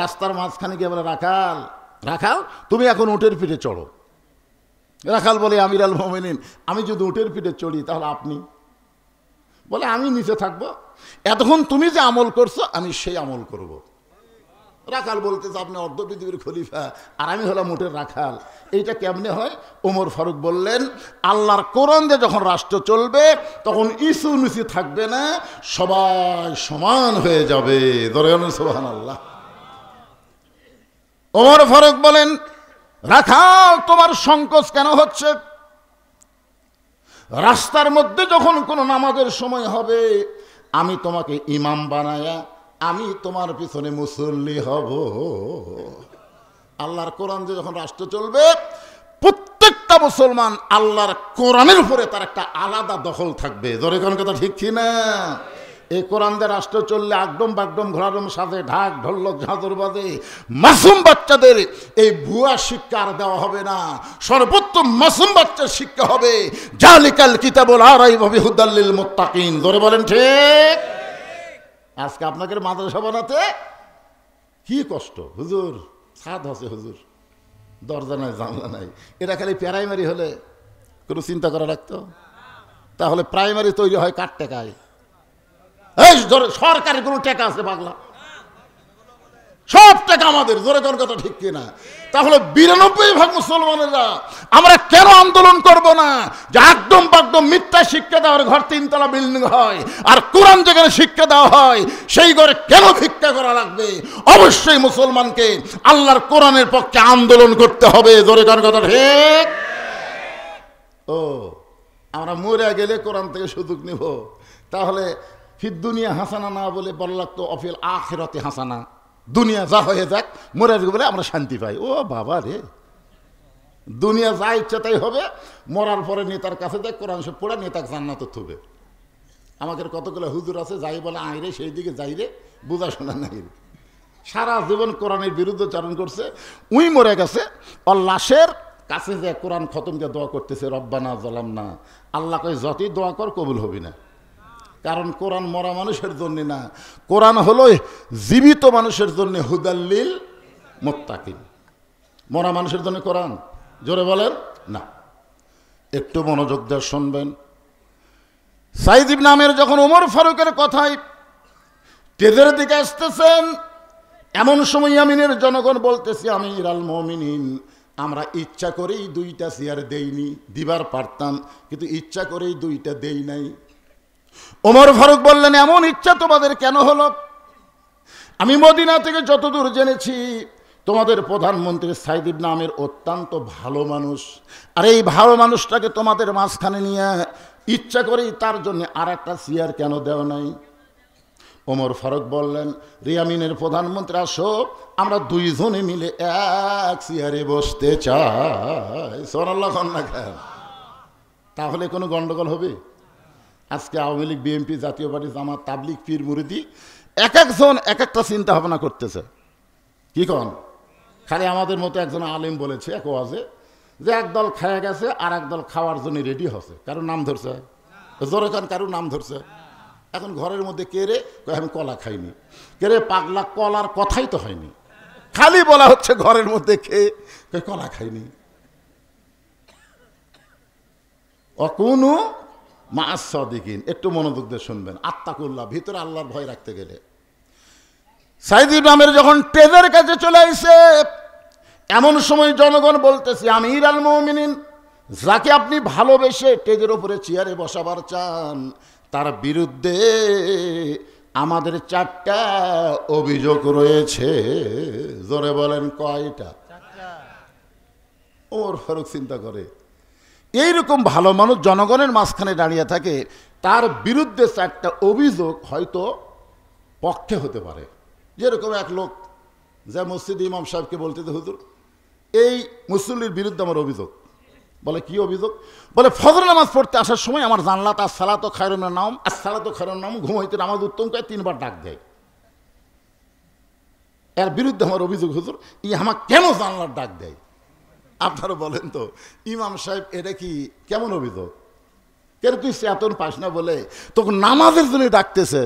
রাস্তার মাঝখানে গিয়ে বলে, রাখাল রাখাল তুমি এখন উটের পিঠে চড়ো। রাখাল বলে, আমির আল মোমিনিন, আমি যদি উটের পিঠে চড়ি তাহলে আপনি? বলে, আমি নিচে থাকবো, এতক্ষণ তুমি যে আমল করছো আমি সেই আমল করব। রাখাল বলতেছে, আপনি অর্ধ পৃথিবীর খলিফা আর আমি হলাম উটের রাখাল, এইটা কেমনে হয়? ওমর ফারুক বললেন, আল্লাহর কোরআন দিয়ে যখন রাষ্ট্র চলবে তখন ইসু নিচু থাকবে না, সবাই সমান হয়ে যাবে। সুবহানাল্লাহ। ওমর ফারুক বলেন, রাখাল তোমার সংকোচ কেন হচ্ছে? রাস্তার মধ্যে যখন কোনো নামাজের সময় হবে আমি তোমাকে ইমাম বানায়া আমি তোমার পিছনে মুসল্লি হব। আল্লাহর কোরআন দিয়ে যখন রাষ্ট্র চলবে প্রত্যেকটা মুসলমান আল্লাহর কোরআনের উপরে তার একটা আলাদা দখল থাকবে। জোরে কোন কথা ঠিক কি না? এই কোরআন দিয়ে রাষ্ট্র চললে আগডম বাগডম ঘোড়াডম সাজে ঢাক ঢোলক ঝাঁঝর বাজে মাসুম বাচ্চাদের এই ভুয়া শিক্ষা আর দেওয়া হবে না। সর্বোত্তম মাসুম বাচ্চার শিক্ষা হবে জালিকাল কিতাবুল লা রাইবা ফিহি হুদাল লিল মুত্তাকিন। জোরে বলেন ঠিক। আজকে আপনাকে মাদ্রাসা বানাতে কি কষ্ট হুজুর, ছাদ আছে হুজুর, দরজা নাই জানলা নাই। এটা খালি প্রাইমারি হলে কোনো চিন্তা করা রাখতো? তাহলে প্রাইমারি তৈরি হয় কার টাকায়? এই সরকারি কোনো টাকা আছে পাগলা? সব টাকা আমাদের। জোরে কোন কথা ঠিক কিনা? তাহলে ৯২% মুসলমানেরা আমরা কেন আন্দোলন করব না যে একদম বাকদম মিথ্যা শিক্ষা দেওয়ার ঘর ৩ তলা বিল্ডিং হয় আর কোরআন যেখানে শিক্ষা দেওয়া হয় সেই ঘরে কেন ভিক্ষা করা লাগবে? অবশ্যই মুসলমানকে আল্লাহর কোরআনের পক্ষে আন্দোলন করতে হবে। জোরে কোন কথা ঠিক? ও আমরা মরে গেলে কোরআন থেকে সুযোগ নিব, তাহলে ফিদ দুনিয়া হাসানা না বলে বলা লাগতো অফিল আখিরাতে হাসানা। দুনিয়া যা হয়ে যাক, মরে বলে আমরা শান্তি পাই। ও বাবা রে, দুনিয়া যা ইচ্ছা তাই হবে, মরার পরে নেতার কাছে যায় কোরআন সব পড়া নেতাকে জান্নাতে থুবে। আমাদের কতগুলো হুজুর আছে যাই বলে আই রে সেই দিকে যাই রে, বোঝা শোনা নাই রে, সারা জীবন কোরআনের বিরুদ্ধে চারণ করছে, উই মরে গেছে। ওর লাশের কাছে যে কোরআন খতম দিয়ে দোয়া করতেছে, রব্বানা জালামনা। আল্লাহ কই যতই দোয়া কর কবুল হবি না, কারণ কোরআন মরা মানুষের জন্য না, কোরআন হলো জীবিত মানুষের জন্য, হুদাল্লিল মুত্তাকিন। মরা মানুষের জন্য কোরআন? জোরে বলেন না। একটু মনোযোগ দিয়ে শুনবেন। সাইদ ইবনে আমের যখন ওমর ফারুকের কথায় তেজের দিকে আসতেছেন, এমন সময় ইয়ামিনের জনগণ বলতেছে, আমির আল মুমিনিন, আমরা ইচ্ছা করেই 2টা চেয়ার দেইনি, দিবার পারতাম কিন্তু ইচ্ছা করেই 2টা দেই নাই। ওমর ফারুক বললেন, এমন ইচ্ছা তোমাদের কেন হলো? আমি মদিনা থেকে যতদূর জেনেছি তোমাদের প্রধানমন্ত্রী সাইদ ইবনে আমের অত্যন্ত ভালো মানুষ, আর এই ভালো মানুষটাকে তোমাদের মাঝখানে নিয়ে ইচ্ছা করেই তার জন্য আর একটা চেয়ার কেন দেওয়া নাই? ওমর ফারুক বললেন, ইয়ামিনের প্রধানমন্ত্রী, আসো আমরা 2 জনে মিলে এক চেয়ারে বসতে চাই। সুবহানাল্লাহ। তাহলে কোনো গন্ডগোল হবে? আজকে আওয়ামী লীগ, বিএনপি, জাতীয় পার্টি, জামাত, তাবলিগ, পীর মুরিদি এক একজন এক একটা চিন্তা ভাবনা করতেছে। কি কন? খালি আমাদের মতো একজন আলেম বলেছে এক ওয়াজে যে একদল খায়া গেছে আর একদল খাওয়ার জন্য রেডি হচ্ছে। কারোর নাম ধরছে? জোরে কান কারোর নাম ধরছে? এখন ঘরের মধ্যে কে রে? আমি কলা খাইনি। কে রে পাগলা? কলার কথাই তো হয়নি, খালি বলা হচ্ছে ঘরের মধ্যে খেয়ে কলা খাইনি। অকুনু মা'আস সাদিকিন। একটু মনোযোগ দিয়ে শুনবেন। আত্তাকুল্লাহ, ভিতরে আল্লাহর ভয় রাখতে গেলে। সাইদ ইবনে আমের যখন টেজের কাছে চলে আসে, এমন সময় জনগণ বলতেছে, আমির আল মুমিনিন, যাকে আপনি ভালোবেসে টেজের উপরে চেয়ারে বসাবার চান তার বিরুদ্ধে আমাদের 4টা অভিযোগ রয়েছে। জোরে বলেন কয়টা? ওমর ফারুক চিন্তা করে, এইরকম ভালো মানুষ জনগণের মাঝখানে দাঁড়িয়ে থাকে, তার বিরুদ্ধে 4টা অভিযোগ হয়তো পক্ষে হতে পারে। যেরকম এক লোক যা মসজিদ ইমাম সাহেবকে বলতে, হুজুর এই মুসল্লির বিরুদ্ধে আমার অভিযোগ। বলে কি অভিযোগ? বলে ফজর নামাজ পড়তে আসার সময় আমার জানলাতে আসসালাতু খায়রুন মিনান নাওম, আসসালাতু খায়রুন মিনান নাওম, ঘুম হইতে নামাজ উত্তম করে 3বার ডাক দেয়। এর বিরুদ্ধে আমার অভিযোগ, হুজুর ই আমাকে কেন জানলার ডাক দেয়? আপনারা বলেন তো ইমাম সাহেব এটা কি কেমন অভিযোগ? কেন তুই চেতন পাস না বলে তোকে নামাজের জন্য ডাকতেছে।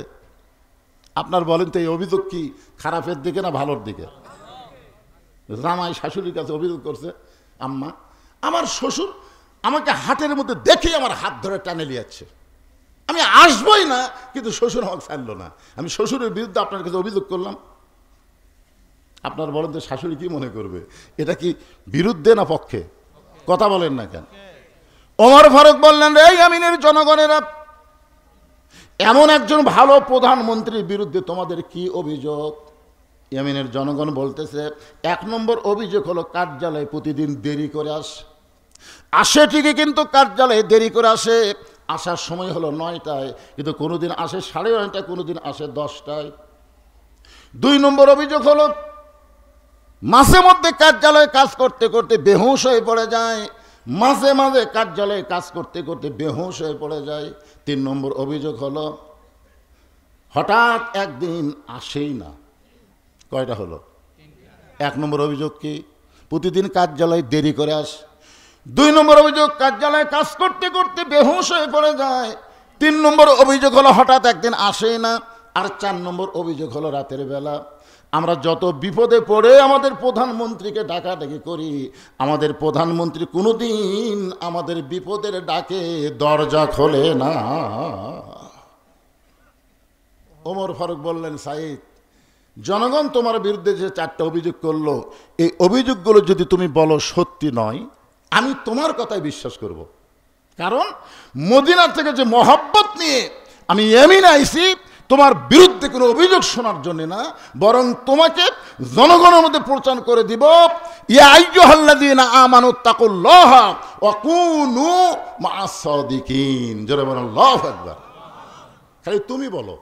আপনার বলেন তো এই অভিযোগ কি খারাপের দিকে না ভালোর দিকে? জামাই শাশুড়ির কাছে অভিযোগ করছে, আম্মা আমার শ্বশুর আমাকে হাটের মধ্যে দেখেই আমার হাত ধরে টানে লিয়াচ্ছে, আমি আসবই না, কিন্তু শ্বশুর আমাকে ছাড়লো না, আমি শ্বশুরের বিরুদ্ধে আপনার কাছে অভিযোগ করলাম। আপনার বলেন তো শাশুড়ি কি মনে করবে? এটা কি বিরুদ্ধে না পক্ষে? কথা বলেন না কেন? ওমর ফারুক বললেন, রে ইয়ামিনের জনগণেরা, এমন একজন ভালো প্রধানমন্ত্রীর বিরুদ্ধে তোমাদের কি অভিযোগ? ইয়ামিনের জনগণ বলতেছে, 1 নম্বর অভিযোগ হলো কার্যালয়ে প্রতিদিন দেরি করে আসে ঠিকই, কিন্তু কার্যালয়ে দেরি করে আসে, আসার সময় হলো 9টায়, কিন্তু কোনোদিন আসে 9:30, কোনোদিন আসে 10টায়। 2 নম্বর অভিযোগ হলো মাঝে মধ্যে কার্যালয়ে কাজ করতে করতে বেহুশ হয়ে পড়ে যায়, মাঝে মাঝে কার্যালয়ে কাজ করতে করতে বেহুশ হয়ে পড়ে যায়। 3 নম্বর অভিযোগ হলো হঠাৎ একদিন আসেই না। কয়টা হলো? 1 নম্বর অভিযোগ কি? প্রতিদিন কার্যালয়ে দেরি করে আসে। 2 নম্বর অভিযোগ কার্যালয়ে কাজ করতে করতে বেহুশ হয়ে পড়ে যায়। 3 নম্বর অভিযোগ হলো হঠাৎ একদিন আসেই না। আর 4 নম্বর অভিযোগ হলো রাতের বেলা আমরা যত বিপদে পড়ে আমাদের প্রধানমন্ত্রীকে ডাকাডাকি করি, আমাদের প্রধানমন্ত্রী কোনোদিন আমাদের বিপদের ডাকে দরজা খোলে না। ওমর ফারুক বললেন, সাইদ, জনগণ তোমার বিরুদ্ধে যে 4টা অভিযোগ করলো, এই অভিযোগগুলো যদি তুমি বলো সত্যি নয়, আমি তোমার কথাই বিশ্বাস করব। কারণ মদিনা থেকে যে মহব্বত নিয়ে আমি ইয়ামিনে আইছি, তোমার বিরুদ্ধে কোনো অভিযোগ শোনার জন্য না, বরং তোমাকে জনগণের মধ্যে প্রচার করে দিব, ইয়া আইয়ুহাল্লাযীনা আমানুত্তাকুল্লাহ ওয়া কুনু মা'আস সাদিকিন। জোরে বলেন আল্লাহু আকবার। খালি তুমি বলো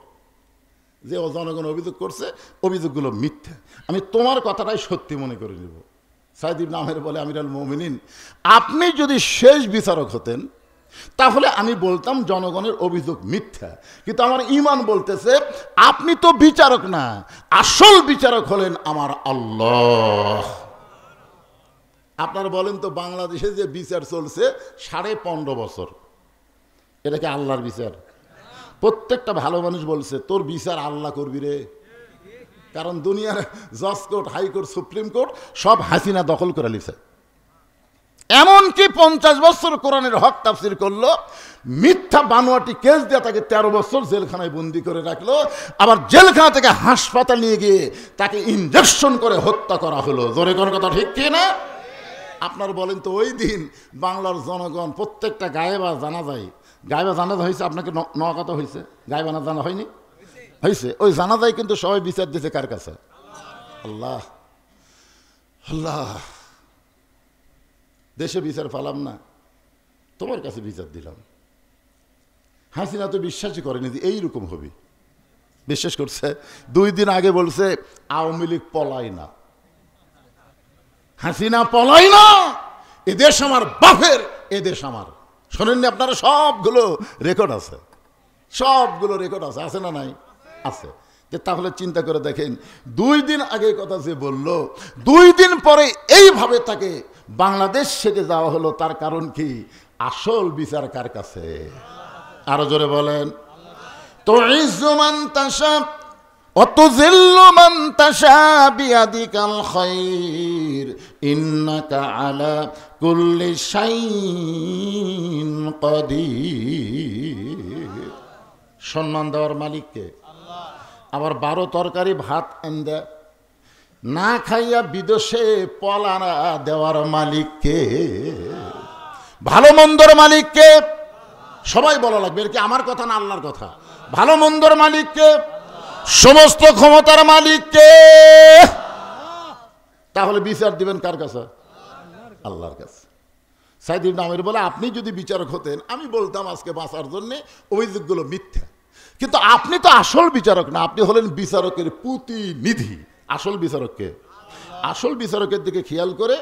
যে ও জনগণ অভিযোগ করছে, অভিযোগগুলো মিথ্যা, আমি তোমার কথাটাই সত্যি মনে করে নিব। সাইদ ইবনে আমের বলে, আমিরুল মুমিনিন, আপনি যদি শেষ বিচারক হতেন তাহলে আমি বলতাম জনগণের অভিযোগ মিথ্যা, কিন্তু আমার ঈমান বলতেছে আপনি তো বিচারক না, আসল বিচারক হলেন আমার আল্লাহ। আপনারা বলেন তো, বাংলাদেশে যে বিচার চলছে 15.5 বছর, এটা কি আল্লাহর বিচার? প্রত্যেকটা ভালো মানুষ বলছে তোর বিচার আল্লাহ করবি রে, কারণ দুনিয়ার জজ কোর্ট, হাইকোর্ট, সুপ্রিম কোর্ট সব হাসিনা দখল করে নিছে। এমনকি 50 বছর কোরআনের হক তাফসির করলো, মিথ্যা বানোয়াটি কেস দিয়ে তাকে 13 বছর জেলখানায় বন্দি করে রাখলো, আবার জেলখানা থেকে হাসপাতাল নিয়ে গিয়ে তাকে ইনজেকশন করে হত্যা করা হলো। জোরে কোন কথা ঠিক কি না? আপনার বলেন তো, ওই দিন বাংলার জনগণ প্রত্যেকটা গায়েবা জানা যায়, গায়েবা জানাজা হয়েছে, আপনাকে নওয়াগত হয়েছে, গায়েবা না জানা হয়নি? হয়েছে। ওই জানাজায় কিন্তু সবাই বিচার দিয়েছে কার কাছে? আল্লাহ। আল্লাহ, দেশে বিচার পালাম না, তোমার কাছে বিচার দিলাম। হাসিনা তো বিশ্বাসই করেনি যে এইরকম হবে, বিশ্বাস করছে। 2 দিন আগে বলছে আওয়ামী লীগ পলায় না, হাসিনা পলায় না, এদেশ আমার বাপের, এদেশ আমার। শোনেননি আপনারা? সবগুলো রেকর্ড আছে, সবগুলো রেকর্ড আছে, আছে না নাই? আছে। তাহলে চিন্তা করে দেখেন, 2 দিন আগে কথা যে বললো, 2 দিন পরে এইভাবে তাকে বাংলাদেশ ছেড়ে যাওয়া হলো। তার কারণ কি? আসল বিচার কার কাছে? আরো জোরে বলেন। তুইজ্জু মান তাশা ওয়া তুযিল্লু মান তাশা বিয়াদিকাল খায়র ইন্নাকা আলা কুল্লি শাইইন কাদির। সম্মান দেওয়ার মালিককে, আবার 12 তরকারি ভাত এনে না খাইয়া বিদেশে পলানা দেওয়ার মালিককে, ভালো মন্দর মালিককে। সবাই বলা লাগবে, এটা কি আমার কথা না আল্লাহর কথা? ভালো মন্দর মালিককে, সমস্ত ক্ষমতার মালিককে। তাহলে বিচার দিবেন কার কাছে? আল্লাহর কাছে। সাইদ ইবনে আমের বলে, আপনি যদি বিচারক হতেন আমি বলতাম আজকে বাঁচার জন্য অভিযোগগুলো মিথ্যা, কিন্তু আপনি তো আসল বিচারক না, আপনি হলেন বিচারকের প্রতিনিধি। আসল বিচারককে, আসল বিচারকের দিকে খেয়াল করে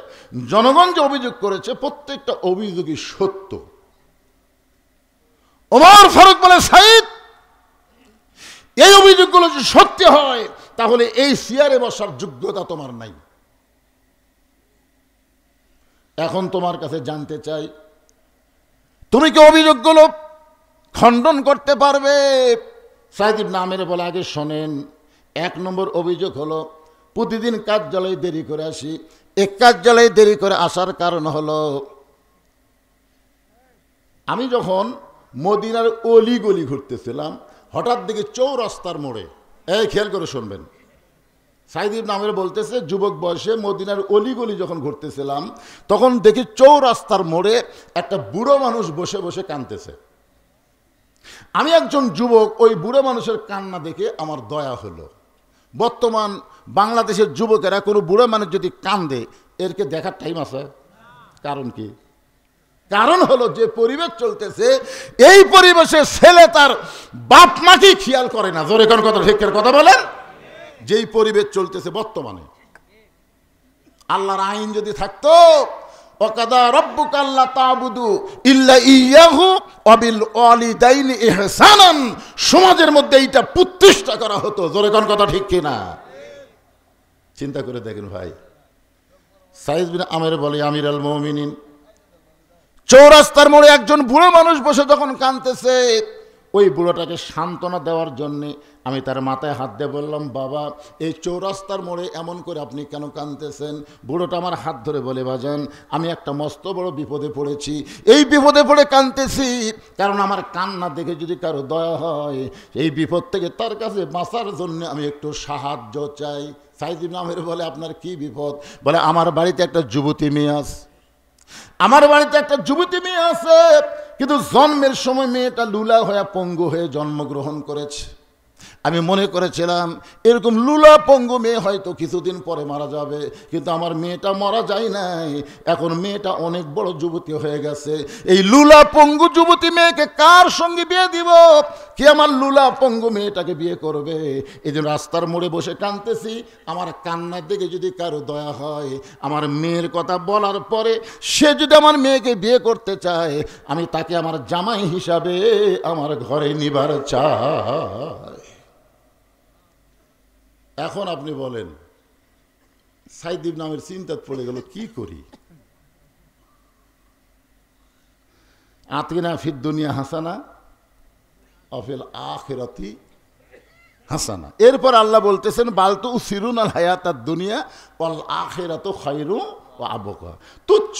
জনগণ যে অভিযোগ করেছে প্রত্যেকটা অভিযোগই সত্য। ওমর ফারুক বলে, সাইদ, এই অভিযোগগুলো যদি সত্যি হয় তাহলে এই চেয়ারে বসার যোগ্যতা তোমার নাই। এখন তোমার কাছে জানতে চাই, তুমি কি অভিযোগগুলো খণ্ডন করতে পারবে? সাইদ ইবনে আমের বলে, আগে শোনেন। 1 নম্বর অভিযোগ হলো প্রতিদিন কার্যালয়ে দেরি করে আসি। এক কার্যালয়ে দেরি করে আসার কারণ হলো, আমি যখন মদিনার অলিগলি ঘুরতেছিলাম, হঠাৎ দেখি চৌরাস্তার মোড়ে, এই খেয়াল করে শুনবেন, সাইদ ইবনে আমের বলতেছে, যুবক বয়সে মদিনার অলিগলি যখন ঘুরতেছিলাম, তখন দেখি চৌরাস্তার মোড়ে একটা বুড়ো মানুষ বসে বসে কাঁদতেছে। আমি একজন যুবক, ওই বুড়ো মানুষের কান্না দেখে আমার দয়া হলো। বর্তমান বাংলাদেশের যুবকেরা কোনো বুড়ো মানুষ যদি কান্দে, এরকে দেখার টাইম আছে? কারণ কি? কারণ হলো যে পরিবেশ চলতেছে, এই পরিবেশে ছেলে তার বাপ মাকে খেয়াল করে না। জোরে কোন কথা, ঠিক কথা বলেন। যেই পরিবেশ চলতেছে বর্তমানে, আল্লাহর আইন যদি থাকতো, ওয়াকাদা রাব্বুকা আল্লা তা'বুদু ইল্লা ইয়াহু ওয়া বিল ওয়ালিদাইনি ইহসানান, সমাজের মধ্যে এইটা প্রতিষ্ঠা করা হতো। জোরে কোন কথা, ঠিক কিনা? চিন্তা করে দেখেন ভাই, সাইদ বিন আমের বলে, আমিরুল মুমিনিন, চৌরাস্তার মোড়ে একজন বুড়ো মানুষ বসে যখন কাঁদতেছে, ওই বুড়োটাকে সান্ত্বনা দেওয়ার জন্যে আমি তার মাথায় হাত দিয়ে বললাম, বাবা, এই চৌরাস্তার মোড়ে এমন করে আপনি কেন কাঁদতেছেন? বুড়োটা আমার হাত ধরে বলে, বাজান, আমি একটা মস্ত বড় বিপদে পড়েছি, এই বিপদে পড়ে কাঁদতেছি, কারণ আমার কান্না দেখে যদি কারো দয়া হয়, এই বিপদ থেকে তার কাছে বাঁচার জন্য আমি একটু সাহায্য চাই। সাইদ ইবনে আমের বলে, আপনার কি বিপদ? বলে, আমার বাড়িতে একটা যুবতী মেয়ে আছে, আমার বাড়িতে একটা যুবতী মেয়ে আছে, কিন্তু জন্মের সময় মেয়েটা লুলা হয়ে পঙ্গু হয়ে জন্মগ্রহণ করেছে। আমি মনে করেছিলাম এরকম লুলা পঙ্গু মেয়ে হয়তো কিছুদিন পরে মারা যাবে, কিন্তু আমার মেয়েটা মারা যায় নাই। এখন মেয়েটা অনেক বড় যুবতী হয়ে গেছে। এই লুলা পঙ্গু যুবতী মেয়েকে কার সঙ্গে বিয়ে দিব? কি আমার লুলা পঙ্গু মেয়েটাকে বিয়ে করবে? এই জন্য রাস্তার মোড়ে বসে কাঁদতেছি। আমার কান্নার দিকে যদি কারো দয়া হয়, আমার মেয়ের কথা বলার পরে সে যদি আমার মেয়েকে বিয়ে করতে চায়, আমি তাকে আমার জামাই হিসাবে আমার ঘরে নিবার চাই। এখন আপনি বলেন, সাইদ ইবনে আমের চিন্তাত পড়ে গেল, কি করি? আতিনা ফিদ দুনিয়া হাসানা অফিল আখিরাতি হাসানা। এরপর আল্লাহ বলতেছেন, বালতু উসিরুন আল হায়াতাদ দুনিয়া ওয়াল আখিরাতু খায়রু ওয়া আবকা। তুচ্ছ,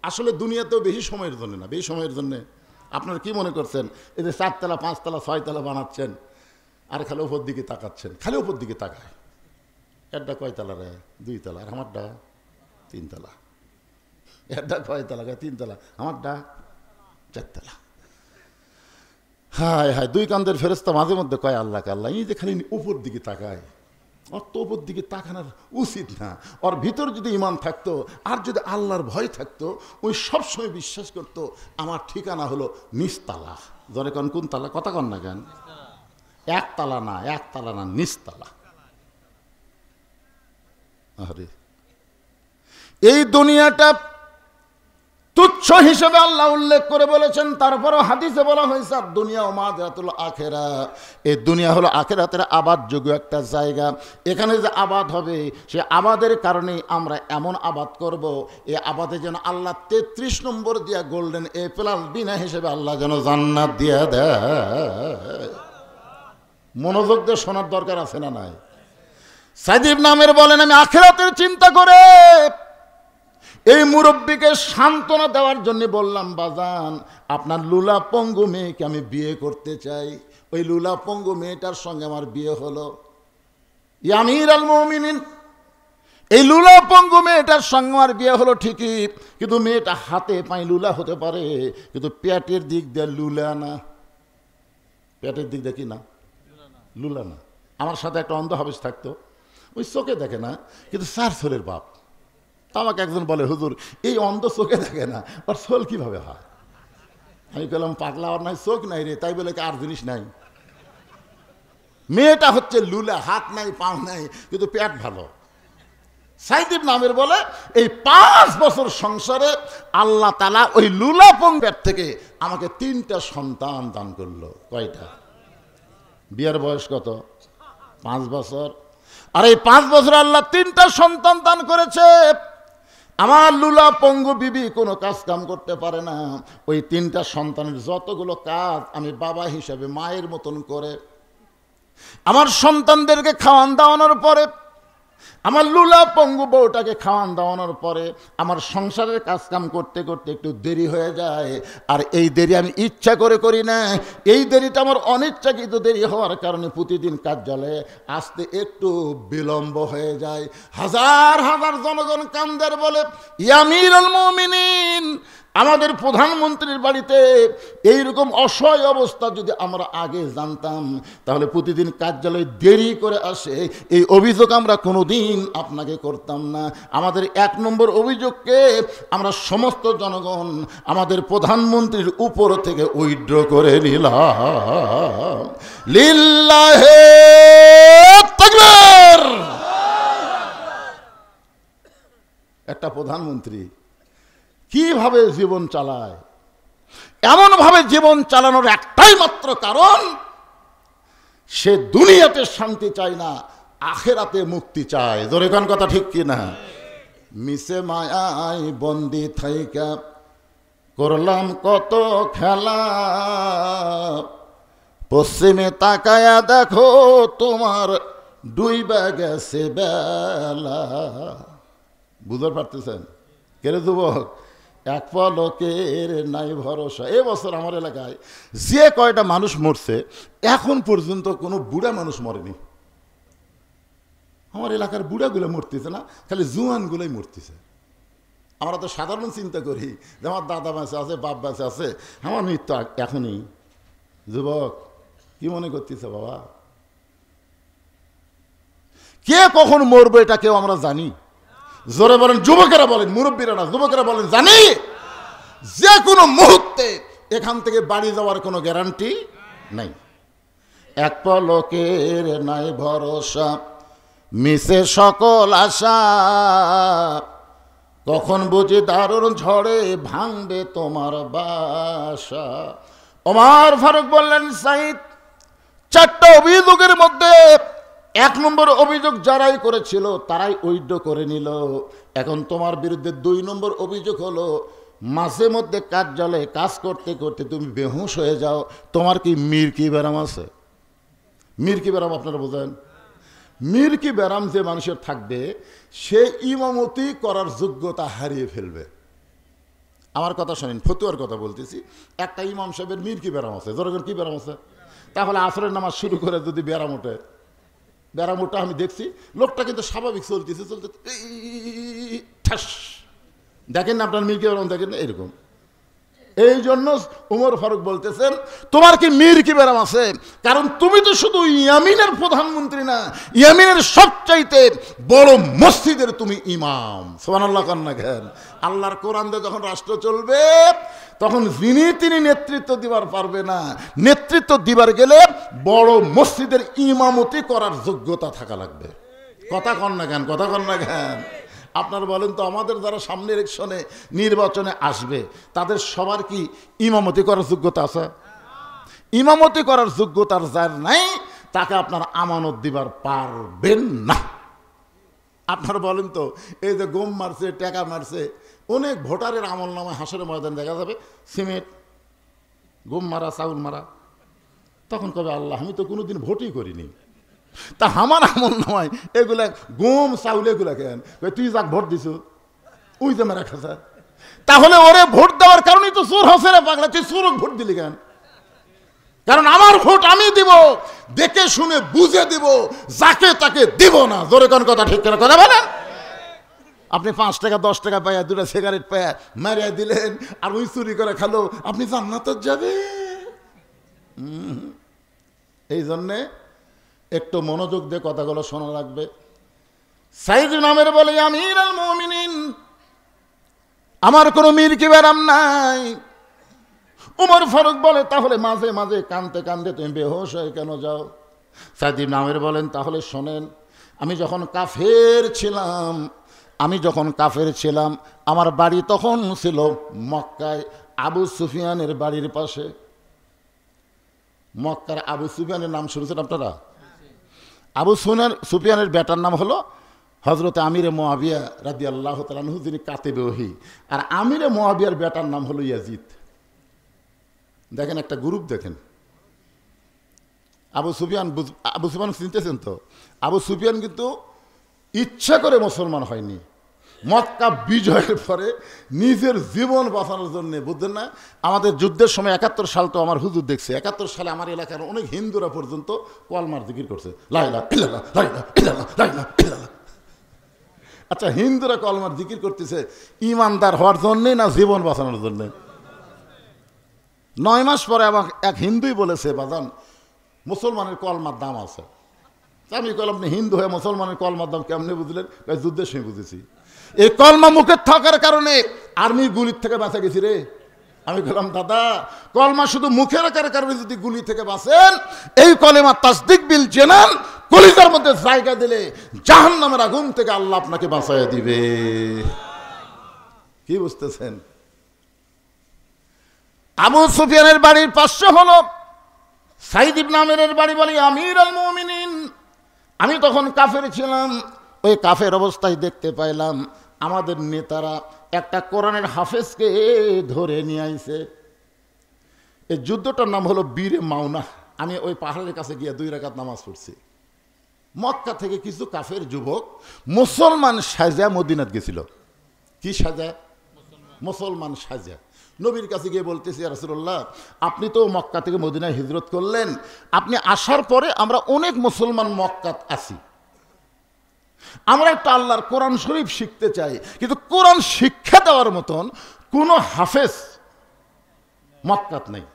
আসলে দুনিয়াতেও বেশি সময়ের জন্য না, বেশি সময়ের জন্য। আপনারা কি মনে করছেন, এই যে 4 তলা 5 তলা 6 তলা বানাচ্ছেন, আর খালি উপর দিকে তাকাচ্ছেন, খালি উপর দিকে তাকায়। একটা কয় তলা রে? 2 তলা। আর আমারটা 3 তলা। একটা কয় তলা? 3 তলা। আমারটা 4 তলা। হায় হায়, 2 কান্দের ফেরেশতা মাঝে মধ্যে কয়, আল্লাহ আল্লাহ, এই যে খালি উপর দিকে তাকায়, ওর তো উপর দিকে তাকানোর উচিত না। ওর ভিতর যদি ঈমান থাকতো, আর যদি আল্লাহর ভয় থাকতো, ওই সবসময় বিশ্বাস করতো আমার ঠিকানা হলো নিচতলা। ধরে কন কোন তালা? কথা কন না কেন? 1 তলা না, 1 তলা না, নিচতলা। আরে এই দুনিয়াটা তুচ্ছ হিসেবে আল্লাহ উল্লেখ করে বলেছেন। তারপরও হাদিসে বলা হয়েছে, দুনিয়া ও মাযরাতুল আখিরা, এই দুনিয়া হলো আখিরাতের আবাদযোগ্য একটা জায়গা। এখানে যে আবাদ হবে, সে আবাদের কারণেই আমরা এমন আবাদ করব, এই আবাদে যেন আল্লাহ 33 নম্বর দিয়া গোল্ডেন A+ বিনা হিসেবে আল্লাহ যেন জান্নাত দিয়া দেয়। মনোযোগ দিয়ে শোনার দরকার আছে না নাই? সাইদ ইবনে আমের বলেন, আমি আখিরাতের চিন্তা করে এই মুরব্বীকে সান্ত্বনা দেওয়ার জন্য বললাম, বাজান, আপনার লুলা পঙ্গু মেয়েকে আমি বিয়ে করতে চাই। ওই লুলা পঙ্গু মেয়েটার সঙ্গে আমার বিয়ে হলো। ইয়া আমিরুল মুমিনিন, এই লুলা পঙ্গু মেয়েটার সঙ্গে আমার বিয়ে হলো ঠিকই, কিন্তু মেয়েটা হাতে পায়ে লুলা হতে পারে, কিন্তু পেটের দিক দিয়ে লুলা না। পেটের দিক দিয়ে কি না? লুলা না। আমার সাথে একটা অন্ধ হাফেজ থাকতো, ওই চোখে দেখে না, কিন্তু 4 ছেলের বাপ। আমাকে একজন বলে, হুজুর, এই অন্ধ চোখে দেখে না, ওর চোল কিভাবে হয়? আমি বললাম, পাগলা, ওর নাই চোখ নাই রে। তাই বলে কি আর জিনিস নাই? মেয়েটা হচ্ছে লুলা, হাত নাই, পাও নাই, কিন্তু পেট ভালো। সাইদ ইবনে আমের বলে, এই 5 বছর সংসারে আল্লাহ তাআলা ওই লুলা পেট থেকে আমাকে 3টা সন্তান দান করলো। কয়টা? বিয়ের বয়স কত? 5 বছর। আর এই 5 বছর আল্লাহ 3টা সন্তান দান করেছে। আমার লুলা পঙ্গু বিবি কোনো কাজ কাম করতে পারে না। ওই 3টা সন্তানের যতগুলো কাজ আমি বাবা হিসেবে মায়ের মতন করে আমার সন্তানদেরকে খাওয়ান দাওয়ানোর পরে আমার লুলা পঙ্গু বউটাকে খাওয়ান দাওয়ানোর পরে আমার সংসারের কাজকাম করতে করতে একটু দেরি হয়ে যায়। আর এই দেরি আমি ইচ্ছা করে করি না, এই দেরিটা আমার অনিচ্ছাকৃত দেরি হওয়ার কারণে প্রতিদিন কার্যালয়ে আসতে একটু বিলম্ব হয়ে যায়। হাজার হাজার জনগণ কান্দের বলে, ইয়া আমিরুল মুমিনিন, আমাদের প্রধানমন্ত্রীর বাড়িতে এইরকম অসহায় অবস্থা যদি আমরা আগে জানতাম তাহলে প্রতিদিন কার্যালয়ে দেরি করে আসে, এই অভিযোগ আমরা কোনোদিন আপনাকে করতাম না। আমাদের 1 নম্বর অভিযোগকে আমরা সমস্ত জনগণ আমাদের প্রধানমন্ত্রীর উপর থেকে উইথড্র করে নিলাম। লিল্লাহে তাকবীর। একটা প্রধানমন্ত্রী কিভাবে জীবন চালায়, এমনভাবে জীবন চালানোর একটাই মাত্র কারণ, সে দুনিয়াতে শান্তি চায় না, আখেরাতে মুক্তি চায়। জোরে কোন কথা ঠিক কি না? মিশে মায়াই বন্দি থাইকা করলাম কত খেলা, পশ্চিমে তাকায়া দেখো তোমার ডুইবা গেছে বেলা। বুঝতে পারতেছেন? কেরে যুবক, এক পলকের নাই ভরসা। এবছর আমার এলাকায় যে কয়টা মানুষ মরছে এখন পর্যন্ত কোনো বুড়া মানুষ মরেনি। আমার এলাকার বুড়াগুলো মরতেছে না, খালি জুয়ানগুলোই মরতেছে। আমরা তো সাধারণ চিন্তা করি যে আমার দাদা বেঁচে আছে, বাপ বেঁচে আছে, আমার মৃত্যু এখনই। যুবক কি মনে করতেছে বাবা? কে কখন মরবে এটা কেউ আমরা জানি? জোরে বলেন, যুবকেরা বলেন, মুরব্বীরা না, যুবকেরা বলেন জানি। যে কোনো মুহূর্তে এখান থেকে বাড়ি যাওয়ার কোনো গ্যারান্টি নাই। এক পলকের নাই ভরসা, মিশে সকল আশা, কখন বুঝি দারুণ ঝড়ে ভাঙবে তোমার বাসা। ওমর ফারুক বললেন, সাইদ, 4টা অভিযোগের মধ্যে 1 নম্বর অভিযোগ যারাই করেছিল তারাই উইথড্র করে নিল। এখন তোমার বিরুদ্ধে 2 নম্বর অভিযোগ হলো মাঝে মধ্যে কার্যালয়ে কাজ করতে করতে তুমি বেহুশ হয়ে যাও। তোমার কি মির্কি ব্যারাম আছে? মির্কি ব্যারাম আপনারা বোঝেন? মির্কি ব্যারাম যে মানুষের থাকবে সে ইমামতি করার যোগ্যতা হারিয়ে ফেলবে। আমার কথা শোনেন, ফতুয়ার কথা বলতেছি। একটা ইমাম সাহেবের মির্কি ব্যারাম আছে। ধরেন কি ব্যারাম আছে? তাহলে আসরের নামাজ শুরু করে যদি ব্যারাম ওঠে, ব্যারাম ওঠা আমি দেখছি, লোকটা কিন্তু স্বাভাবিক চলতেছে, চলতে ঠাস, দেখেন না আপনার মির্কি ব্যারাম, দেখেন না এরকম। এই জন্য ওমর ফারুক বলতেছেন, তোমার কি মির্কি ব্যারাম আছে? কারণ তুমি তো শুধু ইয়ামিনের প্রধানমন্ত্রী না, ইয়ামিনের সবচাইতে বড় মসজিদের তুমি ইমাম। সুবহানাল্লাহ কান্না ঘেন। আল্লাহর কোরআন দিয়ে যখন রাষ্ট্র চলবে তখন তিনি নেতৃত্ব দিবার পারবে না। নেতৃত্ব দিবার গেলে বড় মসজিদের ইমামতি করার যোগ্যতা থাকা লাগবে। কথা কন না কেন? কথা কন না কেন? আপনারা বলেন তো, আমাদের যারা সামনে ইলেকশনে নির্বাচনে আসবে তাদের সবার কি ইমামতি করার যোগ্যতা আছে? ইমামতি করার যোগ্যতার যার নাই তাকে আপনার আমানত দিবার পারবেন না। আপনারা বলেন তো, এই যে গম মারছে, টাকা মারছে, অনেক ভোটারের আমল নামায় হাসরের ময়দান দেখা যাবে সিমেন্ট, গম মারা, চাউল মারা। তখন কবে আল্লাহ, আমি তো কোনোদিন ভোটই করিনি, তা আমার আমল নয় এগুলা গম চাউল এগুলা কেন? তুই যাক ভোট দিছ, ওই যে মেরা খাসা, তাহলে ওরে ভোট দেওয়ার কারণেই তো চোর হসে রে পাগলা, তুই চোরক ভোট দিলি কেন? কারণ আমার ভোট আমি দিব, দেখে শুনে বুঝে দিব, যাকে তাকে দিব না। জোরে কোন কথা ঠিক করে কথা বলেন? আপনি 5 টাকা 10 টাকা পাইয়া 2টা সিগারেট পাইয়া মারিয়া দিলেন, আর ওই চুরি করে খালো, আপনি জান্নাতে যাবে। এই জন্যে একটু মনোযোগ দিয়ে কথাগুলো শোনা লাগবে। সাইদ নামের বলে, আমিরুল মুমিনিন, আমার কোনো মির্কি ব্যারাম নাই। ওমর ফারুক বলে, তাহলে মাঝে মাঝে কাঁদতে কাঁদতে তুমি বেহুশ হয়ে কেন যাও? সাইদ নামের বলেন, তাহলে শোনেন, আমি যখন কাফের ছিলাম আমার বাড়ি তখন ছিল মক্কায়, আবু সুফিয়ানের বাড়ির পাশে। মক্কার আবু সুফিয়ানের নাম শুনেছেন আপনারা? আবু সুফিয়ানের বেটার নাম হলো হজরত আমিরে মুআবিয়া রাদিয়াল্লাহু তাআলা আনহু, যিনি কাতিবে ওহী। আর আমিরে মুআবিয়ার বেটার নাম হলো ইয়াজিদ। দেখেন একটা গ্রুপ, দেখেন আবু সুফিয়ান চিনতেছেন তো? আবু সুফিয়ান কিন্তু ইচ্ছা করে মুসলমান হয়নি, মক্কা বিজয়ের পরে নিজের জীবন বাঁচানোর জন্য। বুঝলেন না, আমাদের যুদ্ধের সময় 71 সাল তো আমার হুজুর দেখছে, 71 সালে আমার এলাকার অনেক হিন্দুরা পর্যন্ত কলমার জিকির করছে, লা ইলাহা ইল্লাল্লাহ, লা ইলাহা ইল্লাল্লাহ, লা ইলাহা ইল্লাল্লাহ। আচ্ছা, হিন্দুরা কলমার জিকির করতেছে ইমানদার হওয়ার জন্যে না জীবন বাঁচানোর জন্যে? 9 মাস পরে আমার এক হিন্দুই বলেছে, বাজান মুসলমানের কলমার দাম আছে। আমি কলম, আপনি হিন্দু হয়ে মুসলমানের কলমার দাম কেমনি বুঝলেন? যুদ্ধের সময় বুঝেছি। এই কলমা মুখে থাকার কারণে আর্মির গুলির থেকে বাঁচা গেছি রে। আমি বললাম, দাদা কলমা শুধু মুখে রাখার কারণে যদি গুলি থেকে বাঁচেন, এই কলেমা তাসদিক বিল জেনান কলিজার মধ্যে জায়গা দিলে জাহান্নামের আগুন থেকে আল্লাহ আপনাকে বাঁচাইয়া দিবে। কি বুঝতেছেন? আবু সুফিয়ানের বাড়ির পাশে হলো সাইদ ইবনে আমিরের বাড়ি। বলি আমির আল মুমিনিন, আমি তখন কাফের ছিলাম। ওই কাফের অবস্থায় দেখতে পাইলাম আমাদের নেতারা একটা কোরআনের হাফেজকে ধরে নিয়ে আইছে। এই যুদ্ধটার নাম হলো বীরে মাওনা। আমি ওই পাহাড়ের কাছে গিয়ে 2 রাকাত নামাজ পড়ছি। মক্কা থেকে কিছু কাফের যুবক মুসলমান সাজা মদিনাত গেছিল। কি সাজা? মুসলমান সাজা। নবীর কাছে গিয়ে বলতেছি, ইয়া রাসূলুল্লাহ, আপনি তো মক্কা থেকে মদিনায় হিজরত করলেন, আপনি আসার পরে আমরা অনেক মুসলমান মক্কাত আছি, আমরা একটা আল্লাহর কোরআন শরীফ শিখতে চাই, কিন্তু কোরআন শিক্ষা দেওয়ার মতন কোনো হাফেজ মক্কাত নেই।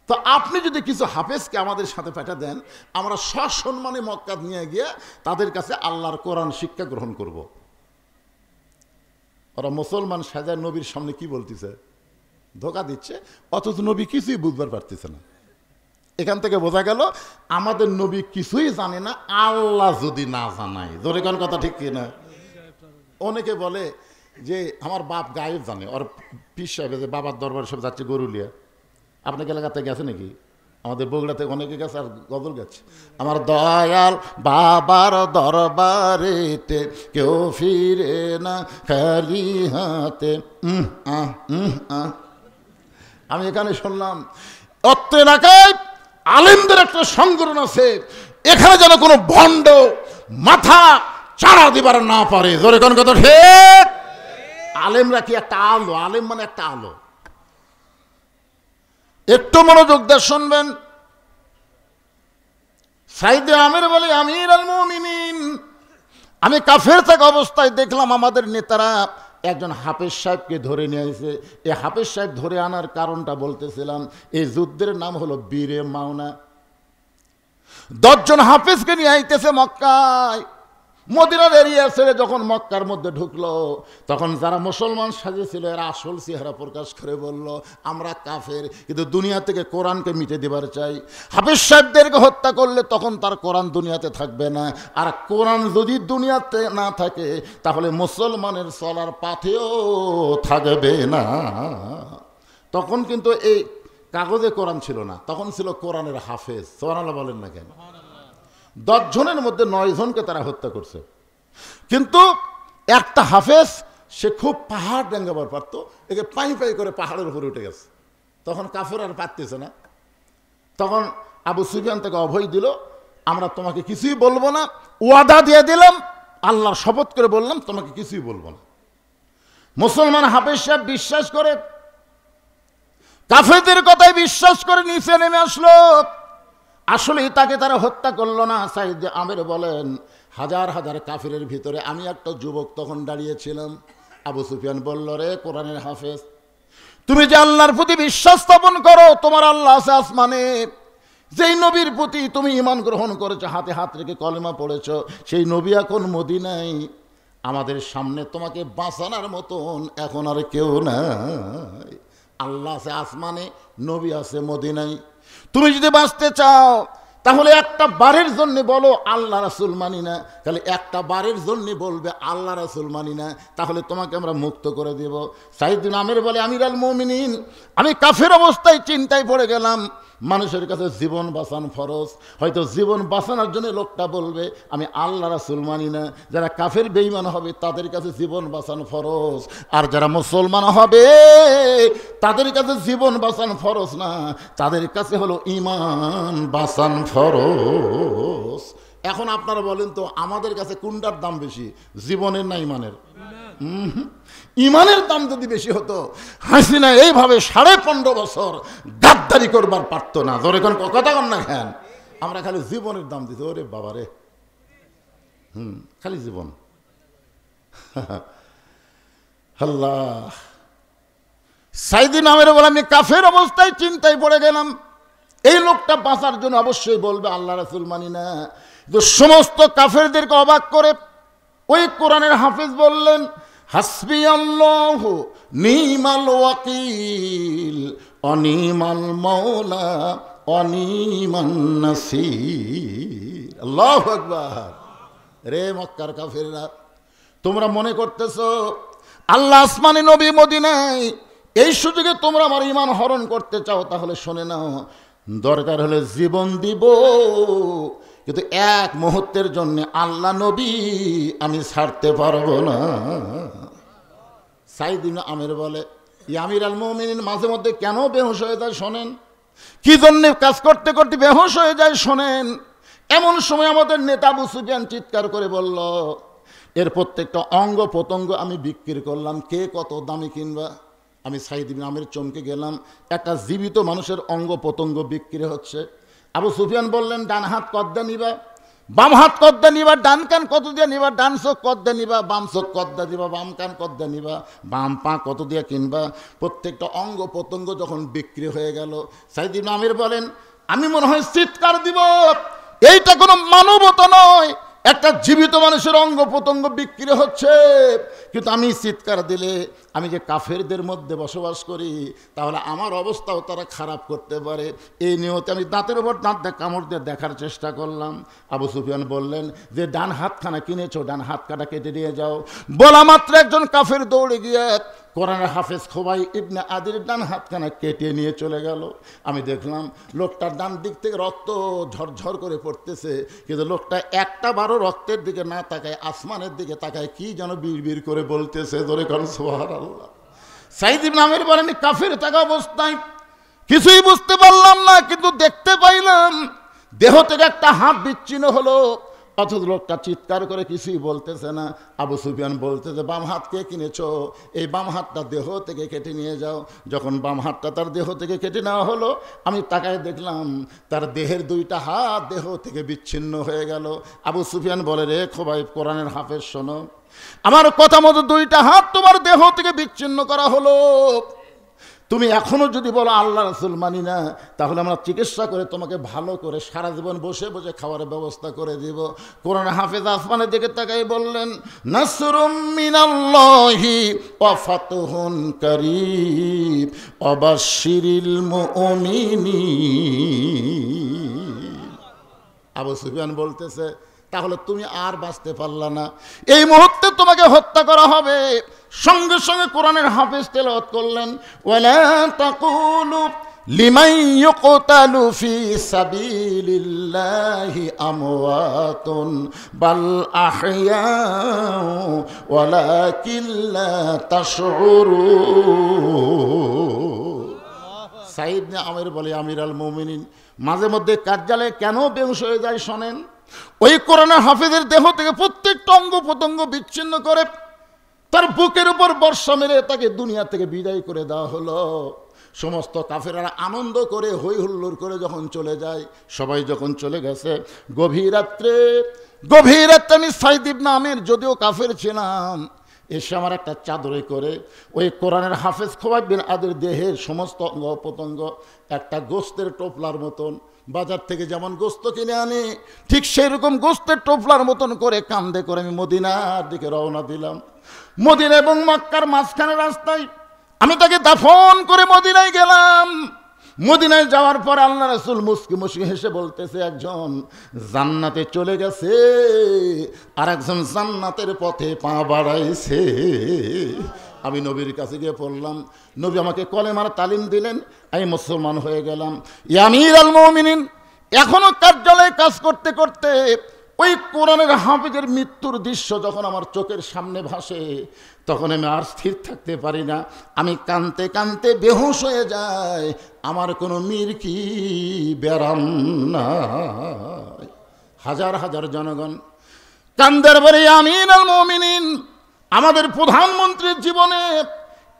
তো আপনি যদি কিছু হাফেজকে আমাদের সাথে পাঠা দেন, আমরা সসম্মানে মক্কাত নিয়ে গিয়ে তাদের কাছে আল্লাহর কোরআন শিক্ষা গ্রহণ করব। ওরা মুসলমান সাজা নবীর সামনে কি বলতেছে? ধোকা দিচ্ছে, অথচ নবী কিছুই বুঝবার পারতেছে না। এখান থেকে বোঝা গেল আমাদের নবী কিছুই জানে না, আল্লাহ যদি না জানায়। জোরে কোন কথা ঠিক কিনা? অনেকে বলে যে আমার বাপ গায়েব জানে, ওর পীর সাহেব যে বাবার দরবার সব যাচ্ছে গরুলিয়া। আপনাকে এলাকাতে গেছে নাকি? আমাদের বগুড়াতে অনেকে গেছে আর গজল গাচ্ছে, আমার দয়াল বাবার দরবারেতে কেউ ফিরে না খালি হাতে। আমি এখানে শুনলাম অত্র এলাকায় আলেমদের একটা সংগঠন আছে, এখানে যেন কোনো ভণ্ড মাথা চাড়া দিবার না পারে। জোরে কোন কথা ঠিক? আলেমরা কি একটা আলো? আলেম মানে একটা আলো। একটু মনোযোগ দিয়ে শুনবেন। সাইদ আমির বলে আমির আল মুমিনিন, আমি কাফের থাকা অবস্থায় দেখলাম আমাদের নেতারা একজন হাফেজ সাহেবকে ধরে নিয়ে আসে। এই হাফেজ সাহেব ধরে আনার কারণটা বলতেছিলাম, এই যুদ্ধের নাম হলো বীরে মাওনা। 10 জন হাফেজকে নিয়ে আইতেছে মক্কায়। মদিনার এরিয়া ছেড়ে যখন মক্কার মধ্যে ঢুকলো, তখন যারা মুসলমান সাজেছিল এরা আসল চেহারা প্রকাশ করে বলল, আমরা কাফের, কিন্তু দুনিয়া থেকে কোরআনকে মিটে দেবার চাই। হাফেজ সাহেবদেরকে হত্যা করলে তখন তার কোরআন দুনিয়াতে থাকবে না, আর কোরআন যদি দুনিয়াতে না থাকে তাহলে মুসলমানের চলার পাথেও থাকবে না। তখন কিন্তু এই কাগজে কোরআন ছিল না, তখন ছিল কোরআনের হাফেজ। সুবহানাল্লাহ বলেন না কেন? 10 জনের মধ্যে 9 জনকে তারা হত্যা করছে, কিন্তু একটা হাফেজ সে খুব পাহাড় ডেঙ্গাবার পারতো, একে পাই পাই করে পাহাড়ের উপরে উঠে গেছে। তখন কাফের আর পারতেছে না। তখন আবু সুফিয়ান তাকে অভয় দিল, আমরা তোমাকে কিছুই বলবো না, ওয়াদা দিয়ে দিলাম, আল্লাহর শপথ করে বললাম তোমাকে কিছুই বলবো না। মুসলমান হাফেজ সাহেব বিশ্বাস করে, কাফেরদের কথায় বিশ্বাস করে নিচে নেমে আসলো। আসলে তাকে তারা হত্যা করলো না। সাইদ আমির বলেন, হাজার হাজার কাফিরের ভিতরে আমি একটা যুবক তখন দাঁড়িয়েছিলাম। আবু সুফিয়ান বলল, রে কোরআনের হাফেজ, তুমি যে আল্লাহর প্রতি বিশ্বাস স্থাপন করো, তোমার আল্লাহ আছে আসমানে, যেই নবীর প্রতি তুমি ঈমান গ্রহণ করেছো, হাতে হাত রেখে কলেমা পড়েছো, সেই নবী এখন মদিনায়। আমাদের সামনে তোমাকে বাঁচানোর মতন এখন আর কেউ নাই। আল্লাহ আছে আসমানে, নবী আছে মদিনায়। তুমি যদি বাঁচতে চাও তাহলে একটা বারের জন্য বলো আল্লাহ রাসূল মানি না, তাহলে একটা বারের জন্য বলবে আল্লাহ রাসূল মানি না, তাহলে তোমাকে আমরা মুক্ত করে দেব। সাইদ আমির বলে আমির আল মুমিনিন, আমি কাফের অবস্থায় চিন্তায় পড়ে গেলাম, মানুষের কাছে জীবন বাঁচান ফরজ। হয়তো জীবন বাঁচানোর জন্য লোকটা বলবে আমি আল্লাহ রাসূল মানি না। যারা কাফের বেঈমান হবে তাদের কাছে জীবন বাঁচানো ফরজ, আর যারা মুসলমান হবে তাদের কাছে জীবন বাঁচানো ফরজ না, তাদের কাছে হলো ঈমান বাঁচান ফরজ। এখন আপনারা বলেন তো আমাদের কাছে কোনটার দাম বেশি, জীবনের না ইমানের? ইমানের দাম যদি বেশি হতো হাসিনা এইভাবে 15.5 বছর গাদ্দারি করবার পারতো না। ধরে কোন কথা কন না কেন? আমরা খালি জীবনের দাম দিতে, ওরে বাবা রে, খালি জীবন। আল্লাহ, সাইদি নামের বলে আমি কাফের অবস্থায় চিন্তায় পড়ে গেলাম। এই লোকটা বাঁচার জন্য অবশ্যই বলবে আল্লাহ রাসূল মানি না। সমস্ত কাফেরদেরকে অবাক করে ওই কোরআনের হাফেজ বললেন, হাসবি আল্লাহু নিমাল ওয়াকিল অনিমাল মাওলা অনিমান নাসির। আল্লাহু আকবার। রে মক্কার কাফেররা, তোমরা মনে করতেছো আল্লাহ আসমানে নবী মদিনায়, এই সুযোগে তোমরা আমার ঈমান হরণ করতে চাও, তাহলে শুনে নাও, দরকার হলে জীবন দিব, কিন্তু এক মুহূর্তের জন্য আল্লাহ নবী আমি ছাড়তে পারবো না। সাইদ ইবনে আমের বলে, আমির আল মুমিনিন মাঝে মধ্যে কেন বেহুশ হয়ে যায় শোনেন, কি জন্য কাজ করতে করতে বেহুশ হয়ে যায় শোনেন। এমন সময় আমাদের নেতা আবু সুফিয়ান চিৎকার করে বলল, এর প্রত্যেকটা অঙ্গ প্রত্যঙ্গ আমি বিক্রি করলাম, কে কত দামি কিনবা? আমি সাইদ ইবনে আমের চমকে গেলাম, একটা জীবিত মানুষের অঙ্গ প্রত্যঙ্গ বিক্রি হচ্ছে। আবু সুফিয়ান বললেন, ডান হাত কত দিয়ে নিবা, বাম হাত কত দিয়ে নিবা, ডান কান কত দিয়ে নিবা, ডান চোখ কত দিয়ে নিবা, বাম চোখ কত দিয়ে দিবা, বাম কান কত দিয়ে নিবা, বাম পা কত দিয়ে কিনবা? প্রত্যেকটা অঙ্গ প্রত্যঙ্গ যখন বিক্রি হয়ে গেল, সাইদ ইবনে আমির বলেন, আমি মনে হয় চিৎকার দিব, এইটা কোনো মানবতা নয়, একটা জীবিত মানুষের অঙ্গ প্রত্যঙ্গ বিক্রি হচ্ছে। কিন্তু আমি চিৎকার দিলে, আমি যে কাফেরদের মধ্যে বসবাস করি, তাহলে আমার অবস্থাও তারা খারাপ করতে পারে। এই নিয়তে আমি দাঁতের উপর দাঁত কামড় দিয়ে দেখার চেষ্টা করলাম। আবু সুফিয়ান বললেন যে ডান হাতখানা কিনেছো, ডান হাত কাটা কেটে দিয়ে যাও। বলা মাত্র একজন কাফের দৌড়ে গিয়ে কোরআনের হাফেজ খোবাই ইবনে আদির ডান হাতখানা কেটে নিয়ে চলে গেল। আমি দেখলাম লোকটার ডান দিক থেকে রক্ত ঝরঝর করে পড়তেছে, কিন্তু লোকটা একটা বারো রক্তের দিকে না তাকায়, আসমানের দিকে তাকায়, কি যেন বিড়বিড় করে বলতেছে। ধরে কোন সুবহানাল্লাহ। সাইদ ইবনে আমির বলেন, কাফের থাকা অবস্থায় কিছুই বুঝতে পারলাম না, কিন্তু দেখতে পাইলাম দেহ থেকে একটা হাত বিচ্ছিন্ন হলো, অথচ লোকটা চিৎকার করে কিছুই বলতেছে না। আবু সুফিয়ান বলতেছে, বাম হাত কে কিনেছো, এই বাম হাতটা দেহ থেকে কেটে নিয়ে যাও। যখন বাম হাতটা তার দেহ থেকে কেটে নেওয়া হলো, আমি তাকায় দেখলাম তার দেহের দুইটা হাত দেহ থেকে বিচ্ছিন্ন হয়ে গেল। আবু সুফিয়ান বলে, রে খোবাইব কোরআনের হাফেজ শোনো, আমার কথা মতো দুইটা হাত তোমার দেহ থেকে বিচ্ছিন্ন করা হলো, তুমি এখনো যদি বলো আল্লাহ রাসূল মানি না, তাহলে আমরা চিকিৎসা করে তোমাকে ভালো করে সারা জীবন বসে বসে খাওয়ার ব্যবস্থা করে দিব। কোরআন হাফেজ আসমানের দিকে তাকাই বললেন, নাসরুম মিনাল্লাহি ওয়া ফাতহুন কারীব ওয়া বাশশিরিল মুমিনিন। আবু সুফিয়ান বলতেছে, তাহলে তুমি আর বাঁচতে পারলা না, এই মুহূর্তে তোমাকে হত্যা করা হবে। সঙ্গে সঙ্গে কোরআনের হাফেজ তেলাওয়াত করলেন, ওয়ালা তাকুলু লিমান ইউকতালু ফি সাবিলিল্লাহি আমওয়াতুন বাল আহইয়াউ ওয়ালাকিন লা তাশউরুন। সাইদ ইবনে আমির বলে, আমির আল মুমিনিন মাঝে মধ্যে কার্যালয়ে কেন বেহুশ হয়ে যায় শোনেন। ওই কোরআনের হাফেজের দেহ থেকে প্রত্যেকটা অঙ্গ প্রত্যঙ্গ বিচ্ছিন্ন করে তার বুকের উপর বর্ষা মেরে তাকে দুনিয়া থেকে বিদায় করে দেওয়া হলো। সমস্ত কাফেররা আনন্দ করে হই হুল্লোড় করে যখন চলে যায়, সবাই যখন চলে গেছে, গভীর রাত্রে আমি সাইদ ইবনে আমির যদিও কাফের ছিলাম, এসে আমার একটা চাদরে করে ওই কোরআনের হাফেজ খোবাইব বিন আদির দেহের সমস্ত অঙ্গ প্রত্যঙ্গ একটা গোস্তের টোপলার মতন, বাজার থেকে যেমন গোস্ত কিনে আনি ঠিক সেই রকম গোস্তের টোপলার মতন করে কান্দে করে আমি মদিনার দিকে রওনা দিলাম। মদিনা এবং মক্কার মাঝখানে রাস্তায় আমি তাকে দাফন করে মদিনায় গেলাম। মদিনায় যাওয়ার পর আল্লাহ রাসূল মুস্কি মুস্কি হেসে বলতেছে, একজন জান্নাতে চলে গেছে আর একজন জান্নাতের পথে পা বাড়াইছে। আমি নবীর কাছে গিয়ে পড়লাম, নবী আমাকে কলেমার তালিম দিলেন, আমি মুসলমান হয়ে গেলাম। ইয়া আমির আল মুমিনিন, এখনো কার্যালয়ে কাজ করতে করতে ওই কোরআনের হাফেজের মৃত্যুর দৃশ্য যখন আমার চোখের সামনে ভাসে, তখন আমি আর স্থির থাকতে পারি না, আমি কাঁদতে কাঁদতে বেহুশ হয়ে যাই। আমার কোনো মিরকি ব্যারাম নাই। হাজার হাজার জনগণ কান্দের বাড়ি আমিরুল মুমিনিন। আমাদের প্রধানমন্ত্রীর জীবনে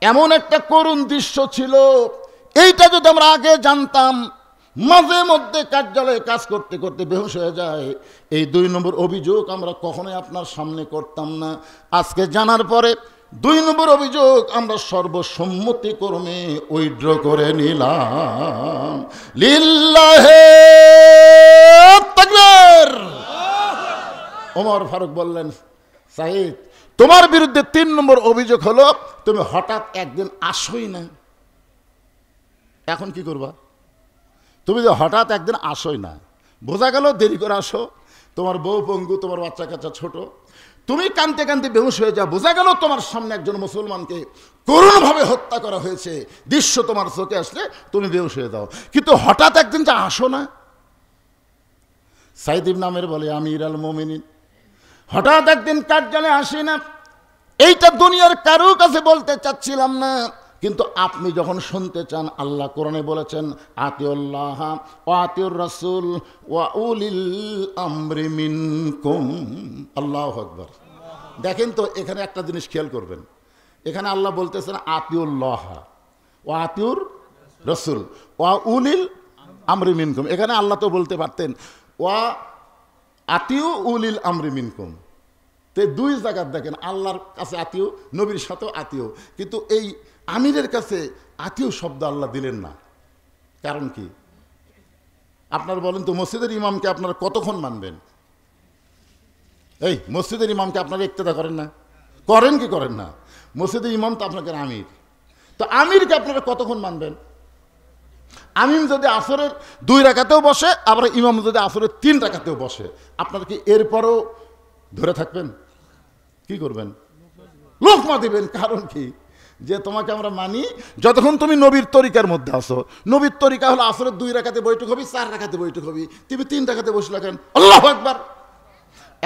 এমন একটা করুণ দৃশ্য ছিল, এইটা যদি আমরা আগে জানতাম, মাঝে মধ্যে কার্যালয়ে কাজ করতে করতে বেহুশ হয়ে যায়। এই 2 নম্বর অভিযোগ আমরা কখনোই আপনার সামনে করতাম না। আজকে জানার পরে 2 নম্বর অভিযোগ আমরা সর্বসম্মতিক্রমে উইথড্র করে নিলাম। লিল্লাহে তাকবীর। ওমর ফারুক বললেন, সাঈদ, তোমার বিরুদ্ধে 3 নম্বর অভিযোগ হলো তুমি হঠাৎ একদিন আসোই না। এখন কি করবা? তুমি যে হঠাৎ একদিন আসোই না, বোঝা গেল দেরি করে আসো, তোমার বউ পঙ্গু, তোমার বাচ্চা কাচ্চা ছোট, তুমি কাঁদতে কাঁদতে বেহুশ হয়ে যাও, বোঝা গেল তোমার সামনে একজন মুসলমানকে করুণভাবে হত্যা করা হয়েছে, দৃশ্য তোমার চোখে আসলে তুমি বেহুশ হয়ে যাও, কিন্তু হঠাৎ একদিন যে আসো না। সাঈদ ইবনে আমের বলে, আমিরুল মুমিনিন, হঠাৎ একদিন কার্যালয়ে আসি না, এইটা দুনিয়ার কারো কাছে বলতে চাচ্ছিলাম না, কিন্তু আপনি যখন শুনতে চান, আল্লাহ কোরআনে বলেছেন, আতিউল্লাহ ওয়া আতিউর রাসূল ওয়া উলিল আমরি মিনকুম। আল্লাহু আকবার। দেখেন তো, এখানে একটা জিনিস খেয়াল করবেন, এখানে আল্লাহ বলতেছেন আতিউল্লাহ ওয়া আতিউর রাসূল ওয়া উলিল আমরি মিনকুম। এখানে আল্লাহ তো বলতে পারতেন ওয়া আতিউ উলিল আমরি মিনকুম। তো 2 জায়গা দেখেন, আল্লাহর কাছে আতিউ, নবীর সাথেও আতিউ, কিন্তু এই আমিরের কাছে আতিউ শব্দ আল্লাহ দিলেন না। কারণ কি? আপনার বলেন তো, মসজিদের ইমামকে আপনারা কতক্ষণ মানবেন? এই মসজিদের ইমামকে আপনারা ইক্তেদা করেন না? করেন কি করেন না? মসজিদের ইমাম তো আপনাকে আমির, তো আমিরকে আপনারা কতক্ষণ মানবেন? আমিম যদি আসরের 2 রাকাতেও বসে, আবার ইমাম যদি আসরের 3 রাকাতেও বসে, আপনারা কি এরপরও ধরে থাকবেন? কি করবেন? লোকমা দিবেন। কারণ কি? যে তোমাকে আমরা মানি যতক্ষণ তুমি নবীর তরিকার মধ্যে আসো। নবীর তরিকা হলো আসরের 2 রাকাতে বৈঠক হবি, 4 রাকাতে বৈঠক হবি, তুমি 3 রাকাতে বসলে কেন? আল্লাহু আকবার।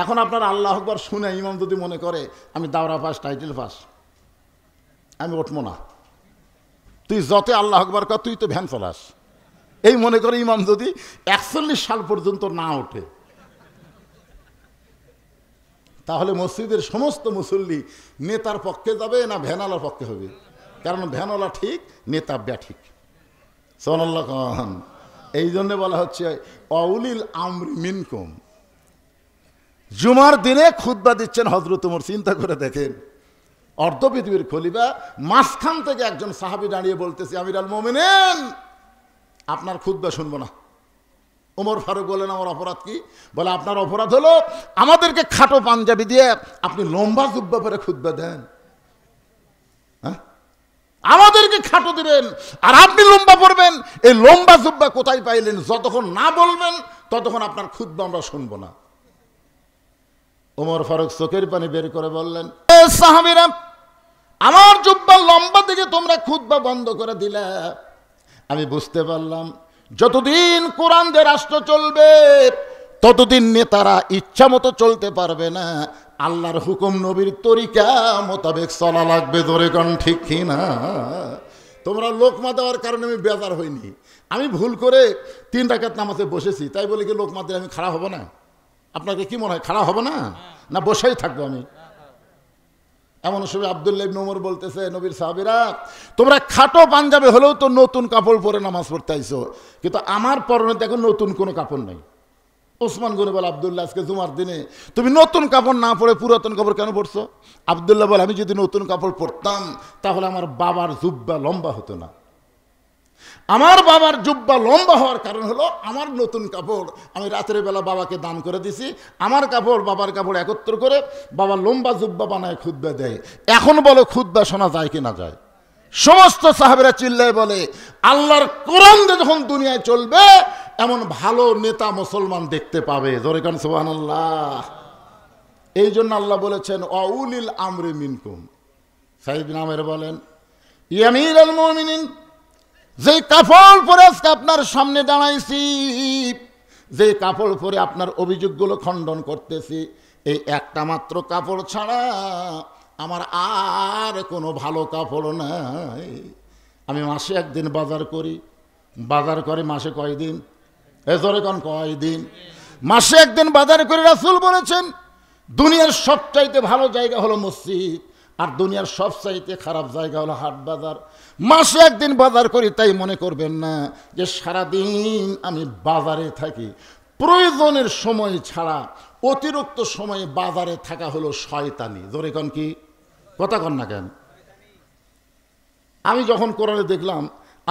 এখন আপনার আল্লাহু আকবার শুনে ইমাম যদি মনে করে আমি দাওরা পাস, টাইটেল পাস, আমি উঠবো না, তুই যত আল্লাহু আকবার কর, তুই তো ভ্যান চালাস, এই মনে করে ইমাম যদি 41 সাল পর্যন্ত না ওঠে, তাহলে মসজিদের সমস্ত মুসল্লি নেতার পক্ষে যাবে না ভ্যানওয়ালার পক্ষে হবে? কারণ ভ্যানওয়ালা ঠিক, নেতা ব্যাঠিক। সুবহানাল্লাহ খান। এই জন্য বলা হচ্ছে অউলিল আমরি মিনকুম। জুমার দিনে খুতবা দিচ্ছেন হযরত ওমর। চিন্তা করে দেখেন, অর্ধ পৃথিবীর খলিফা, মাঝখান থেকে একজন সাহাবী দাঁড়িয়ে বলতেছে, আমিরুল মুমিনিন, আপনার খুতবা শুনবো না। ওমর ফারুক বলেন, আমার অপরাধ কি? বলে, আপনার অপরাধ হলো আমাদেরকে খাটো পাঞ্জাবি দিয়ে আপনি লম্বা জুব্বা পরে খুতবা দেন। হ্যাঁ, আমাদেরকে খাটো দিবেন আর আপনি লম্বা পড়বেন। এই লম্বা জুব্বা কোথায় পাইলেন? যতক্ষণ না বলবেন ততক্ষণ আপনার খুতবা আমরা শুনবো না। ওমর ফারুক চোখের পানি বের করে বললেন, সাহাবীরা, আমার জুব্বা লম্বা দিকে তোমরা খুতবা বন্ধ করে দিলে। আমি বুঝতে পারলাম, যতদিন কোরআন দিয়ে রাষ্ট্র চলবে ততদিন নেতারা ইচ্ছা মতো চলতে পারবে না, আল্লাহর হুকুম নবীর তরিকা মোতাবেক চলা লাগবে। ধরে কোন ঠিক কিনা? তোমরা লোকমা দেওয়ার কারণে আমি বেজার হইনি। আমি ভুল করে 3 রাকাত নামাজে বসেছি, তাই বলে কি লোকমা দিলে আমি খাড়া হব না? আপনাকে কি মনে হয় খাড়া হব না? না বসেই থাকবো আমি? এমন সময় আব্দুল্লাহ ইবনে ওমর বলতেছে, নবীর সাহাবীরা, তোমরা খাটো পাঞ্জাবি হলেও তো নতুন কাপড় পরে নামাজ পড়তে আইছো, কিন্তু আমার পরনে দেখো নতুন কোনো কাপড় নাই। ওসমান গনি বলে, আব্দুল্লাহ, আজকে জুমার দিনে তুমি নতুন কাপড় না পরে পুরাতন কাপড় কেন পরছো? আব্দুল্লাহ বলে, আমি যদি নতুন কাপড় পরতাম তাহলে আমার বাবার জুব্বা লম্বা হতো না। আমার বাবার জুব্বা লম্বা হওয়ার কারণ হলো আমার নতুন কাপড় আমি রাতের বেলা বাবাকে দান করে দিছি। আমার কাপড় বাবার কাপড় একত্র করে বাবা লম্বা জুব্বা বানায় খুতবা দেয়। এখন বলো, খুতবা শোনা যায় কি না যায়? সমস্ত সাহাবীরা চিল্লায় বলে, আল্লাহর কোরআন দিয়ে যখন দুনিয়ায় চলবে এমন ভালো নেতা মুসলমান দেখতে পাবে। জোরে কান সুবহানাল্লাহ। এই জন্য আল্লাহ বলেছেন, অউলিল আমরি মিনকুম। সাঈদ ইবনে আমের বলেন, ইয়া আমিরুল মুমিনিন, যে কাপড় পরে আজকে আপনার সামনে দাঁড়াইছি, যে কাপড় পরে আপনার অভিযোগগুলো খণ্ডন করতেছি, এই একটা মাত্র কাপড় ছাড়া আমার আর কোনো ভালো কাপড় নাই। আমি মাসে 1 দিন বাজার করি, বাজার করে মাসে কয়দিন? এজরে কোন কয়দিন? মাসে একদিন বাজার করে রাসূল বলেছেন দুনিয়ার সবচাইতে ভালো জায়গা হলো মসজিদ, আর দুনিয়ার সবচাইতে খারাপ জায়গা হলো হাট বাজার। মাসে একদিন বাজার করি তাই মনে করবেন না যে সারাদিন আমি বাজারে থাকি। প্রয়োজনের সময় ছাড়া অতিরিক্ত সময়ে বাজারে থাকা হলো শয়তানি। জোরে কন কি কথা কন না কেন? আমি যখন কোরআনে দেখলাম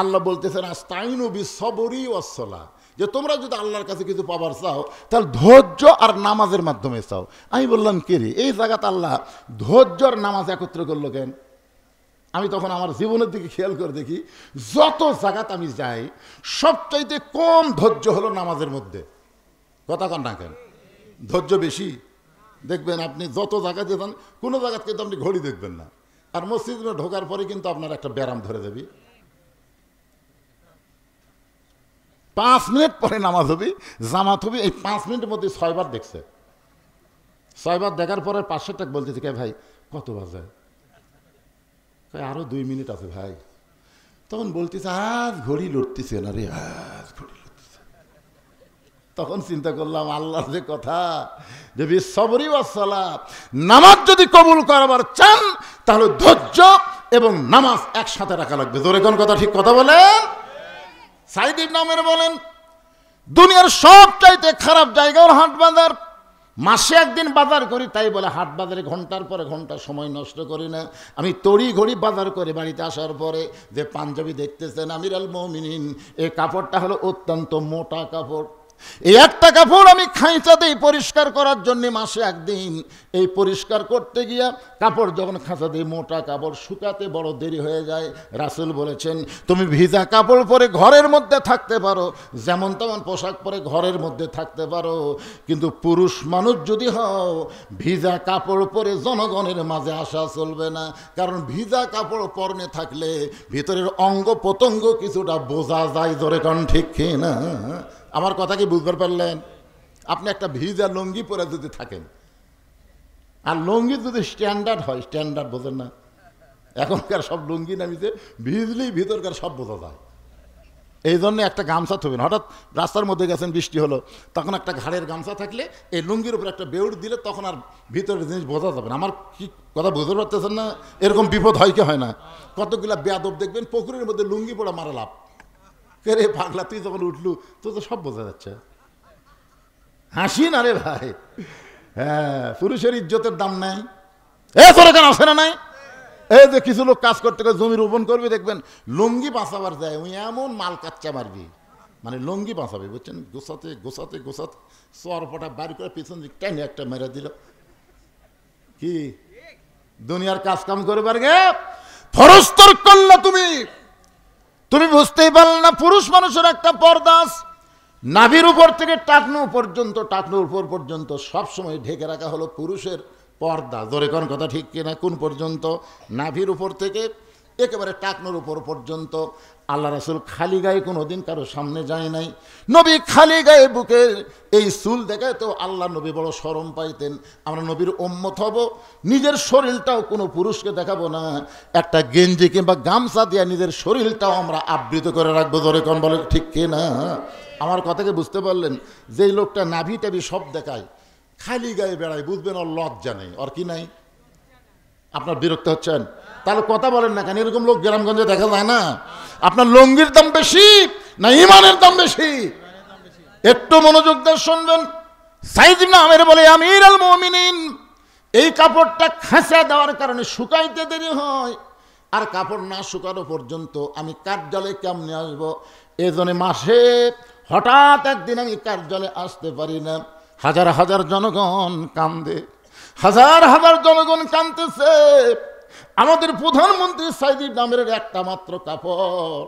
আল্লাহ বলতেছেন আস্তাইনু বিসসবরি ওয়াসসালাহ, যে তোমরা যদি আল্লাহর কাছে কিছু পাবার চাও তাহলে ধৈর্য আর নামাজের মাধ্যমে চাও। আমি বললাম কে রে, এই জায়গাতে আল্লাহ ধৈর্য আর নামাজ একত্র করলো কেন? আমি তখন আমার জীবনের দিকে খেয়াল করে দেখি যত জায়গাতে আমি যাই সবচাইতে কম ধৈর্য হলো নামাজের মধ্যে। কথা কন না কেন? ধৈর্য বেশি। দেখবেন আপনি যত জায়গাতে যান কোনো জায়গাতে কিন্তু আপনি ঘড়ি দেখবেন না, আর মসজিদে ঢোকার পরে কিন্তু আপনার একটা ব্যারাম ধরে দেবে। 5 মিনিট পরে নামাজ হবে, জামাত হবে, এই 5 মিনিটের মধ্যে 6 বার দেখছে। 6 বার দেখার পরে পাশেরটা বলতেছে কে ভাই কত বাজে? আরো 2 মিনিট আছে ভাই। তখন বলতেছে আজ ঘড়ি লড়তেছে না রে, আজ ঘড়ি লড়তেছে। তখন চিন্তা করলাম আল্লাহর যে কথা যে বিসসবরি ওয়াসসালাহ, নামাজ যদি কবুল করবার চান তাহলে ধৈর্য এবং নামাজ একসাথে রাখা লাগবে। জোরে কোন কথা ঠিক কথা বলেন? সাইদ ইবনে ওমর বলেন দুনিয়ার সবচাইতে খারাপ জায়গা হলো হাট বাজার। মাসে একদিন বাজার করি তাই বলে হাট বাজারে ঘন্টার পরে ঘন্টা সময় নষ্ট করি না। আমি তড়ি ঘড়ি বাজার করে বাড়িতে আসার পরে যে পাঞ্জাবি দেখতেছেন আমিরুল মুমিনিন, এই কাপড়টা হলো অত্যন্ত মোটা কাপড়। এই একটা কাপড় আমি খাঁচা দিই পরিষ্কার করার জন্য মাসে একদিন। এই পরিষ্কার করতে গিয়া কাপড় যখন খাঁচা দিই মোটা কাপড় শুকাতে বড় দেরি হয়ে যায়। রাসূল বলেছেন তুমি ভিজা কাপড় পরে ঘরের মধ্যে থাকতে পারো, যেমন তেমন পোশাক পরে ঘরের মধ্যে থাকতে পারো, কিন্তু পুরুষ মানুষ যদি হও ভিজা কাপড় পরে জনগণের মাঝে আসা চলবে না। কারণ ভিজা কাপড় পরনে থাকলে ভিতরের অঙ্গ প্রত্যঙ্গ কিছুটা বোঝা যায়। জোরে কোন ঠিক কি না? আমার কথা কি বুঝতে পারলেন? আপনি একটা ভিজা লুঙ্গি পরে যদি থাকেন, আর লুঙ্গি যদি স্ট্যান্ডার্ড হয়, স্ট্যান্ডার্ড বোঝেন না, এখনকার সব লুঙ্গি নামিতে ভিজলেই ভিতরকার সব বোঝা যায়। এই জন্য একটা গামছা থবেন। হঠাৎ রাস্তার মধ্যে গেছেন, বৃষ্টি হলো, তখন একটা ঘাড়ের গামছা থাকলে এই লুঙ্গির উপর একটা বেউড় দিলে তখন আর ভিতরের জিনিস বোঝা যাবে না। আমার কি কথা বুঝতে পারতেছেন না? এরকম বিপদ হয় কি হয় না? কতগুলা বেয়াদব দেখবেন পুকুরের মধ্যে লুঙ্গি পড়া মারা লাভ। রে পাগলা তুই যখন উঠলু তো তো সব বোঝা যাচ্ছে। হাসি না রে ভাই। হ্যাঁ, পুরুষের ইজ্জতের দাম নাই। করে কেন আসে না নাই? এই যে কিছু লোক কাজ করতে গিয়ে জমি রোপণ করবি, দেখবেন লুঙ্গি বাঁচাবার যায় ওই এমন মাল কাচ্চা মারবি, মানে লুঙ্গি বাঁচাবে বুঝছেন, গোছাতে গোছাতে গোছাতে চরপটা বাড়ি করে পিছন দিক টাইনে একটা মেরে দিল। কি দুনিয়ার কাজ কাম করবার গে ফরজ তোর করলে তুমি বুঝতেই পারলে না। পুরুষ মানুষের একটা পর্দা, নাভির উপর থেকে টাকনু পর্যন্ত, টাকনুর উপর পর্যন্ত সবসময় ঢেকে রাখা হলো পুরুষের পর্দা। জোরে কোন কথা ঠিক কিনা? কোন পর্যন্ত? নাভির উপর থেকে একেবারে টাকনুর উপর পর্যন্ত। আল্লাহ রাসূল খালি গায়ে কোনোদিন কারো সামনে যায় নাই। নবী খালি গায়ে বুকে এই চুল দেখায় তো আল্লাহ নবী বড় শরম পাইতেন। আমরা নবীর উম্মত হব, নিজের শরীরটাও কোনো পুরুষকে দেখাবো না, একটা গেঞ্জি কিংবা গামছা দিয়ে নিজের শরীরটাও আমরা আবৃত করে রাখবো। ধরে কোন বলে ঠিক কিনা? আমার কথাকে বুঝতে পারলেন? যেই লোকটা নাভি টাভি সব দেখায়, খালি গায়ে বেড়ায়, বুঝবেন ওর লজ্জা নেই। ওর কি নাই? আপনার বিরক্ত হচ্ছেন? তাহলে কথা বলেন না কেন? এরকম লোক গ্রামগঞ্জে দেখা যায় না? আপনার লুঙ্গির দাম বেশি না ইমানের দাম বেশি? একটু মনোযোগ দিয়ে শুনবেন। সাইদ ইবনে ওমর বলে আমিরুল মুমিনিন, এই কাপড়টা খাঁচা দেওয়ার কারণে শুকাইতে দেরি হয়, আর কাপড় না শুকানো পর্যন্ত আমি কার্যালয়ে কেমনে আসবো? এজন্য মাসে হঠাৎ একদিন আমি কার্যালয়ে আসতে পারি না। হাজার হাজার জনগণ কান্দে, হাজার হাজার জনগণ কাঁদতেছে। আমাদের প্রধানমন্ত্রী সাইদ ইবনে ওমরের একটা মাত্র কাপড়,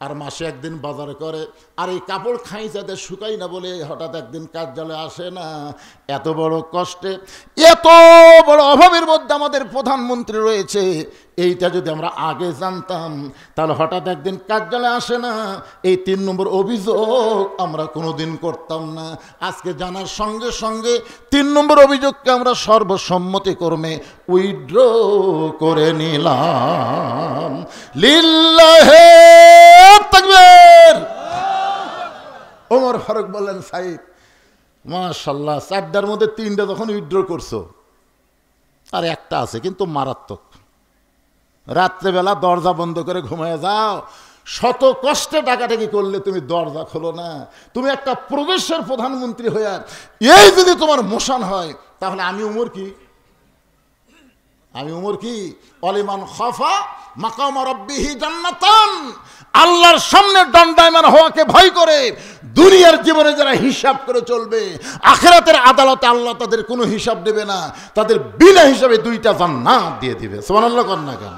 আর মাসে একদিন বাজার করে, আর এই কাপড় খাইচাতে শুকাই না বলে হঠাৎ একদিন কার্যালয়ে আসে না। এত বড় কষ্টে, এত বড় অভাবের মধ্যে আমাদের প্রধানমন্ত্রী রয়েছে, এইটা যদি আমরা আগে জানতাম তাহলে হঠাৎ একদিন কার্যালয়ে আসে না, এই 3 নম্বর অভিযোগ আমরা কোনোদিন করতাম না। আজকে জানার সঙ্গে সঙ্গে 3 নম্বর অভিযোগকে আমরা সর্বসম্মতিক্রমে উইথড্র করে নিলাম। লিল্লাহে তাকবীর। ওমর ফারুক বললেন সাইদ মাশাআল্লাহ, 4টার মধ্যে 3টা যখন উইথড্র করছো, আর একটা আছে কিন্তু মারাত্মক। রাত্রেবেলা দরজা বন্ধ করে ঘুমায় যাও, শত কষ্টে টাকাটাকি করলে তুমি দরজা খোলো না। তুমি একটা প্রদেশের প্রধানমন্ত্রী হইয়া এই যদি তোমার মোশন হয়, তাহলে আমি উমর কি অলিমান খাফা মাকাম রাব্বিহি জান্নাতান, আল্লাহর সামনে দণ্ডায়মান হওয়াকে ভয় করে দুনিয়ার জীবনে যারা হিসাব করে চলবে, আখিরাতের আদালতে আল্লাহ তাদের কোনো হিসাব দেবে না, তাদের বিনা হিসাবে 2টা জান্নাত দিয়ে দিবে। সুবহানাল্লাহ কর না কেন?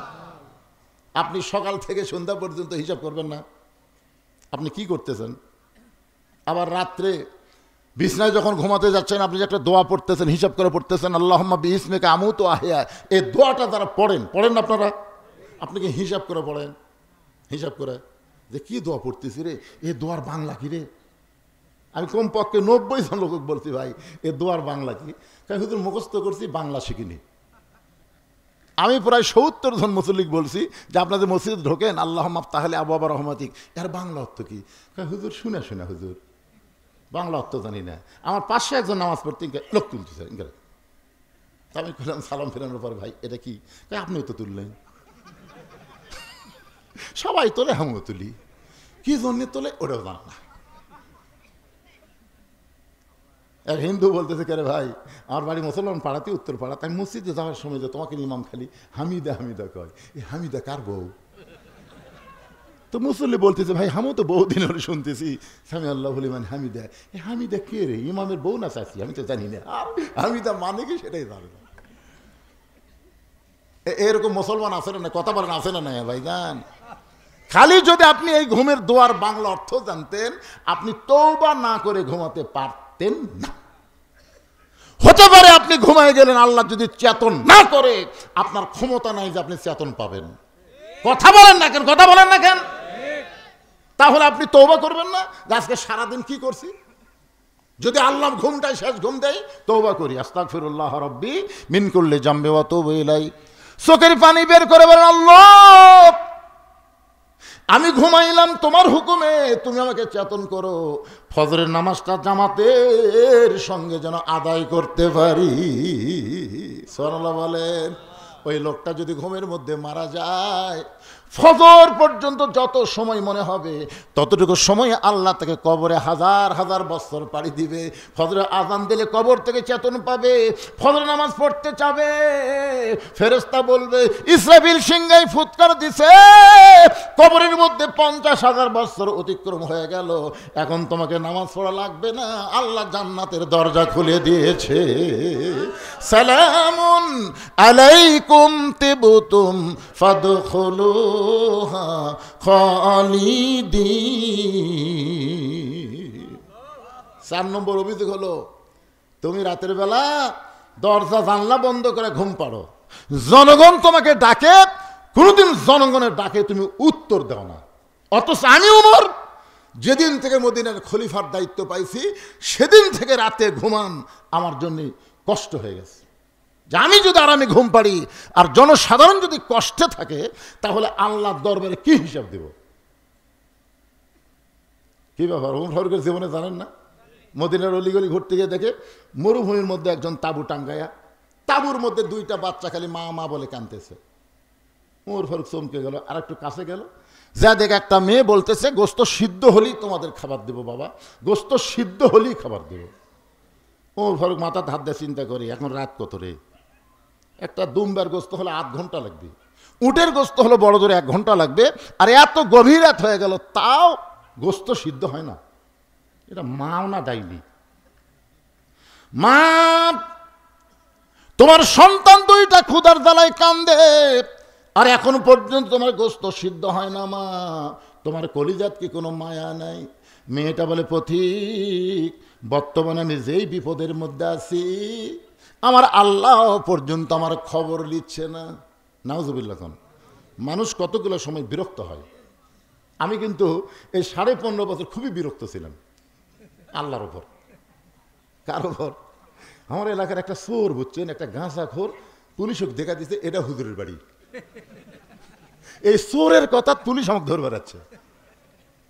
আপনি সকাল থেকে সন্ধ্যা পর্যন্ত হিসাব করবেন না, আপনি কি করতেছেন? আবার রাত্রে বিছনায় যখন ঘুমাতে যাচ্ছেন, আপনি যে একটা দোয়া পড়তেছেন, হিসাব করে পড়তেছেন, আল্লাহুম্মা বিইসমিকা আমুতু আহইয়া, এই দোয়াটা যারা পড়েন আপনারা, আপনি কি হিসাব করে পড়েন? হিসাব করে যে কি দোয়া পড়তেছি রে, এই দোয়ার বাংলা কি রে? আমি কমপক্ষে 90 জন লোক বলছি, ভাই এ দোয়ার বাংলা কি? কারণ হুজুর মুখস্থ করছি, বাংলা শিখিনি। আমি প্রায় 70 জন মুসল্লিক বলছি যে আপনাদের মসজিদে ঢোকেন, আল্লাহুম্মা তাহলে আবওয়াবা রহমাতিক, এর বাংলা অর্থ কি? হুজুর শুনে হুজুর বাংলা অর্থ জানি না। আমার পাশে একজন নামাজ পড়তে লোক তুলতেছে, আমি বললাম সালাম ফেরানোর পর, ভাই এটা কি? আপনিও তো তুললেন। সবাই তোলে, আমিও তুলি, কি জন্যে তোলে ওটাও জান না। এক হিন্দু বলতেছে, কে রে ভাই, আমার বাড়ি মুসলমান পাড়াতে, উত্তর পাড়া, তাই মসজিদে যাওয়ার সময় যে তোমাকে ইমাম খালি হামিদা কয়, এই হামিদা কার বউ? তো মুসল্লি বলতেছে, ভাই আমিও তো বহুদিন হলে শুনতেছি সামি আল্লাহু লিমান হামিদা, এই হামিদা কে রে? ইমামের বউ না চাচ্ছি? আমি তো জানি না, হামিদা মানে কি সেটাই জানি না। এরকম মুসলমান আছে না? কথা বলেন, আছে না? ভাই জান, খালি যদি আপনি এই ঘুমের দোয়ার বাংলা অর্থ জানতেন, আপনি তওবা না করে ঘুমাতে পারতেন না। হতে পারে আপনি ঘুমায় গেলেন, আল্লাহ যদি চেতন না করে, আপনার ক্ষমতা নাই যে আপনি চেতন পাবেন। কথা বলেন না কেন? তাহলে আপনি তওবা করবেন না যে আজকে সারাদিন কি করছি? যদি আল্লাহ ঘুমটাই শেষ ঘুম দেয়, তওবা করি, আস্তাগফিরুল্লাহ রাব্বি মিন কুল্লি জামবি ওয়া তুবু ইলাই। চোখের পানি বের করে বলেন, আল্লাহ আমি ঘুমাইলাম তোমার হুকুমে, তুমি আমাকে চেতন করো, ফজরের নামাজটা জামাতের সঙ্গে যেন আদায় করতে পারি। সুবহানাল্লাহ বলেন। ওই লোকটা যদি ঘুমের মধ্যে মারা যায়, ফজর পর্যন্ত যত সময় মনে হবে ততটুকু সময় আল্লাহ তাকে কবরে হাজার হাজার বছর পাড়ি দিবে। ফজরে আযান দিলে কবর থেকে চেতন পাবে, ফজর নামাজ পড়তে চাবে, ফেরেশতা বলবে ইসরাফিল সিংহায় ফুৎকার দিছে, কবরের মধ্যে 50,000 বছর অতিক্রম হয়ে গেল, এখন তোমাকে নামাজ পড়া লাগবে না, আল্লাহ জান্নাতের দরজা খুলে দিয়েছে। সালামুন আলাইকুম তিবতুম ফাদখুলুহা খালিদিন। 4 নম্বর অভিযোগ হলো, তুমি রাতের বেলা দরজা জানলা বন্ধ করে ঘুম পাড়ো, জনগণ তোমাকে ডাকে, কোনোদিন জনগণের ডাকে তুমি উত্তর দাও না। অথচ আমি উমর যেদিন থেকে মদিনার খলিফার দায়িত্ব পাইছি, সেদিন থেকে রাতে ঘুমান আমার জন্য কষ্ট হয়ে গেছে। যে আমি যদি আরামে ঘুম পাড়ি আর জনসাধারণ যদি কষ্টে থাকে, তাহলে আল্লাহর দরবারে কি হিসাব দেব? কি ব্যাপার? ওমর ফারুকের জীবনে জানেন না? মদিনার অলিগলি ঘুরতে গিয়ে দেখে মরুভূমির মধ্যে একজন তাঁবু টাঙ্গায়া, তাঁবুর মধ্যে 2টা বাচ্চা খালি মা মা বলে কাঁদতেছে। ওমর ফারুক চমকে গেল, আর একটু কাছে গেল, যা দেখে একটা মেয়ে বলতেছে, গোস্ত সিদ্ধ হলেই তোমাদের খাবার দেব বাবা, গোস্ত সিদ্ধ হলেই খাবার দেব। ওমর ফারুক মাথাতে হাত দিয়ে চিন্তা করি, এখন রাত কত রে, একটা দুম্বার গোস্ত হলে 8 ঘন্টা লাগবে, উটের গোস্ত হলো বড় জোরে 1 ঘন্টা লাগবে, আর এত গভীর রাত হয়ে গেল, তাও গোস্ত সিদ্ধ হয় না। এটা মাও না ডাইনি? মা, তোমার সন্তান 2টা ক্ষুধার জ্বালায় কান্দে, আর এখন পর্যন্ত তোমার গোস্ত সিদ্ধ হয় না মা, তোমার কলিজাত কি কোনো মায়া নাই? মেয়েটা বলে, পথিক, বর্তমানে আমি যেই বিপদের মধ্যে আছি, আমার আল্লাহ পর্যন্ত আমার খবর নিচ্ছে না। নাউজুবিল্লাহ। মানুষ কতগুলো সময় বিরক্ত হয়। আমি কিন্তু এই 15.5 বছর খুবই বিরক্ত ছিলাম আল্লাহর ওপর। কার ওপর? আমার এলাকার একটা চোর, বুঝছেন, একটা গাঁজাখোর, পুলিশক দেখা দিচ্ছে এটা হুজুরের বাড়ি। এই চোরের কথা পুলিশ আমাকে ধরে বেড়াচ্ছে।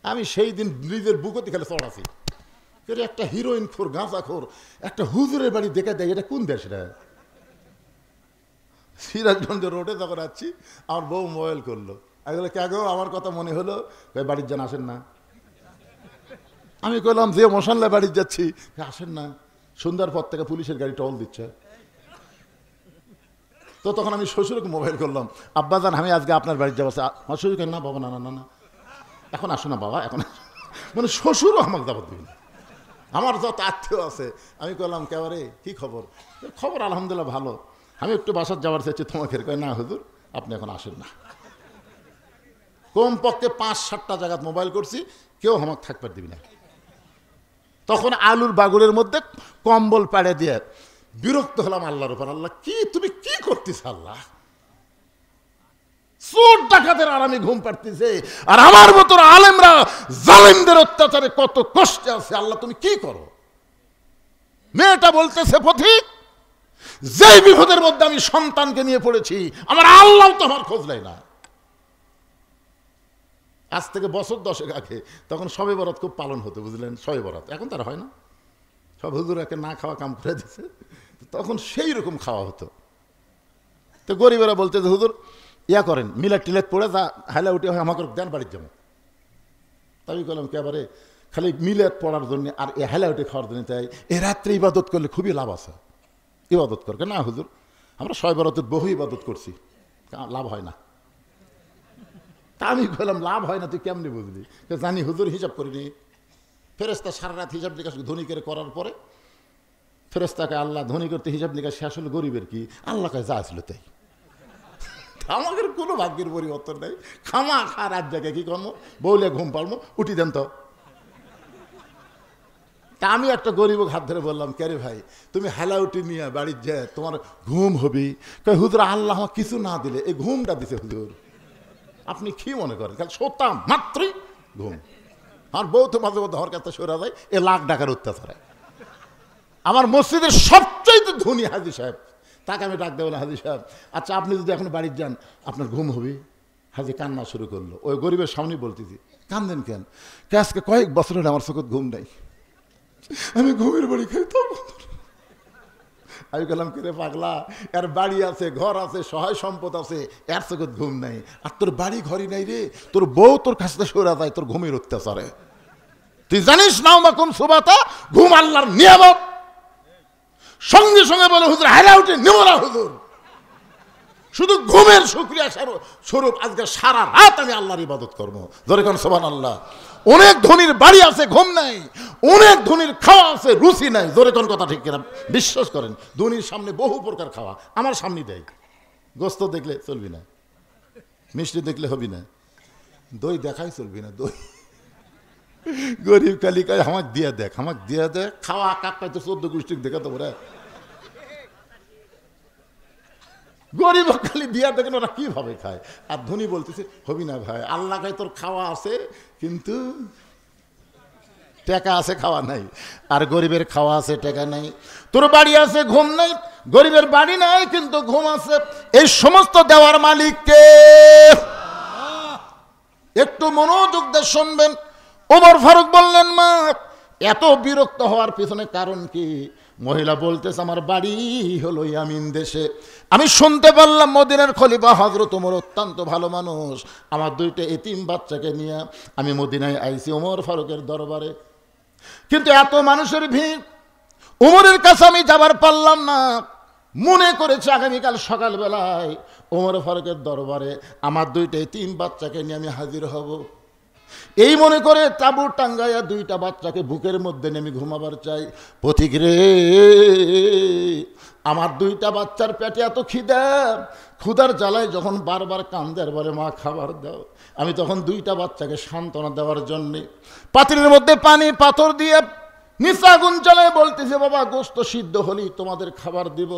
আমি সেই দিন নিজের বুকতে খেলে চড়াছি, একটা হিরোইন খোর, গাঁজাখোর একটা হুজুরের বাড়ি দেখে দেয়, এটা কোন দেশ রে? সিরাজগঞ্জ রোডে যখন আছি, আমার বউ মোবাইল করলো, আমি বলে কে গো, আমার কথা মনে হলো, বাড়ির যান, আসেন না। আমি কইলাম যে মশাল্লায় বাড়ির যাচ্ছি, আসেন না। সন্ধ্যার পর থেকে পুলিশের গাড়ি টল দিচ্ছে। তো তখন আমি শ্বশুরকে মোবাইল করলাম, আব্বাজান আমি আজকে আপনার বাড়ি যাবো। আমার শ্বশুর কেন, না বাবা, না না না না, এখন আসো না বাবা, এখন মানে শ্বশুরও আমাকে দাবাত দিবেন। আমার যত আত্মীয় আছে, আমি করলাম কেবারে কি খবর? খবর আলহামদুলিল্লাহ ভালো, আমি একটু বাসার যাওয়ার চাইছি, তোমাকে কয় না হুজুর আপনি এখন আসেন না। কমপক্ষে 5-7টা জায়গায় মোবাইল করছি, কেউ আমাকে থাকবার দিবি না। তখন আলুর বাগুড়ের মধ্যে কম্বল পাড়ে দিয়ে বিরক্ত হলাম আল্লাহর উপর। আল্লাহ কি, তুমি কি করতেছ আল্লাহ? চোর ডাকাতের আরামে ঘুম পাড়তেছে, আর আমার মতো আলেমরা জালেমদের অত্যাচারে কত কষ্টে আছে। আল্লাহ তুমি কি করো? মেয়েটা বলতেছে পথিক, যেই বিপদের মধ্যে আমি সন্তানকে নিয়ে পড়েছি, আমার আল্লাহ তো আমার খোঁজ নেয় না। আজ থেকে বছর 10 আগে তখন শবে বরাত খুব পালন হতো, বুঝলেন? শবে বরাত এখন তার হয় না, সব হুজুরাকে না খাওয়া কাম করে দিচ্ছে। তখন সেই রকম খাওয়া হতো। তো গরিবেরা বলতে যে হুজুর ইয়া করেন, মিলাদ টিলাদ পড়ে যা হাইলা উঠে হয় আমাকে দেন, বাড়ির যাবো। তাই বললাম একেবারে খালি মিলাদ পড়ার জন্য আর এ হাইলা উঠে খাওয়ার জন্য, তাই এ রাত্রে ইবাদত করলে খুবই লাভ আছে, ইবাদত করবে না হুজুর। আমরা শবে বরাতের বহু ইবাদত করছি, লাভ হয় না। তা আমি বললাম লাভ হয় না তুই কেমনি বুঝলি? জানি হুজুর, হিসাব করিনি। ফেরেস্তা সারা রাত হিসাব নিকাশ ধনী করে করার পরে ফেরেস্তাকে আল্লাহ ধনী করতে হিসাব নিকাশ শেষ হলো, গরিবের কি? আল্লাহ কাছে যা আসলো তাই। আমাদের কোনো ভাগ্যের পরিবর্তন নেই, খামা খা রাত জায়গায় কি করবো, বউলে ঘুম পাড়বো, উঠি দেন তো। তা আমি একটা গরিব হাত ধরে বললাম, কে রে ভাই তুমি হেলা উঠি নিয়ে বাড়ির যে তোমার ঘুম হবি? হুজুর আল্লাহ আমার কিছু না দিলে এই ঘুমটা দিছে হুজুর। আপনি কি মনে করেন খালি সোতা মাত্রই ঘুম? আর বউ তো মাঝে মধ্যে আমার কাছে সরা যায়, এ লাখ টাকার অত্যাচারে। আমার মসজিদের সবচেয়ে ধনী হাজি সাহেব, তাকে আমি ডাক দেবো না, হাজি সাহেব আচ্ছা আপনি যদি এখন বাড়ির যান আপনার ঘুম হবে? হাজি কান্না শুরু করলো, ওই গরিবের সামনে বলতেছি। কান্দেন কেন? আজকে কয়েক বছর হলে আমার চোখে ঘুম নেই, আমি ঘুমের বাড়ি খাই। তো আমি বললাম কিরে পাগলা, এর বাড়ি আছে, ঘর আছে, সহায় সম্পদ আছে, এর চোখে ঘুম নাই। আর তোর বাড়ি ঘরই নাই রে, তোর বউ তোর কাছ থেকে সরা যায় তোর ঘুমের অত্যাচারে। তুই জানিস না মাকুম সুবাতা, ঘুম আল্লাহর নিয়ামত। সঙ্গে সঙ্গে বলে হুজুর হাইলা উঠে নেমরা হুজুর, শুধু ঘুমের শুকরিয়া স্বরূপ আজকে সারা রাত আমি আল্লাহর ইবাদত করবো। ধরে কোন সুবহানাল্লাহ। অনেক ধনীর বাড়ি আছে, ঘুম নাই। অনেক ধনীর খাওয়া আছে, রুচি নাই। জোরে কোন কথা ঠিক কিনা? বিশ্বাস করেন, ধনীর সামনে বহু প্রকার খাওয়া আমার সামনে দেয়। গোস্ত দেখলে চলবি না, মিষ্টি দেখলে হবি না, দই দেখাই চলবি না, দই। গরিব কালিকায় আমাকে দিয়ে দেখ, আমাকে দিয়ে দেখ, খাওয়া কাক পাইতো 14 গোষ্ঠী দেখা তো ওরা। গরিব খালি দিয়া দেখেন ওরা কিভাবে খায়। আর ধনী বলতেছে হবি না ভাই, আল্লাহ খায় তোর খাওয়া আছে কিন্তু টাকা আছে, খাওয়া নাই। আর গরিবের খাওয়া আছে, টাকা নাই। তোর বাড়ি আছে, ঘুম নাই। গরিবের বাড়ি নাই কিন্তু ঘুম আছে। এই সমস্ত দেওয়ার মালিককে একটু মনোযোগ দিয়ে শুনবেন। ওমর ফারুক বললেন, মা এত বিরক্ত হওয়ার পিছনে কারণ কি? মহিলা বলতেছে আমার বাড়ি হলো ইয়ামিন দেশে। আমি শুনতে পারলাম মদিনার খলিফা হযরত ওমর অত্যন্ত ভালো মানুষ। আমার 2টা এতিম বাচ্চাকে নিয়ে আমি মদিনায় আইছি ওমর ফারুকের দরবারে। কিন্তু এত মানুষের ভিড়, ওমরের কাছে আমি যাবার পারলাম না। মনে করেছে আগামীকাল সকালবেলায় ওমর ফারুকের দরবারে আমার 2টা এতিম বাচ্চাকে নিয়ে আমি হাজির হব। এই মনে করে তাঁবু টাঙ্গাইয়া 2টা বাচ্চাকে বুকের মধ্যে নেমে ঘুমাবার চাই। পথিক রে, আমার 2টা বাচ্চার পেটে এত খিদা, ক্ষুধার জ্বালায় যখন বারবার কান্দের বলে মা খাবার দাও, আমি তখন 2টা বাচ্চাকে সান্ত্বনা দেওয়ার জন্যে পাতিলের মধ্যে পানি পাথর দিয়ে নিচে আগুন জ্বালায় বলতেছে বাবা গোস্ত সিদ্ধ হলেই তোমাদের খাবার দিব।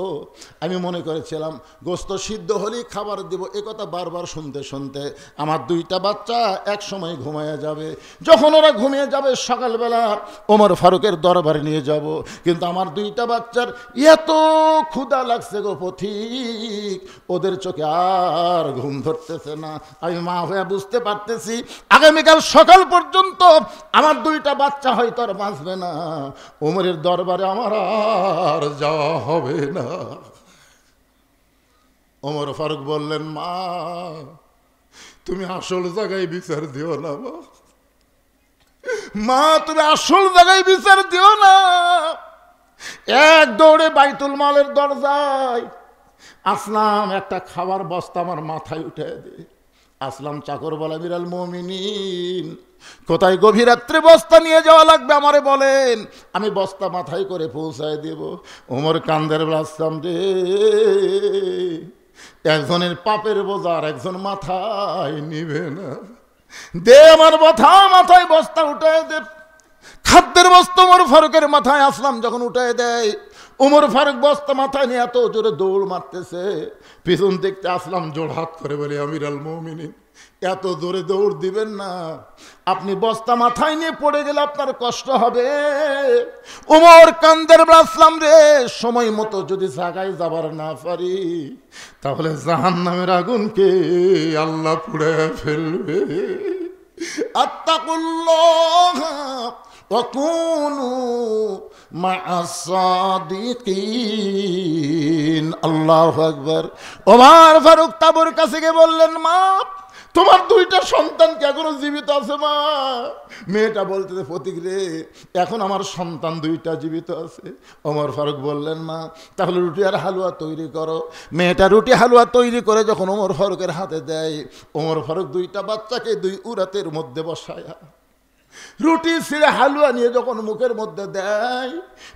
আমি মনে করেছিলাম গোস্ত সিদ্ধ হলেই খাবার দিব। একথা বারবার শুনতে শুনতে আমার 2টা বাচ্চা এক সময় ঘুমিয়ে যাবে। যখন ওরা ঘুমিয়ে যাবে সকালবেলা ওমর ফারুকের দরবারে নিয়ে যাব। কিন্তু আমার 2টা বাচ্চার এত ক্ষুধা লাগছে গো পথিক, ওদের চোখে আর ঘুম ধরতেছে না। আমি মা হয়ে বুঝতে পারতেছি আগামীকাল সকাল পর্যন্ত আমার 2টা বাচ্চা হয়তো আর বাঁচবে না। ওমরের দরবারে আমার আর যাওয়া হবে না। ওমর ফারুক বললেন, মা তুমি আসল জায়গায় বিচার দিও না, মা তুমি আসল জায়গায় বিচার দিও না। এক দৌড়ে বাইতুল মালের দরজায় আসলাম, একটা খাবার বস্তা আমার মাথায় উঠে দে। আসলাম চাকর বলে, আমিরুল মুমিনিন কোথায় গভীর রাত্রে বস্তা নিয়ে যাওয়া লাগবে আমারে বলেন, আমি বস্তা মাথায় করে পৌঁছায় দেব। ওমর কান্দের আসলাম রে, একজনের পাপের বোঝা আর একজন মাথায় নিবে না, দে আমার মাথায় বস্তা উঠে দে। খাদ্যের বস্তা ওমর ফারুকের মাথায় আসলাম যখন উঠে দেয়, ওমর ফারুক বস্তা মাথায় নিয়ে এত জোরে দৌড় মারতেছে, পিছন দেখতে আসলাম জোড় হাত করে বলে, আমিরুল মুমিনিন এত জোরে দৌড় দিবেন না, আপনি বস্তা মাথায় নিয়ে পড়ে গেলে আপনার কষ্ট হবে। ওমর কান্দের আসলাম রে, সময় মতো যদি জায়গায় যাবার না পারি তাহলে জাহান্নামের আগুনকে আল্লাহ পুড়ে ফেলবে। আত্তাকুল্লাহ ওয়া কুনু মা'আস সাদিকিন। আল্লাহু আকবার। ওমর ফারুক তাবুর কাছে গিয়ে বললেন, মা তোমার দুইটা সন্তান কি এখনো জীবিত আছে? মা মেয়েটা বলতেছে, ফতিক রে এখন আমার সন্তান দুইটা জীবিত আছে। ওমর ফারুক বললেন, মা তাহলে রুটি আর হালুয়া তৈরি করো। মেয়েটা রুটি হালুয়া তৈরি করে যখন ওমর ফারুকের হাতে দেয়, ওমর ফারুক দুইটা বাচ্চাকে দুই উরাতের মধ্যে বসায়া রুটি ছিঁড়ে হালুয়া নিয়ে যখন মুখের মধ্যে দেয়,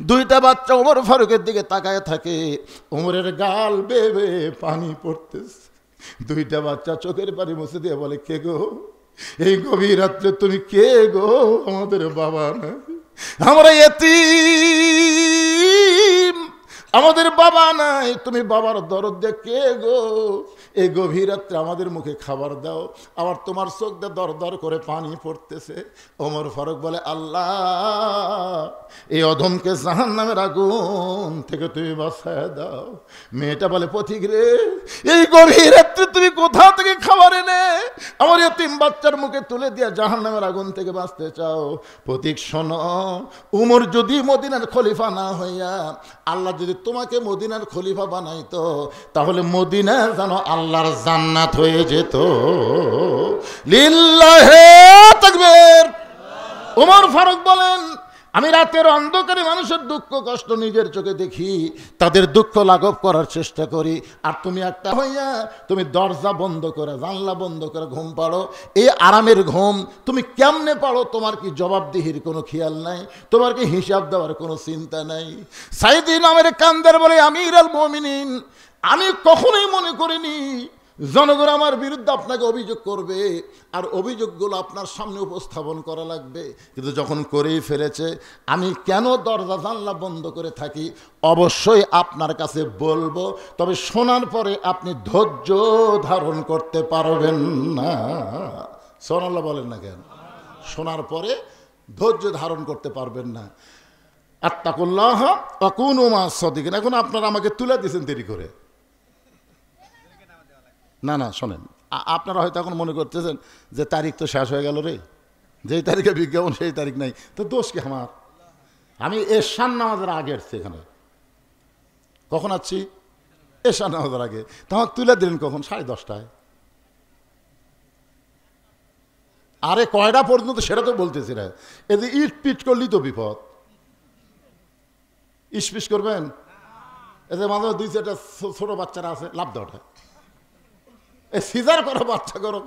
দুইটা বাচ্চা ওমর ফারুকের দিকে তাকায় থাকে, ওমরের গাল বেয়ে বেয়ে পানি পড়তেছে। দুইটা বাচ্চা চোখের পানি মুছে দিয়ে বলে, কে গো এই গভীর রাত্রে তুমি? কে গো? আমাদের বাবা না, আমরা এতিম, আমাদের বাবা নাই, তুমি বাবার দরদ দিয়ে কে গো? এই গভীর রাত্রে আমাদের মুখে খাবার দাও, আবার তোমার চোখ দিয়ে দর দর করে পানি পড়তেছে। ওমর ফারুক বলে, আল্লাহ এই অধমকে জাহান্নামের আগুন থেকে তুমি বাঁচায় দাও। মেয়েটা বলে, পথিক রে এই গভীর রাত্রে তুমি কোথা থেকে খাবার এনে আমার এতিম বাচ্চার মুখে তুলে দিয়ে জাহান্নামের আগুন থেকে বাঁচতে চাও? পথিক শোনো, উমর যদি মদিনার খলিফা না হইয়া আল্লাহ যদি তোমাকে মদিনার খলিফা বানাইতো, তাহলে মদিনা যেন আল্লাহর জান্নাত হয়ে যেত। লিল্লাহে তাকবীর। ওমর ফারুক বলেন, আমি রাতের অন্ধকারে মানুষের দুঃখ কষ্ট নিজের চোখে দেখি, তাদের দুঃখ লাঘব করার চেষ্টা করি, আর তুমি একটা হইয়া তুমি দরজা বন্ধ করে জানলা বন্ধ করে ঘুম পাড়ো। এই আরামের ঘুম তুমি কেমনে পাড়ো? তোমার কি জবাবদিহির কোনো খেয়াল নাই? তোমার কি হিসাব দেওয়ার কোনো চিন্তা নাই? সাইদি নামের কান্দার বলে, আমিরুল মুমিনিন আমি কখনোই মনে করিনি জনগণ আমার বিরুদ্ধে আপনাকে অভিযোগ করবে আর অভিযোগগুলো আপনার সামনে উপস্থাপন করা লাগবে, কিন্তু যখন করেই ফেলেছে, আমি কেন দরজা জানলা বন্ধ করে থাকি অবশ্যই আপনার কাছে বলবো, তবে শোনার পরে আপনি ধৈর্য ধারণ করতে পারবেন না। সুবহানাল্লাহ বলেন না কেন? শোনার পরে ধৈর্য ধারণ করতে পারবেন না। আত্তাকুল্লাহ ওয়া কুনু মা'আস সাদিকিন। এখন আপনারা আমাকে তুলে দিয়েছেন দেরি করে। না না শোনেন, আপনারা হয়তো এখন মনে করতেছেন যে তারিখ তো শেষ হয়ে গেল রে, যেই তারিখে বিজ্ঞাপন সেই তারিখ নাই, তো দোষ কি আমার? আমি এশার নামাজের আগে আসছি এখানে। কখন আসছি? এশার নামাজের আগে। তখন তুলে দিলেন কখন? 10:30টায়। আরে কয়টা পর্যন্ত সেটা তো বলতেছি না। এই যে ইট পিট করলেই তো বিপদ। ইস্পিস করবেন? এই যে মাঝে 2-4টা ছোট বাচ্চারা আছে, লাভ দেওয়াটা এই সিজার করো বাচ্চা করো।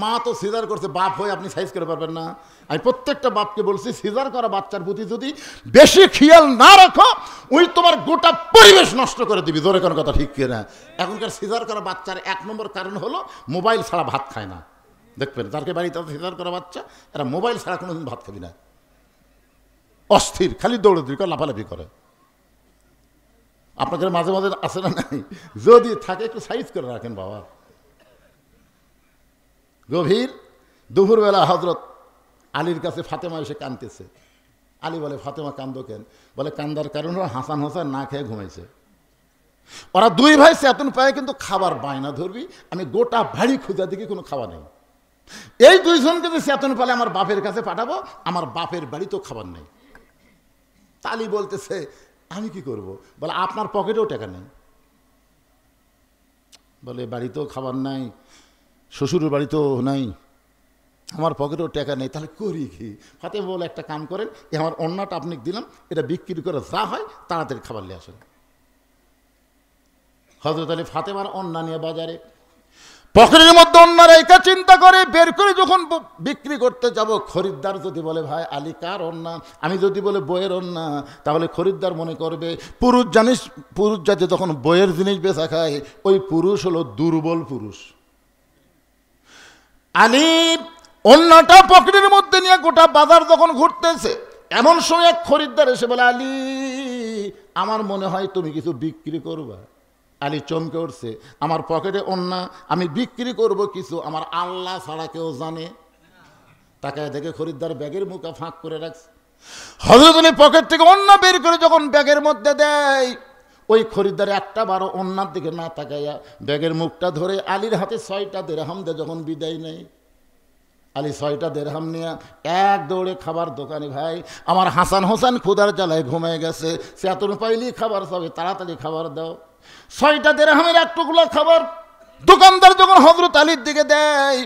মা তো সিজার করছে, বাপ হয়ে আপনি সাইজ করে পারবেন না। আমি প্রত্যেকটা বাপকে বলছি, সিজার করা বাচ্চার প্রতি যদি বেশি খেয়াল না রাখো, ওই তোমার গোটা পরিবেশ নষ্ট করে দিবি। জোরে কোনো কথা ঠিক কিনা? এখনকার সিজার করা বাচ্চার 1 নম্বর কারণ হলো মোবাইল ছাড়া ভাত খায় না। দেখবেন যারকে বাড়িতে সিজার করা বাচ্চা, এরা মোবাইল ছাড়া কোনোদিন ভাত খাবি না। অস্থির, খালি দৌড়াদৌড়ি করে, লাফালাফি করে। আপনাদের মাঝে মাঝে আছে না নাই? যদি থাকে একটু সাইজ করে রাখেন বাবা। গভীর দুপুরবেলা হজরত আলীর কাছে ফাতেমা এসে কাঁদতেছে। আলী বলে, ফাতেমা কান্দো কেন? বলে, কান্দার কারণ হলো হাসান হোসেন না খেয়ে ঘুমাইছে। ওরা 2 ভাই চেতন পায়, কিন্তু খাবার বায়না ধরবি। আমি গোটা বাড়ি খুঁজা দেখি কোনো খাবার নেই। এই 2 জনকে যে চেতন পালে আমার বাপের কাছে পাঠাবো, আমার বাপের বাড়িতেও খাবার নেই। আলী বলতেছে আমি কি করব? বলে আপনার পকেটেও টাকা নেই। বলে বাড়িতেও খাবার নাই, শ্বশুরের বাড়িতেও নাই, আমার পকেটেও টাকা নেই, তাহলে করি কি? ফাতেমা বলে একটা কাম করেন, আমার অন্যটা আপনি দিলাম, এটা বিক্রি করে যা হয় তাড়াতাড়ি খাবার নিয়ে আসেন। হযরত আলী ফাতেমার অন্য নিয়ে বাজারে পকেটের মধ্যে অন্য রেখা চিন্তা করে বের করে যখন বিক্রি করতে যাব, খরিদ্দার যদি বলে ভাই আলী কার অন্যা, আমি যদি বলে বইয়ের অন্যা, তাহলে খরিদ্দার মনে করবে পুরুষ জানিস, পুরুষ জাতি যখন বইয়ের জিনিস বেচা খায় ওই পুরুষ হলো দুর্বল পুরুষ। আলী অন্যটা পকেটের মধ্যে নিয়ে গোটা বাজার যখন ঘুরতেছে, এমন সময় এক খরিদ্দার এসে বলে আলী আমার মনে হয় তুমি কিছু বিক্রি করবা। আলী চমকে উঠছে, আমার পকেটে অন্য, আমি বিক্রি করব কিছু, আমার আল্লাহ ছাড়া কেউ জানে? তাকায় দেখে খরিদ্দার ব্যাগের মুখে ফাঁক করে রাখছে। হযরত আলী পকেট থেকে অন্য বের করে যখন ব্যাগের মধ্যে দেয়, ওই খরিদ্দার একটা বারো অন্যার দিকে না তাকাইয়া ব্যাগের মুখটা ধরে আলীর হাতে 6টা দিরহাম দিয়ে যখন বিদায় নেয়, আলী 6টা দিরহাম নিয়ে এক দৌড়ে খাবার দোকানে, ভাই আমার হাসান হোসেন ক্ষুধার জ্বালায় ঘুমিয়ে গেছে, সে এত পাইলি খাবার চাবে, তাড়াতাড়ি খাবার দাও। 6টা দিরহামের এক টুকরা খাবার দোকানদার যখন হযরত আলীর দিকে দেয়,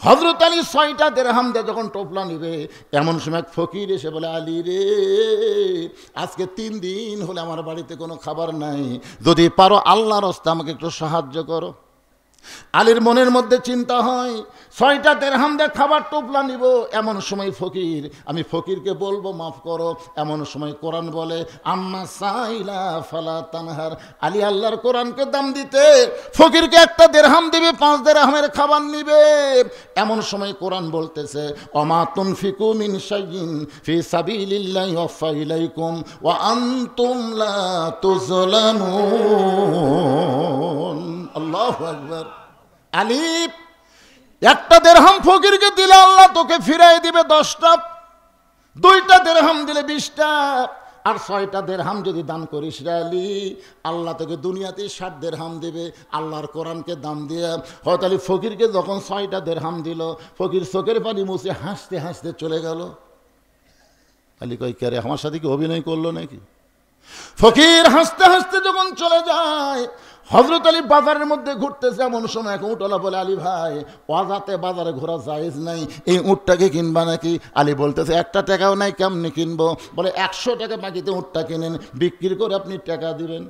হযরত আলী 6টা দিরহাম দিয়ে যখন টোপলা নিবে, এমন সময় ফকির এসে বলে আলী রে আজকে 3 দিন হলে আমার বাড়িতে কোনো খাবার নাই, যদি পারো আল্লাহর রাস্তে আমাকে একটু সাহায্য করো। আলীর মনের মধ্যে চিন্তা হয় 6টা দিরহাম দিয়ে খাবার টোপলা নিব, এমন সময় ফকির, আমি ফকিরকে বলবো মাফ করো। এমন সময় কোরআন বলে আম্মা সাইলা ফালা তানহার, আলী আল্লাহর কোরআনকে দাম দিতে ফকিরকে একটা দিরহাম দিবে, 5 দিরহামের খাবার নিবে। এমন সময় কোরআন বলতেছে ওমা তুনফিকু মিন শাইইন ফি সাবিলিল্লাহি ওয়াফা ইলাইকুম ওয়া আনতুম লা তুযলামুন। আল্লাহু আকবার। আলী একটা দিরহাম ফকিরকে দিলে আল্লাহ তোকে ফিরাই দিবে 10টা, 2টা দিরহাম দিলে 20টা, আর 6টা দিরহাম যদি দান করিস রে আলী, আল্লাহ তোকে দুনিয়াতে 60 দিরহাম দেবে। আল্লাহর কোরআনকে দাম দিয়ে হযরত আলী ফকিরকে যখন 6টা দিরহাম দিল, ফকির চোখের পানি মুছে হাসতে হাসতে চলে গেল। আলী কই কে রে, আমার সাথে কি অভিনয় করলো নাকি? ফকির হাসতে হাসতে যখন চলে যায়, হযরত আলী বাজারের মধ্যে ঘুরতেছে, এমন সময় এক উটওয়ালা বলে আলী ভাই ওয়াজাতে বাজারে ঘোরা জায়েজ নাই, এই উটটাকে কিনবা নাকি? আলী বলতেছে 1টা টাকাও নাই, কেমনে কিনবো? বলে 100 টাকা বাকিতে উটটা কিনেন, বিক্রি করে আপনি টাকা দিবেন।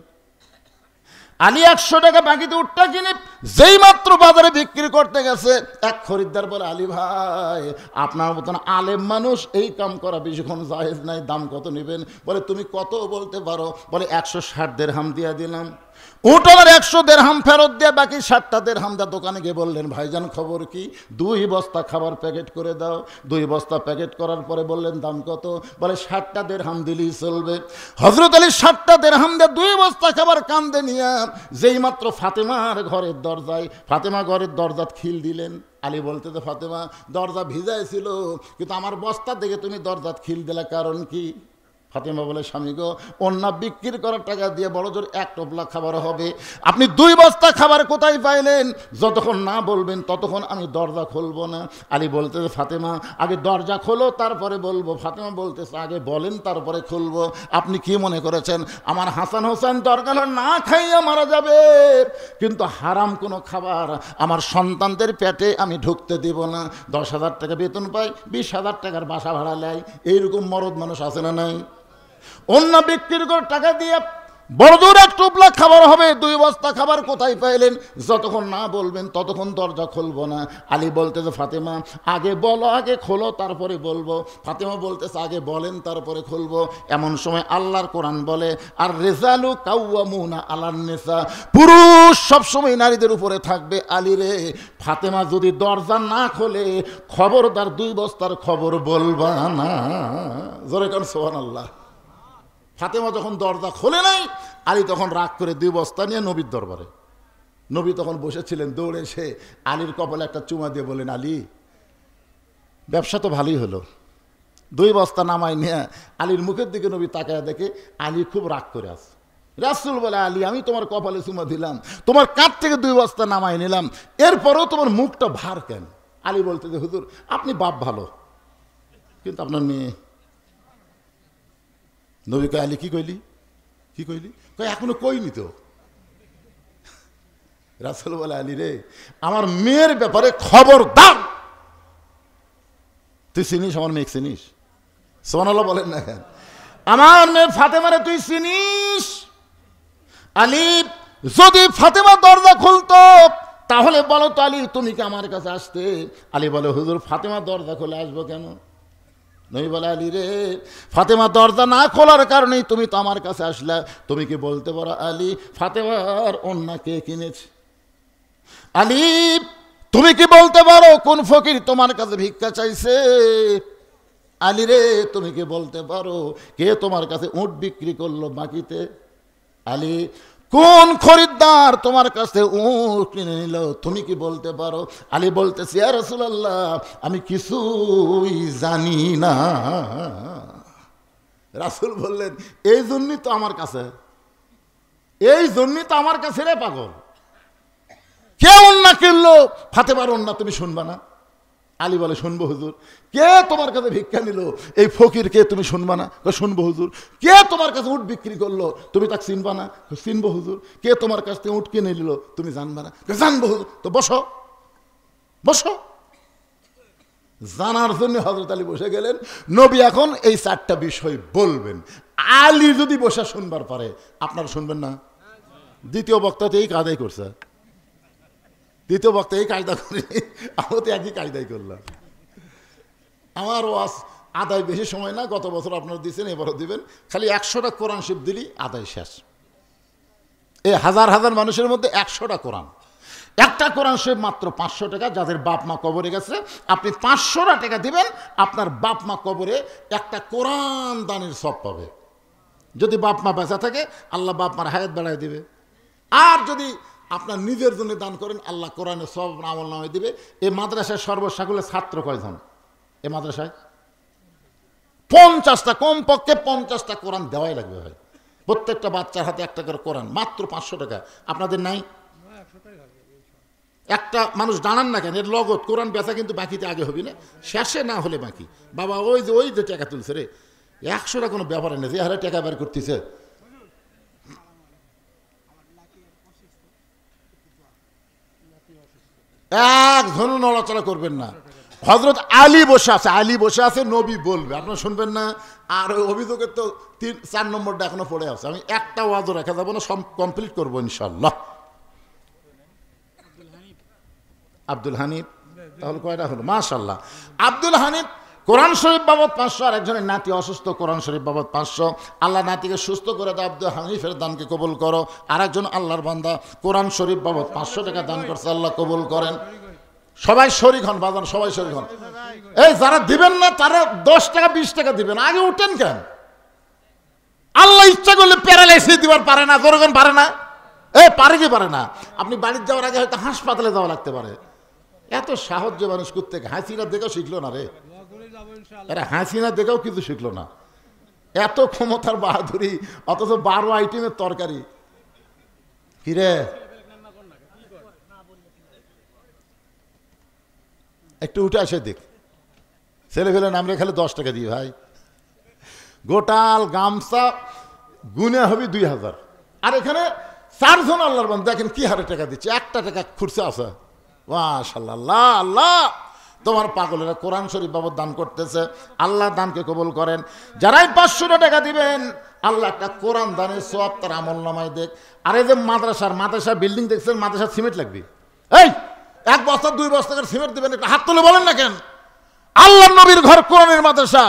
আলী 100 টাকা বাকিতে উটটা কিনে যেই মাত্র বাজারে বিক্রি করতে গেছে, এক খরিদ্দার বলে আলী ভাই আপনার মতন আলেম মানুষ এই কাম করা বেশিক্ষণ জায়েজ নাই, দাম কত নেবেন? বলে তুমি কত বলতে পারো? বলে 160 দিরহাম দিয়ে দিলাম। উটওয়ালার 100 দিরহাম ফেরত দিয়ে বাকি 60টা দিরহাম দা দোকানে গিয়ে বললেন ভাইজান খবর কি? 2 বস্তা খাবার প্যাকেট করে দাও। 2 বস্তা প্যাকেট করার পরে বললেন দাম কত? বলে 60টা দিরহাম দিলেই চলবে। হযরত আলী 60টা দিরহাম দিয়ে 2 বস্তা খাবার কান্দে নিয়ে যেই মাত্র ফাতেমার ঘরের দরজায়, ফাতেমা ঘরের দরজা খিল দিলেন। আলী বলতে তো ফাতেমা দরজা ভিজাই ছিল, কিন্তু আমার বস্তা দেখে তুমি দরজা খিল দিলে, কারণ কি? ফাতেমা বলে স্বামী গো, অন্য বিক্রি করার টাকা দিয়ে বড় জোর 1 টোপলা খাবার হবে, আপনি 2 বস্তা খাবার কোথায় পাইলেন? যতক্ষণ না বলবেন ততক্ষণ আমি দরজা খুলবো না। আলী বলতেছে ফাতেমা আগে দরজা খোলো তারপরে বলবো। ফাতেমা বলতেছে আগে বলেন তারপরে খুলবো। আপনি কি মনে করেছেন আমার হাসান হোসেন দরকার না খাইয়া মারা যাবে, কিন্তু হারাম কোনো খাবার আমার সন্তানদের পেটে আমি ঢুকতে দিব না। 10,000 টাকা বেতন পাই, 20,000 টাকার বাসা ভাড়া নেয়, এইরকম মরদ মানুষ আছে না নাই? অন্য বিক্রির করে টাকা দিয়ে বড় জোর 1 টোপলা খাবার হবে, 2 বস্তা খাবার কোথায় পাইলেন? যতক্ষণ না বলবেন ততক্ষণ দরজা খুলবো না। আলী বলতেছে ফাতেমা আগে বলো, আগে খোলো তারপরে বলবো। ফাতেমা বলতেছে আগে বলেন তারপরে খুলবো। এমন সময় আল্লাহর কোরআন বলে আর রিজালু কাওয়ামুনা আলান নিসা, পুরুষ সবসময় নারীদের উপরে থাকবে। আলী রে ফাতেমা যদি দরজা না খোলে খবরদার 2 বস্তার খবর বলবা না। জোরে কান সুবহানাল্লাহ। ফাতেমা যখন দরজা খোলে নাই, আলী তখন রাগ করে 2 বস্তা নিয়ে নবীর দরবারে, নবী তখন বসেছিলেন, দৌড়ে এসে আলীর কপালে একটা চুমা দিয়ে বলেন আলী ব্যবসা তো ভালোই হলো। 2 বস্তা নামাই নিয়ে আলীর মুখের দিকে নবী তাকায় দেখে আলী খুব রাগ করে আছে। রাসূল বলে আলী আমি তোমার কপালে চুমা দিলাম, তোমার কাঁধ থেকে 2 বস্তা নামাই নিলাম, এরপরেও তোমার মুখটা ভার কেন? আলী বলতে যে হুজুর আপনি বাপ ভালো, কিন্তু আপনার মেয়ে নবী কয় আলী কি কইলি, কি কইলি? কয় এখনো কইনি তো। রাসূল বলে আলী রে, আমার মেয়ের ব্যাপারে খবরদার, তুই চিনিস আমার মেয়ে চিনিস? সুবহানাল্লাহ বলেন না কেন? আমার মেয়ে ফাতেমারে তুই চিনিস? আলী যদি ফাতেমা দরজা খুলতো তাহলে বলো তো আলী তুমি কি আমার কাছে আসতে? আলী বলে হুজুর ফাতেমা দরজা খুলে আসবো কেন? নবী বলে আলী রে, ফাতেমা দরজা না খোলার কারণেই তুমি তো আমার কাছে আসলা। তুমি কি বলতে পারো আলী ফাতেমার ওন্না কে কিনেছে? আলী তুমি কি বলতে পারো কোন ফকির তোমার কাছে ভিক্ষা চাইছে? আলী রে তুমি কি বলতে পারো কে তোমার কাছে উট বিক্রি করলো বাকিতে? আলী কোন খরিদ্দার তোমার কাছে উট কিনে নিল? তুমি কি বলতে পারো? আলী বলতেছি ইয়া রাসূলুল্লাহ আমি কিছুই জানি না। রাসূল বললেন এই জন্যই তো আমার কাছে, এই জন্যই তো আমার কাছে রে পাগল। কে ওন্না কিনলো? ফাতেমার ওন্না তুমি শুনবা না? আলী বলে শুনবো হুজুর। কে তোমার কাছে ভিক্ষা নিল? এই ফকির কে তুমি শুনবা না? শুনবো হুজুর। কে তোমার কাছে উট বিক্রি করলো? তুমি তাকে চিনবা না? চিনবো হুজুর। কে তোমার কাছ থেকে উট কিনে নিল? তুমি জানবা না? জানবো হুজুর। তো বসো, বসো। জানার জন্য হযরত আলী বসে গেলেন। নবী এখন এই চারটা বিষয় বলবেন। আলী যদি বসে শুনবার পারে আপনারা শুনবেন না? দ্বিতীয় বক্তাতে এই কায়দাই করছে, দ্বিতীয় বক্তা এই কায়দা করি, আমি তো একই কায়দাই করলাম। আমার ওয়াজ আদায় বেশি সময় না, গত বছর আপনারা দিয়েছেন এবারও দিবেন। খালি 100টা কোরআন শরীফ দিলি আদায় শেষ। এই হাজার হাজার মানুষের মধ্যে 100টা কোরআন, একটা কোরআন শরীফ মাত্র 500 টাকা। যাদের বাপ মা কবরে গেছে আপনি 500টা টাকা দিবেন, আপনার বাপ মা কবরে একটা কোরআন দানের সব পাবে। যদি বাপ মা বেঁচে থাকে আল্লাহ বাপ মার হায়াত বাড়ায় দিবে। আর যদি আপনার নিজের জন্য দান করেন আল্লাহ কোরআনের সব আমল নামে দিবে। এই মাদ্রাসায় সর্বসাকুলের ছাত্র কয়জন? এই মাদ্রাসায় 50টা, কমপক্ষে 50টা কোরআন দেওয়াই লাগবে ভাই। প্রত্যেকটা বাচ্চার হাতে একটা করে কোরআন, মাত্র 500 টাকা। আপনাদের নাই? একটা মানুষ জানান না কেন, এর লগত কোরআন বেচা কিন্তু বাকিতে আগে হবি না, শেষে না হলে বাকি। বাবা ওই যে টাকা তুলছে রে, 100টা কোনো ব্যাপার নেই, যে হারে টাকা বের করতেছে। একজনও নড়াচড়া করবেন না। হযরত আলী বসে আছে, আলী বসে আছে, নবী বলবে, আপনারা শুনবেন না। আর ওই অভিযোগের তো 4 নম্বরটা এখনো পড়ে আছে। আমি একটা ওয়াজও রেখে যাবো না, সব কমপ্লিট করবো ইনশাল্লাহ। আব্দুল হানিফ, তাহলে কয়টা হলো? মাশাল্লাহ। আব্দুল হানিফ কোরআন শরীফ বাবদ 500, আর একজনের নাতি অসুস্থ, কোরআন শরীফ বাবদ 500। আল্লাহ নাতিকে সুস্থ করে দাও, আব্দুল হানিফের দানকে কবুল করো। আর একজন আল্লাহর বান্দা কোরআন শরীফ বাবদ 500 টাকা দান করছে, আল্লাহ কবুল করেন। সবাই শরীক হন বাজান, সবাই শরীক হন। এই যারা দিবেন না তারা 10 টাকা 20 টাকা দিবেন, আগে উঠেন কেন? আল্লাহ ইচ্ছা করলে প্যারালাইসিস দিবার পারে না, জনগণ পারে না? পারে কি পারে না? আপনি বাড়ির যাওয়ার আগে হয়তো হাসপাতালে যাওয়া লাগতে পারে। এত সাহায্য মানুষ করতে, হাসিনা দেখেও শিখলো না রে, এরা হাসিনা দেখেও কিছু শিখলো না। এত ক্ষমতার বাহাদুরি, অথচ 12 আইটেমের তরকারি। কিরে একটু উঠে আসে দেখ, ছেলে ফেলে নামলে খালি 10 টাকা দিই ভাই। গোটাল গামছা গুনে হবে 2000, আর এখানে 4 জন আল্লাহর বান্দা দেখেন কি হারে টাকা দিচ্ছে, 1 টাকা খুরসে আছে। মাশাআল্লাহ, আল্লাহ তোমার পাগলেরা কোরআন শরীফ বাবদ দান করতেছে, আল্লাহ দানকে কবুল করেন। যারাই 500 টাকা দিবেন আল্লাহ একটা কোরআন দানের সওয়াব তার আমল নামায় দেখ। আর এই যে মাদ্রাসা বিল্ডিং দেখছেন, মাদ্রাসা সিমেন্ট লাগবে। এই 1 বস্তা 2 বস্তা করে সিমেন্ট দিবেন, একটা হাত তুলে বলেন না কেন? আল্লাহ নবীর ঘর কোরআনের মাদ্রাসা,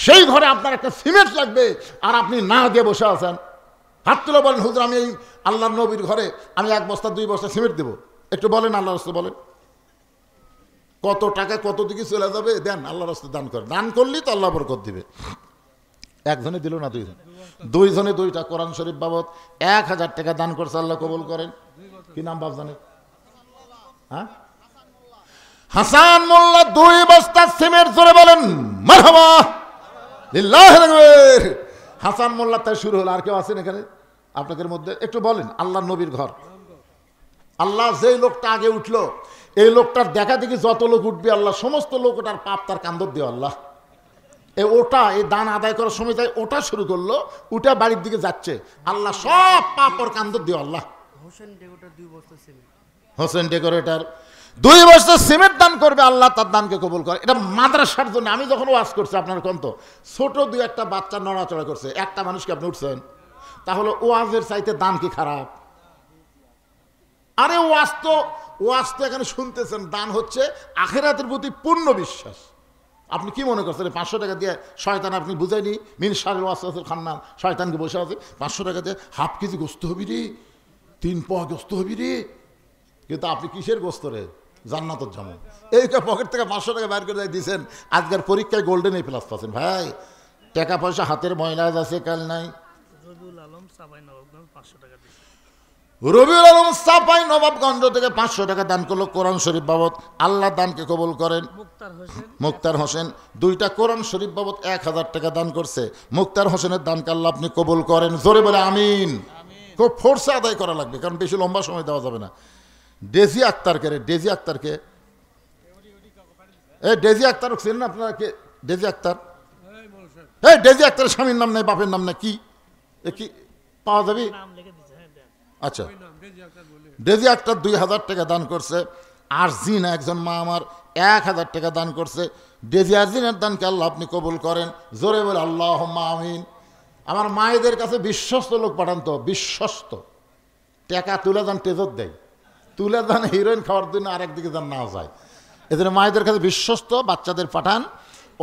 সেই ঘরে আপনার একটা সিমেন্ট লাগবে, আর আপনি না দিয়ে বসে আছেন। হাত তুলে বলেন হুজুর আমি এই আল্লাহ নবীর ঘরে আমি 1 বস্তা 2 বস্তা সিমেন্ট দেবো। একটু বলেন আল্লাহর রাস্তায় বলেন, কত টাকা কত দিকে চলে যাবে? দেন আল্লাহর রাস্তায় দান করেন, দান করলেই তো আল্লাহ বরকত দিবে। একজনে দিল না, দুইজনে 2টা কোরআন শরীফ বাবদ 1000 টাকা দান করছে, আল্লাহ কবুল করেন। কি নাম বাপ জানেন? হ্যাঁ, হাসান মোল্লা 2 বস্তা সিমেন্ট, জোরে বলেন মারহাবা লিল্লাহি আকবার। হাসান মোল্লা তাই শুরু হলো। আর কেউ আছেন এখানে আপনাদের মধ্যে? একটু বলেন আল্লাহ নবীর ঘর। আল্লাহ যেই লোকটা আগে উঠলো, এই লোকটার দেখা দেখি যত লোক উঠবে আল্লাহ সমস্ত লোক ওটার পাপ তার কান্দর দিও আল্লাহ। ওটা এই দান আদায় করার সময় তাই ওটা শুরু করলো, ওটা বাড়ির দিকে যাচ্ছে, আল্লাহ সব পাপ ওর কান্দ দিও আল্লাহ। হোসেন ডেকোরেটর 2 বছর সিমেন্ট দান করবে, আল্লাহ তার দানকে কবুল করে। এটা মাদ্রাসার জন্য। আমি যখন ওয়াজ করছি আপনার কন্ত ছোট 2-1টা বাচ্চা নড়াচড়া করছে, একটা মানুষকে আপনি উঠছেন, তাহলে ওয়াজের চাইতে দান কি খারাপ? আরে ওয়াজ তো এখানে শুনতেছেন, দান হচ্ছে আখিরাতের প্রতি পূর্ণ বিশ্বাস। আপনি কি মনে করছেন 500 টাকা দিয়ে শয়তান আপনি বুঝাইনি মিন শারিল ওয়াসওয়াসিল খান্নাস, শয়তানকে বসে আছে 500 টাকা দিয়ে হাফ কেজি গোস্ত হবি রে, 3 পোয়া গোস্ত হবি রে, কিন্তু আপনি কিসের গোস্ত রে? জান্নাতের জামা। এই পকেট থেকে 500 টাকা বাইর করে দিয়েছেন, আজকের পরীক্ষায় গোল্ডেন এ প্লাস পাচ্ছেন। ভাই টাকা পয়সা হাতের ময়লা আছে, কাল নাই। রবিউল আলম সাপাই নবাবগঞ্জ থেকে 500 টাকা দান করলো কোরআন শরীফ বাবদ, আল্লাহ দানকে কবুল করেন। মুক্তার হোসেন 2টা কোরআন শরীফ বাবদ 1000 টাকা দান করছে, মুক্তার হোসেনের দানকে আল্লাহ আপনি কবুল করেন। জোরে বলে আমিন। খুব ফোর্সে আদায় করা লাগবে, কারণ বেশি লম্বা সময় দেওয়া যাবে না। ডেজি আক্তারকে ডেজি আক্তার চিনেন আপনারা? কে ডেজি আক্তার? ডেজি আক্তারের স্বামীর নাম নাই, বাপের নাম নাই, কি পাওয়া যাবে? আচ্ছা, ডেজি আক্তার 2000 টাকা দান করছে। আরজিনা একজন মা আমার 1000 টাকা দান করছে। ডেজি আরজিনের দানকে আল্লাহ আপনি কবুল করেন। জোরে বলে আল্লাহুম্মা আমিন। আমার মায়েদের কাছে বিশ্বস্ত লোক পাঠান তো, বিশ্বস্ত। টাকা তুলে যান তেজত দেয়, তুলে যান হিরোইন খাওয়ার জন্য আরেকদিকে যান না যায়। এদের মায়েদের কাছে বিশ্বস্ত বাচ্চাদের পাঠান,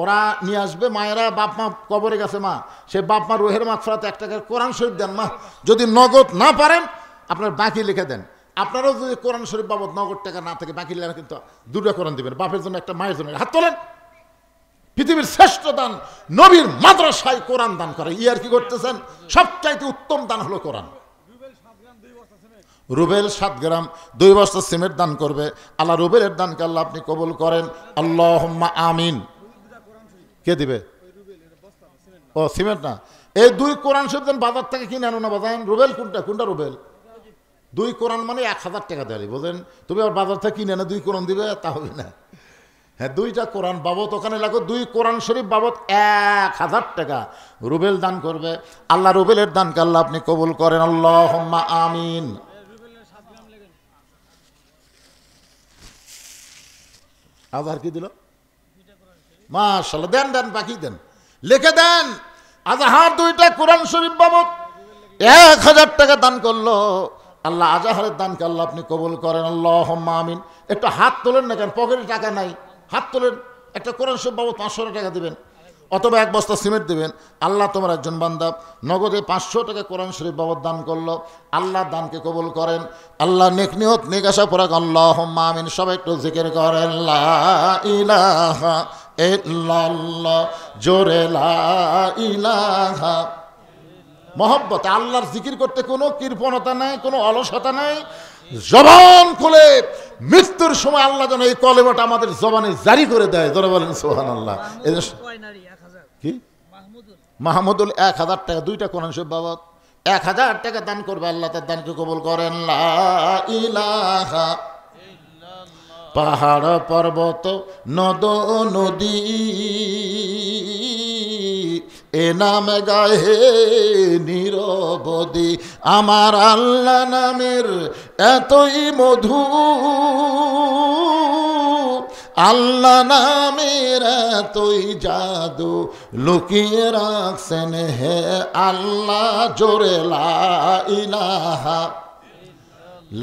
ওরা নিয়ে আসবে। মায়েরা বাপ মা কবরে গেছে, মা সে বাপ মা রোহের মাগফিরাতে 1 টাকার কোরআন শরীফ দেন। মা যদি নগদ না পারেন আপনার বাকি লিখে দেন। আপনারাও যদি কোরআন শরীফ বাবদ নগদ টাকা না থাকে বাকি লেখা, কিন্তু 2টা কোরআন দিবেন, বাপের জন্য একটা, মায়ের জন্য। হাত তোলেন। পৃথিবীর শ্রেষ্ঠ দান নবীর মাদ্রাসায় কোরআন দান করে। ইয়ার কি করতেছেন? সবচাইতে উত্তম দান হলো কোরআন। রুবেল 7 গ্রাম 2 বস্তা সিমেন্ট দান করবে, আল্লাহ রুবেলের দানকে আল্লাহ আপনি কবুল করেন। আল্লাহুম্মা আমিন। কে দিবে? ও সিমেন্ট না, এই 2 কোরআন শরীফ দেন, বাজার থেকে কিনে আনো না বাজান। রুবেল কোনটা রুবেল? 2 কোরআন মানে 1000 টাকা দেয়, বোঝেন? তুমি আবার বাজার থেকে কিনে আনো 2 কোরআন দিবে, তা হবে না। হ্যাঁ, 2টা কোরআন বাবদ ওখানে লাগো, 2 কোরআন শরীফ বাবদ 1000 টাকা রুবেল দান করবে। আল্লাহ রুবেলের দানকে আল্লাহ আপনি কবুল করেন। আল্লাহুম্মা আমিন। আজহার কি দিল? মাশাআল্লাহ, দেন বাকি দেন, লিখে দেন। আজহার 2টা কোরআন শরীফ বাবদ 1000 টাকা দান করলো। আল্লাহ আজহারের দানকে আল্লাহ আপনি কবুল করেন। আল্লাহুম্মা আমিন। একটু হাত তোলেন না, কেন পকেটে টাকা নাই? হাত তোলেন। একটা কোরআন শরীফ বাবদ 500 টাকা দিবেন, অথবা 1 বস্তা সিমেন্ট দিবেন। আল্লাহ তোমার একজন বান্দা নগদে 500 টাকা কোরআন শরীফ বাবদ দান করলো, আল্লাহ দানকে কবুল করেন। আল্লাহ নেক নিয়ত নেক আশা পরাক। আল্লাহুম্মা আমিন। সবাই একটু জিকির করেন, লা ইলাহা ইল্লাল্লাহ। জোরে লা ইলাহা। মহব্বত আল্লাহর জিকির করতে কোনো কৃপণতা নাই, কোনো অলসতা নাই। জবান খুলে মৃত্যুর সময় আল্লাহ যেন এই কলেমাটা আমাদের জবানে জারি করে দেয়। যারা বলেন সুবহানাল্লাহ। কি মাহমুদুল 1000 টাকা 2টা কোরআন শরীফ বাবদ 1000 টাকা দান করবে, আল্লাহ তার দানকে কবুল করেন। লা ইলাহা। পাহাড় পর্বত নদ নদী এ নামে গায়ে নিরবধি, আমার আল্লাহ নামের এতই মধু, আল্লাহ নামের এতই জাদু, লুকিয়ে রাখছেন হে আল্লাহ। জোরে লা ইলাহা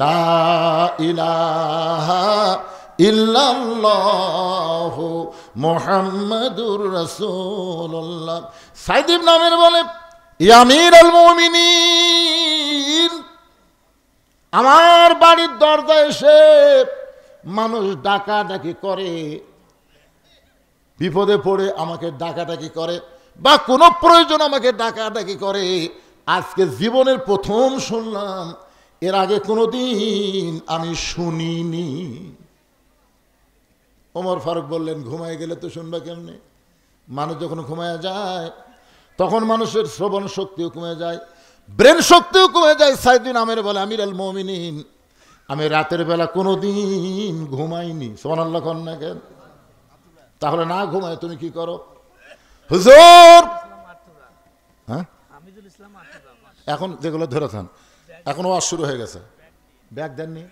লা ইলাহা ইল্লাল্লাহু মুহাম্মাদুর রাসূলুল্লাহ। সাইদ ইবনে আমির বলে, ইয়া আমিরুল মুমিনিন, আমার বাড়ির দরজায় এসে মানুষ ডাকাডাকি করে, বিপদে পড়ে আমাকে ডাকাডাকি করে, বা কোনো প্রয়োজন আমাকে ডাকাডাকি করে। আজকে জীবনের প্রথম শুনলাম, এর আগে কোনোদিন আমি শুনিনি। ওমর ফারুক বললেন, ঘুমায় গেলে তো শুনবা কেমনে? মানুষ যখন ঘুমায় যায় তখন মানুষের শ্রবণ শক্তিও কমে যায়, ব্রেন শক্তিও কমে যায়। সাইদিন আমের বলে, আমিরুল মুমিনিন, আমি রাতের বেলা কোনোদিন ঘুমাইনি। সুবহানাল্লাহ। কেন? তাহলে না ঘুমায় তুমি কি করো? হুজুর, হ্যাঁ এখন যেগুলো ধরেছেন এখন ওয়াজ শুরু হয়ে গেছে, ব্যাগ দেননি?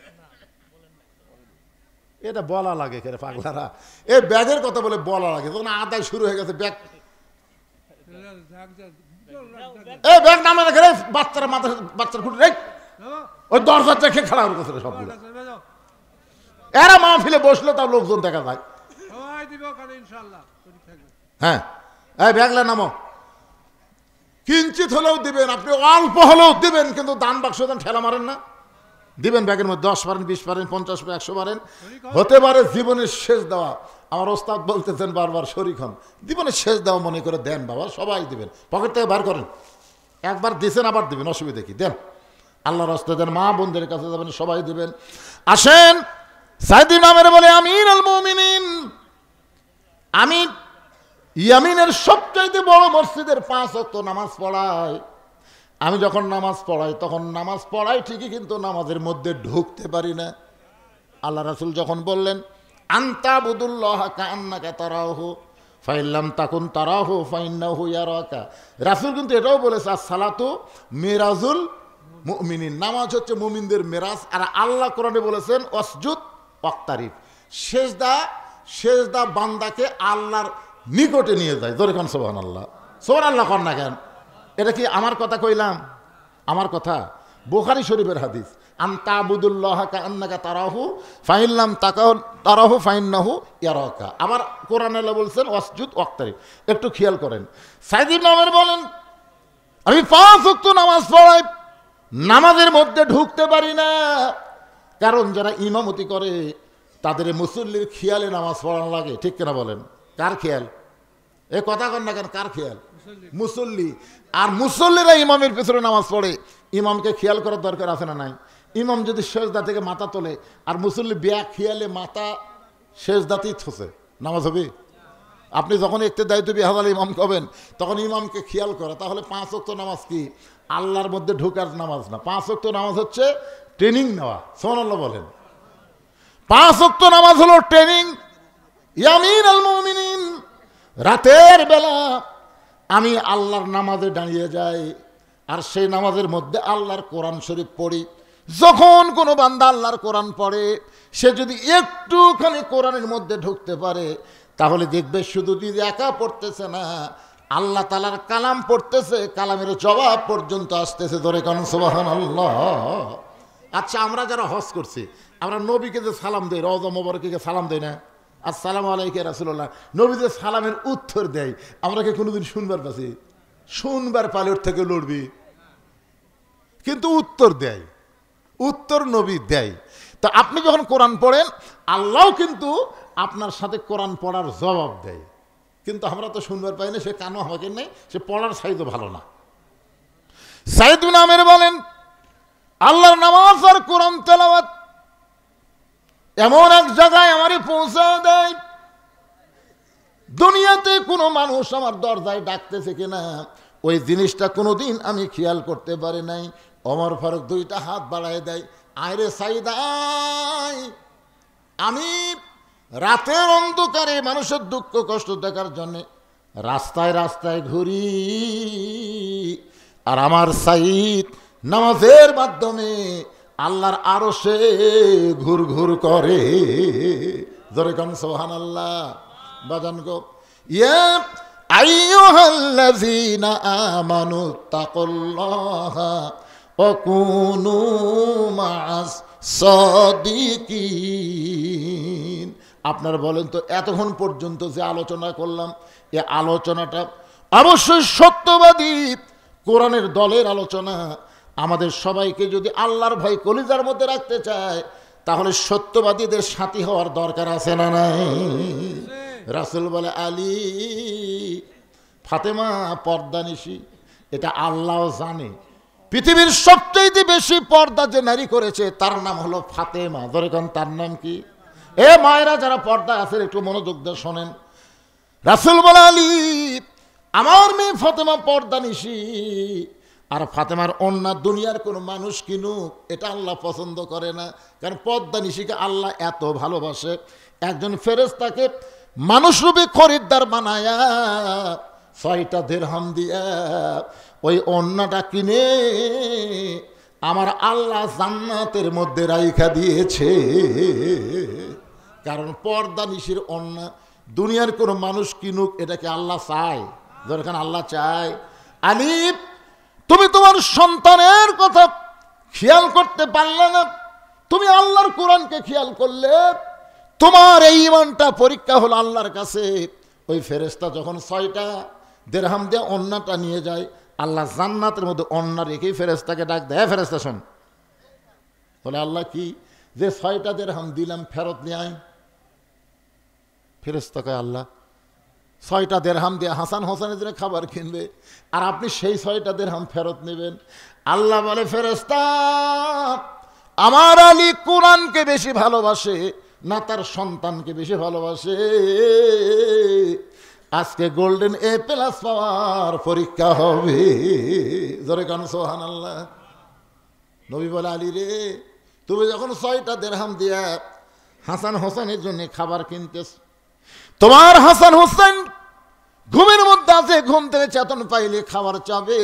এটা বলা লাগে কেন পাগলারা, এই ব্যাগের কথা বলে বলা লাগে, তখন আদায় শুরু হয়ে গেছে ব্যাগ, এই ব্যাগ নামে রেখে বাচ্চারা মাথা, বাচ্চার খুঁটে রে ওই দরজার রেখে খেলা করছে সবগুলো। এরা মাহফিলে বসলে তাও লোকজন দেখা যায়। হ্যাঁ, এই ব্যাগলা নামো, কিঞ্চিত হলেও দিবেন, আপনি অল্প হলেও দিবেন, কিন্তু দান বাক্স দেন ঠেলা মারেন না, দিবেন ব্যাগের মধ্যে 10 পারেন, 20 পারেন, 50 পারেন, 100 পারেন, হতে পারে জীবনের শেষ দেওয়া। আমার ওস্তাদ বলতেছেন বারবার, শরীক হন, জীবনের শেষ দেওয়া মনে করে দেন বাবা, সবাই দিবেন, পকেট থেকে বার করেন, একবার দিছেন আবার দিবেন, অসুবিধা কি, দেন, আল্লাহর রাস্তায় দেন, মা বোনদের কাছে যাবেন, সবাই দিবেন। আসেন, সাইদি নামের বলে আমিরুল মুমিনিন, আমি ইয়ামিনের সবচাইতে বড় মসজিদের 5 ওয়াক্ত নামাজ পড়াই। আমি যখন নামাজ পড়াই তখন নামাজ পড়াই ঠিকই, কিন্তু নামাজের মধ্যে ঢুকতে পারি না। আল্লাহ রাসূল যখন বললেন আনতা বুদুল্লাহ কান্নাকা তারাহু ফাইল্লাম তাকুন তারাহু ফাইন্নাহু ইয়ারাকা, রাসূল কিন্তু এটাও বলেছে আসসালাতু মিরাজুল মুমিনিন, নামাজ হচ্ছে মুমিনদের মেরাজ। আর আল্লাহ কোরআনে বলেছেন ওয়াসজুদ ওয়াক্তারিব, সেজদা বান্দাকে আল্লাহর নিকটে নিয়ে যায়। জোরে কোন সুবহানাল্লাহ, সুবহানাল্লাহ কোন না কেন? এটা কি আমার কথা কইলাম? আমার কথা, বুখারী শরীফের হাদিস, আনতা বুদুল্লাহ কান্নাকা তারাহু ফাইল্লাম তারাহু ফাইন্নাহু ইয়ারাকা। আবার কোরআনে আল্লাহ বলছেন ওয়াসজুদ ওয়াক্তারিব। একটু খেয়াল করেন, সাইদ ইবনে ওমর বলেন আমি 5 ওয়াক্ত নামাজ পড়াই, নামাজের মধ্যে ঢুকতে পারি না, কারণ যারা ইমামতি করে তাদের মুসল্লির খেয়ালে নামাজ পড়ানো লাগে, ঠিক কিনা বলেন? কার খেয়াল? এ কথা কন না কেন, কার খেয়াল? মুসল্লি। আর মুসল্লিরা ইমামের পেছনে নামাজ পড়ে, ইমামকে খেয়াল করার দরকার আছে না নাই? ইমাম যদি সেজদা থেকে মাথা তোলে আর মুসল্লি ব্যাগ খেয়ালে মাথা সেজদাতেই থসে, নামাজ হবে? আপনি যখন একটু দায়িত্ব বিহাজাল ইমাম হবেন তখন ইমামকে খেয়াল করা, তাহলে 5 ওয়াক্ত নামাজ কি আল্লাহর মধ্যে ঢোকার নামাজ না, 5 ওয়াক্ত নামাজ হচ্ছে ট্রেনিং নেওয়া। সুবহানাল্লাহ বলেন। 5 ওয়াক্ত নামাজ হলো ট্রেনিং। ইয়ামিনুল মুমিনিন, রাতের বেলা আমি আল্লাহর নামাজে দাঁড়িয়ে যাই, আর সেই নামাজের মধ্যে আল্লাহর কোরআন শরীফ পড়ি। যখন কোনো বান্দা আল্লাহর কোরআন পড়ে, সে যদি একটুখানি কোরআনের মধ্যে ঢুকতে পারে, তাহলে দেখবে শুধু যদি একা পড়তেছে না, আল্লাহ তাআলার কালাম পড়তেছে, কালামের জবাব পর্যন্ত আসতেছে। ধরে কারণ সুবহানাল্লাহ। আচ্ছা, আমরা যারা হজ করছি, আমরা নবীকে যে সালাম দেই, রওজা মোবারকে সালাম দেই না, আসসালামু আলাইকা রাসূলুল্লাহ, নবী যে সালামের উত্তর দেয়, আমরা কি কোনোদিন শুনবার পাচ্ছি? শুনবার পালে ওর থেকে লড়বি, কিন্তু উত্তর দেয়, উত্তর নবী দেয়। তো আপনি যখন কোরআন পড়েন, আল্লাহ কিন্তু আপনার সাথে কোরআন পড়ার জবাব দেয়, কিন্তু আমরা তো শুনবার পাই না, সে কানও আমাকে নেই, সে পড়ার সাইজও ভালো না। সাইদ ইবনে আমের বলেন আল্লাহর নামাজ আর কোরআন তেলাওয়াত এমন এক জায়গায় আমারে পৌঁছা দেয়, দুনিয়াতে কোনো মানুষ আমার দরজায় ডাকতেছে কিনা ওই জিনিসটা কোনোদিন আমি খেয়াল করতে পারি নাই। ওমর ফারুক 2টা হাত বাড়ায় দেয়, আয়রে সাইদাই, আমি রাতের অন্ধকারে মানুষের দুঃখ কষ্ট দেখার জন্যে রাস্তায় রাস্তায় ঘুরি, আর আমার সাইদ নামাজের মাধ্যমে আল্লাহর আরশে ঘুর ঘুর করে। জোরে কান সুবহানাল্লাহ। বাজান গো, ইয়া আইয়ুহাল্লাযীনা আমানু তাকুল্লাহা ওয়া কুনু মা'আস সাদিকিন। আপনারা বলেন তো, এতক্ষণ পর্যন্ত যে আলোচনা করলাম, এই আলোচনাটা অবশ্যই সত্যবাদী কোরআনের দলের আলোচনা। আমাদের সবাইকে যদি আল্লাহর ভয় কলিজার মধ্যে রাখতে চায়, তাহলে সত্যবাদীদের সাথী হওয়ার দরকার আছে না নাই? রাসূল বলে আলী, ফাতেমা পর্দানিশী, এটা আল্লাহ জানে। পৃথিবীর সবচেয়ে বেশি পর্দা যে নারী করেছে তার নাম হলো ফাতেমা। ধরে কোন তার নাম কি? এ মায়েরা যারা পর্দা আছেন একটু মনোযোগ দিয়ে শোনেন। রাসূল বলে আলী, আমার মেয়ে ফাতেমা পর্দানিশী, আর ফাতেমার অন্য দুনিয়ার কোনো মানুষ কিনুক এটা আল্লাহ পছন্দ করে না, কারণ পর্দানিশীকে আল্লাহ এত ভালোবাসে, একজন ফেরেশতাকে মানুষরূপী খরিদ্দার বানায়া 6টা দিরহাম দিয়া ওই ওন্নাটা কিনে আমার আল্লাহ জান্নাতের মধ্যে রাইখা দিয়েছে। কারণ পর্দা নিশির ওন্না দুনিয়ার কোনো মানুষ কিনুক, এটাকে আল্লাহ চায়? যখন আল্লাহ চায়। আলিফ, তুমি তোমার সন্তানের কথা খেয়াল করতে পারলে না, তুমি আল্লাহর কোরআনকে খেয়াল করলে। তোমার এই ঈমানটা পরীক্ষা হলো আল্লাহর কাছে। ওই ফেরেশতা যখন 6টা দিরহাম দিয়ে ওন্নাটা নিয়ে যায়, আল্লাহ জান্নাতের মধ্যে ওন্না রেখেই ফেরেশতাকে ডাক দেয়, ফেরেশতা শোন। বলে আল্লাহ কি? যে 6টা দিরহাম দিলাম ফেরত নিয়ে আয়। ফেরেশতাকে আল্লাহ 6টা দিরহাম দিয়ে হাসান হোসেনের জন্য খাবার কিনবে, আর আপনি সেই 6টা দিরহাম ফেরত নেবেন। আল্লাহ বলে ফেরেশতা, আমার আলী কোরআনকে বেশি ভালোবাসে না তার সন্তানকে বেশি ভালোবাসে? আজকে গোল্ডেন A+ পাওয়ার পরীক্ষা হবে। জোরে কান সুবহানাল্লাহ। নবী বলে আলী রে, তুমি যখন 6টা দিরহাম দিয়া হাসান হোসেনের জন্য খাবার কিনতেছ, তোমার হাসান হোসেন ঘুমের মধ্যে আছে, ঘুম থেকে চেতন পাইলে খাবার চাবে।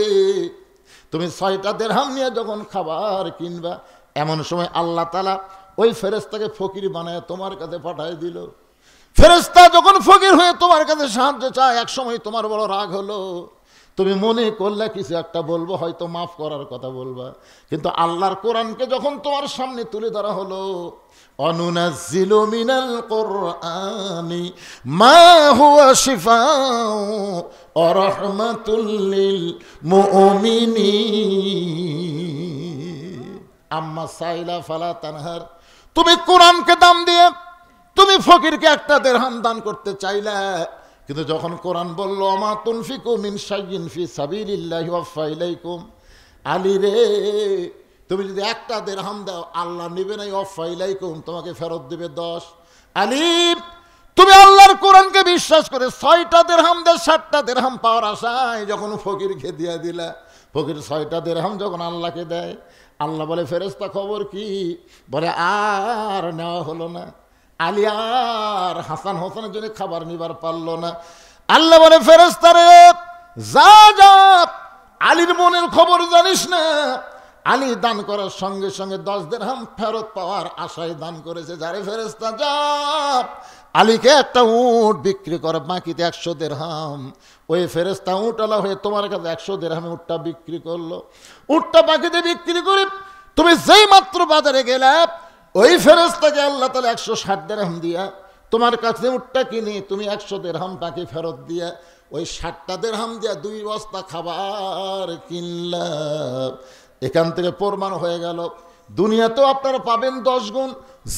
তুমি 6টা দিরহাম নিয়ে যখন খাবার কিনবা, এমন সময় আল্লাহ তাআলা ওই ফেরেশতাকে ফকির বানায় তোমার কাছে পাঠায় দিল। ফেরেশতা যখন ফকির হয়ে তোমার কাছে সাহায্য চায়, এক সময় তোমার বড় রাগ হলো, তুমি মনে করলে কিছু একটা বলবো, হয়তো মাফ করার কথা বলবা, কিন্তু আল্লাহর কোরআনকে যখন তোমার সামনে তুলে ধরা হলো, অনুনাজ্জিলু মিনাল কুরআনি মা হুয়া শিফাউ ওয়া রাহমাতুল লিল মুমিনিন আম্মা সাইলা ফালা তানহার। তুমি কোরআনকে দাম দিয়ে তুমি ফকিরকে 1টা দিরহাম দান করতে চাইলা, কিন্তু যখন কোরআন বলল মা তুনফিকু মিন শাইইন ফি সাবিলিল্লাহি ওয়াফা ইলাইকুম, আলী রে তুমি যদি 1টা দিরহাম দাও আল্লাহ নেবে না, ওয়াফা ইলাইকুম তোমাকে ফেরত দেবে 10। আলী তুমি আল্লাহর কোরআনকে বিশ্বাস করে 6টা দিরহাম দিয়ে 7টা দিরহাম পাওয়ার আশায় যখন ফকিরকে দিয়ে দিলা, ফকির 6টা দিরহাম যখন আল্লাহকে দেয়, আল্লাহ বলে ফেরেশতা খবর কি? বলে আর নেওয়া হলো না। আলী আর হাসান হোসেনের জন্য খাবার নিবার পারলো না। আল্লাহ বলে ফেরেশতা রে, যা যা, আলীর মনের খবর জানিস না? আলী দান করার সঙ্গে সঙ্গে 10 দিরহাম ফেরত পাওয়ার আশায় দান করেছে। যারে ফেরেশতা যা, আলীকে একটা উট বিক্রি করে, বাকিতে 100 দিরহাম। ওই ফেরেশতা উটওয়ালা হয়ে তোমার কাছে 100 দিরহামে উটটা বিক্রি করলো। উটটা বাকিতে বিক্রি করে তুমি যেই মাত্র বাজারে গেলে, ওই ফেরেশতাকে আল্লাহ তাআলা 160 দিরহাম দিয়া তোমার কাছে উটটা কিনে তুমি 100 দিরহাম তাকে ফেরত দিয়া ওই 60টা দিরহাম দিয়া 2 বস্তা খাবার কিনলা। এখান থেকে প্রমাণ হয়ে গেল দুনিয়াতেও আপনারা পাবেন 10 গুণ।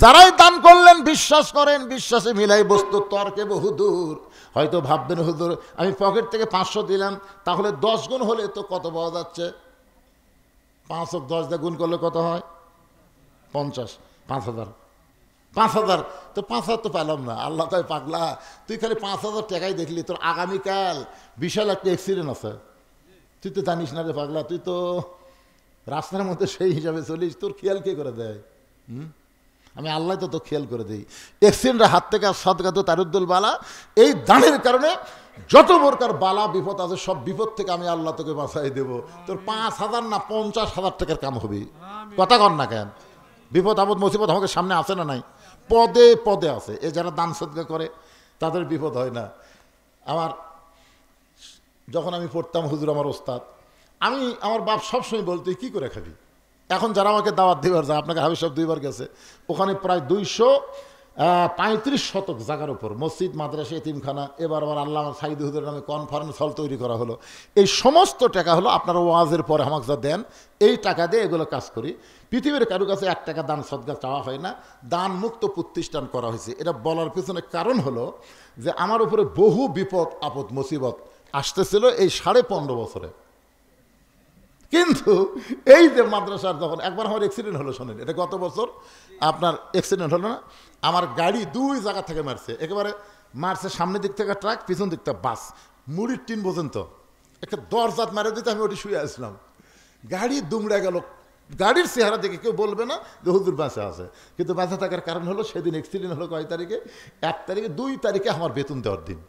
যারাই দান করলেন বিশ্বাস করেন, বিশ্বাসে মিলাই বস্তু তর্কে বহুদূর। হয়তো ভাববেন হুজুর আমি পকেট থেকে 500 দিলাম, তাহলে 10 গুণ হলে তো কত পাওয়া যাচ্ছে? 5 ও 10 দিয়ে গুণ করলে কত হয়? 50, 5000। 5000 তো 5000 তো পেলাম না। আল্লাহ তাই পাগলা, তুই খালি 5000 টাকাই দেখলি, তোর আগামীকাল বিশাল একটা অ্যাক্সিডেন্ট আছে, তুই তো জানিস না রে পাগলা। তুই তো রাস্তার মধ্যে সেই হিসাবে চলিস, তোর খেয়াল কে করে দেয়? আমি আল্লাহ তো খেয়াল করে দিই। অ্যাক্সিডেন্টের হাত থেকে সদকা তো তারুদ্দুল বালা। এই দানের কারণে যত প্রকার বালা বিপদ আছে সব বিপদ থেকে আমি আল্লাহ তোকে বাঁচাই দেবো। তোর 5000 না 50,000 টাকার কাম হবে। কথা কর না কেন? বিপদ আপদ মুসিবত আমাকে সামনে আসে না নাই? পদে পদে আছে। এ যারা দান সদকা করে তাদের বিপদ হয় না। যখন আমি পড়তাম হুজুর আমার ওস্তাদ, আমার বাপ সবসময় বলতো কি করে খাবি। এখন যারা আমাকে দাওয়াত দিবার যায়, আপনাকে হাবিব সাহেব 2 বার গেছে, ওখানে প্রায় 235 শতক জায়গার উপর মসজিদ, মাদ্রাসা, এতিমখানা। এবার আবার আল্লাহ সাইদ হুজুরের নামে কনফারেন্স হল তৈরি করা হলো। এই সমস্ত টাকা হলো আপনারা ওয়াজের পরে আমাকে যা দেন, এই টাকা দিয়ে এগুলো কাজ করি। পৃথিবীর কারো কাছে 1 টাকা দান সদকা চাওয়া হয় না। দান মুক্ত প্রতিষ্ঠান করা হয়েছে। এটা বলার পিছনে কারণ হলো যে আমার উপরে বহু বিপদ আপদ মুসিবত আসতেছিল এই 15.5 বছরে। কিন্তু এই যে মাদ্রাসার যখন একবার আমার অ্যাক্সিডেন্ট হলো, শোনেন, এটা গত বছর আপনার অ্যাক্সিডেন্ট হলো না, আমার গাড়ি 2 জায়গা থেকে মারছে। একেবারে মারছে সামনের দিক থেকে ট্রাক, পিছন দিক থেকে বাস, মুড়ির টিন পর্যন্ত একটা দরজাত মারে দিতে আমি ওটি শুয়ে আসলাম। গাড়ি দুমড়ে গেল। গাড়ির চেহারা দেখে কেউ বলবে না যে হুজুর বাসে আছে, কিন্তু বাসে থাকার কারণ হলো সেদিন অ্যাক্সিডেন্ট হলো কয় তারিখে? 1 তারিখে, 2 তারিখে আমার বেতন দেওয়ার দিন।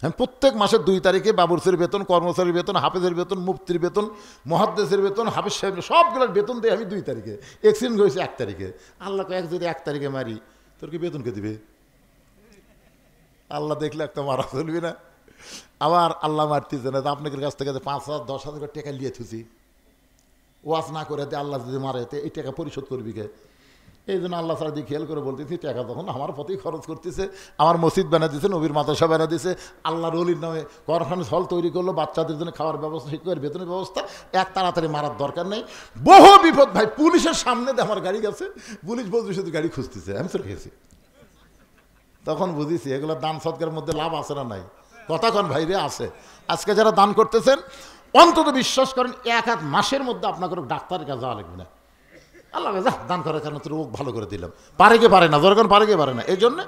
হ্যাঁ, প্রত্যেক মাসের 2 তারিখে বাবুরসির বেতন, কর্মচারীর বেতন, হাফেজের বেতন, মুফতির বেতন, মুহাদ্দিসের বেতন, হাফেজ সাহেব সবগুলোর বেতন দিই আমি 2 তারিখে। এক্সিডেন্ট হয়েছে 1 তারিখে। আল্লাহ কয়েক যদি 1 তারিখে মারি তোর কি বেতনকে দিবে? আল্লাহ দেখলে একটা মারা চলবি না। আবার আল্লাহ মারতেছে না, আপনাদের কাছ থেকে 5,000 10,000 টাকা নিয়ে থুছি, ওয়াজ না করে আল্লাহ যদি মারে এই টাকা পরিশোধ করবি কে? এই জন্য আল্লাহ সারা দিয়ে খেয়াল করে বলতেছি, টাকা তখন আমার প্রতি খরচ করতেছে, আমার মসজিদ বানা দিয়েছে, নবীর মাদ্রাসা বানা দিয়েছে, আল্লাহর ওলির নামে কনফারেন্স হল তৈরি করলো, বাচ্চাদের জন্য খাওয়ার ব্যবস্থা, শিক্ষকের বেতনের ব্যবস্থা। এক তাড়াতাড়ি মারার দরকার নেই। বহু বিপদ ভাই, পুলিশের সামনে দিয়ে আমার গাড়ি গেছে, পুলিশ বলছে শুধু গাড়ি খুঁজতেছে, আমি চলে গেছি। তখন বুঝেছি এগুলো দান সদকার মধ্যে লাভ আছে না নাই? কতক্ষণ ভাই রে আছে। আজকে যারা দান করতেছেন অন্তত বিশ্বাস করেন 1 মাসের মধ্যে আপনাকে ডাক্তারের কাছে যাওয়া লাগবে না। আল্লাহ যা দান করার কারণে তোর রোগ ভালো করে দিলাম, পারে কে পারে না, দরকার পারে কে পারে না। এই জন্য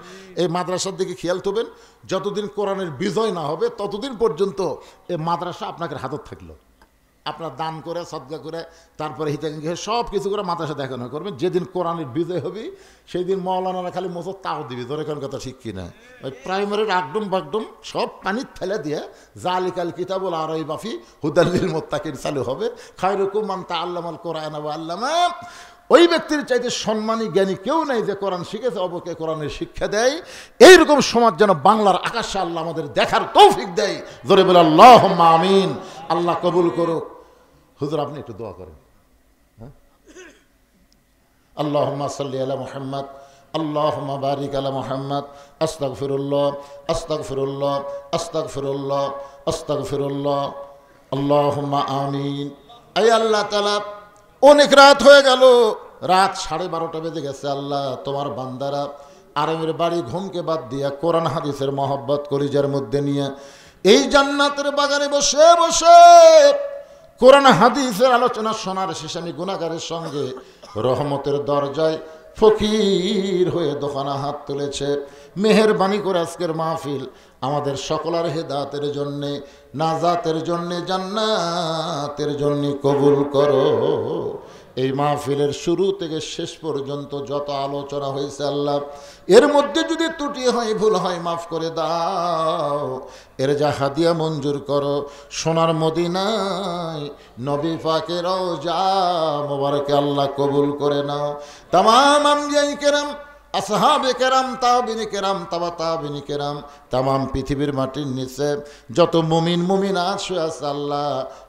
এই মাদ্রাসার দিকে খেয়াল করবেন, যতদিন কোরআনের বিজয় না হবে ততদিন পর্যন্ত এই মাদ্রাসা আপনাদের হাতত থাকলো। আপনার দান করে, সদকা করে, তারপরে হিতাকাঙ্ক্ষী সব কিছু করে মাদ্রাসা দেখানো করবেন। যেদিন কোরআনের বিজয় হবে সেই দিন মৌলানারা খালি মোসর তাও দিবি, দরকার কথা ঠিক কিনা। ওই প্রাইমারির আকডুম বাকডুম সব পানির ফেলে দিয়ে জালিকাল কিতাবুল আরাই বাফি হুদাল্লিল মুত্তাকিন চালু হবে। খায়রুকুম মান তাআল্লামাল কোরআন ওয়া আল্লামা। ওই ব্যক্তির চাইতে সম্মানী জ্ঞানী কেউ নেই যে কোরআন শিখেছে, অবকে কোরআনের শিক্ষা দেয়। এইরকম সমাজ যেন বাংলার আকাশে আল্লাহ আমাদের দেখার তৌফিক দেয়। জোরে বলে আল্লাহুম্মা আমিন। আল্লাহ কবুল করুক। হুজুর আপনি একটু দোয়া করেন। হ্যাঁ, আল্লাহুম্মা সাল্লি আলা মুহাম্মদ, আল্লাহুম্মা বারিক আলা মুহাম্মদ। আস্তাগফিরুল্লাহ, আস্তাগফিরুল্লাহ, আস্তাগফিরুল্লাহ, আস্তাগফিরুল্লাহ। আল্লাহুম্মা আমিন। আয় আল্লাহ তাআলা, অনেক রাত হয়ে গেল, রাত 12:30 বেজে গেছে। আল্লাহ তোমার বান্দারা আরামের বাড়ি ঘুমকে বাদ দিয়া কোরআন হাদিসের মহব্বত কলিজার মধ্যে নিয়ে এই জান্নাতের বাগানে বসে বসে কোরআন হাদিসের আলোচনা শোনার শেষে আমি গুনাহগারের সঙ্গে রহমতের দরজায় ফকির হয়ে দোকানা হাত তুলেছে। মেহেরবানি করে আজকের মাহফিল আমাদের সকলের হেদায়েতের জন্যে, নাজাতের জন্যে, জান্নাতের জন্যে কবুল করো। এই মাহফিলের শুরু থেকে শেষ পর্যন্ত যত আলোচনা হয়েছে আল্লাহ, এর মধ্যে যদি ত্রুটি হয়, ভুল হয়, মাফ করে দাও। এর যা হাদিয়া মঞ্জুর করো। সোনার মদিনায় নবী পাকের রওজা মোবারকে আল্লাহ কবুল করে নাও। তামাম আম্বিয়ায়ে কেরাম, আসহাবে কেরাম, তাবিনী কেরাম, তাবা তাবিনী কেরাম, তামাম পৃথিবীর মাটির নিচে যত মুমিন মুমিনাত শুয়ে আছে আল্লাহ,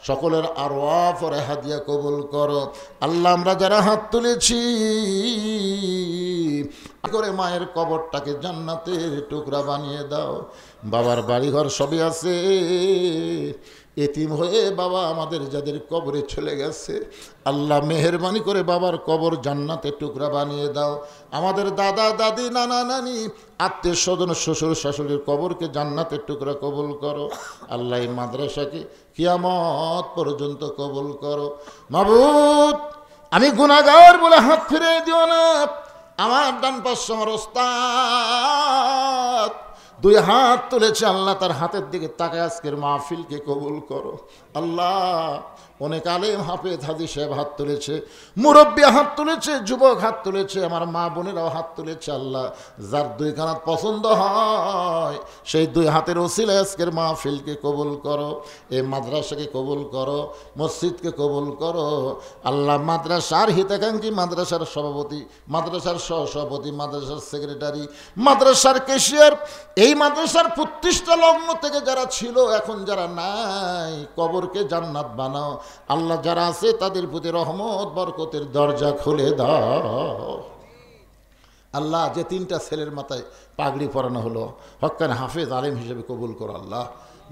সকলের আরওয়াহ পরে হাদিয়া কবুল করো। আল্লাহ আমরা যারা হাত তুলেছি করে মায়ের কবরটাকে জান্নাতের টুকরা বানিয়ে দাও। বাবার বাড়িঘর সবই আছে, এতিম হয়ে বাবা আমাদের যাদের কবরে চলে গেছে আল্লাহ মেহেরবানি করে বাবার কবর জান্নাতের টুকরা বানিয়ে দাও। আমাদের দাদা দাদি, নানা নানি, আত্মীয় স্বজন, শ্বশুর শাশুড়ির কবরকে জান্নাতের টুকরা কবুল করো। আল্লাহ এই মাদ্রাসাকে কিয়ামত পর্যন্ত কবুল করো। মাবুদ আমি গুনাহগার বলে হাত ফিরে দিও না। আমার ডান পাশে আমার ওস্তাদ 2 হাত তুলেছে আল্লাহ, তার হাতের দিকে তাকায় আজকের মাহফিলকে কবুল করো। আল্লাহ অনেক আলেম হাফেজ হাজি সাহেব হাত তুলেছে, মুরব্বী হাত তুলেছে, যুবক হাত তুলেছে, আমার মা বোনেরাও হাত তুলেছে। আল্লাহ যার 2 হাত পছন্দ হয় সেই 2 হাতের ওসিলায় আজকের মাহফিলকে কবুল করো। এই মাদ্রাসাকে কবুল করো, মসজিদকে কবুল করো। আল্লাহ মাদ্রাসার হিতাকাঙ্ক্ষী, মাদ্রাসার সভাপতি, মাদ্রাসার সহসভাপতি, মাদ্রাসার সেক্রেটারি, মাদ্রাসার ক্যাশিয়ার, এই মাদ্রাসার প্রতিষ্ঠা লগ্ন থেকে যারা ছিল এখন যারা নাই, কবরকে জান্নাত বানাও। আল্লাহ যারা আছে তাদের প্রতি রহমত বরকতের দরজা খুলে দাও। আল্লাহ যে 3টা ছেলের মাথায় পাগড়ি পরানো হলো হক্কানে হাফেজ আলেম হিসেবে কবুল করো। আল্লাহ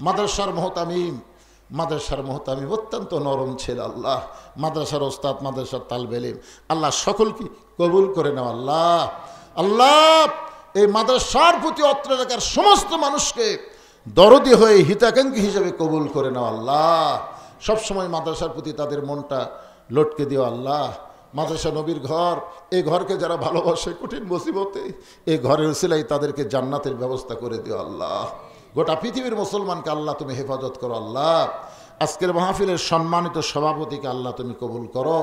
মাদ্রাসার মোহতামিম অত্যন্ত নরম ছেলে। আল্লাহ মাদ্রাসার ওস্তাদ, মাদ্রাসার তালবে ইলম, আল্লাহ সকলকে কবুল করে নাও। আল্লাহ আল্লাহ এই মাদ্রাসার প্রতি অত্র এলাকার সমস্ত মানুষকে দরদি হয়ে হিতাকাঙ্ক্ষী হিসেবে কবুল করে নাও। আল্লাহ সবসময় মাদ্রাসার প্রতি তাদের মনটা লটকে দিও। আল্লাহ মাদ্রাসা নবীর ঘর, এই ঘরকে যারা ভালোবাসে কঠিন মুসিবতে এই ঘরের উসিলায় তাদেরকে জান্নাতের ব্যবস্থা করে দিও। আল্লাহ গোটা পৃথিবীর মুসলমানকে আল্লাহ তুমি হেফাজত করো। আল্লাহ আজকের মাহফিলের সম্মানিত সভাপতিকে আল্লাহ তুমি কবুল করো।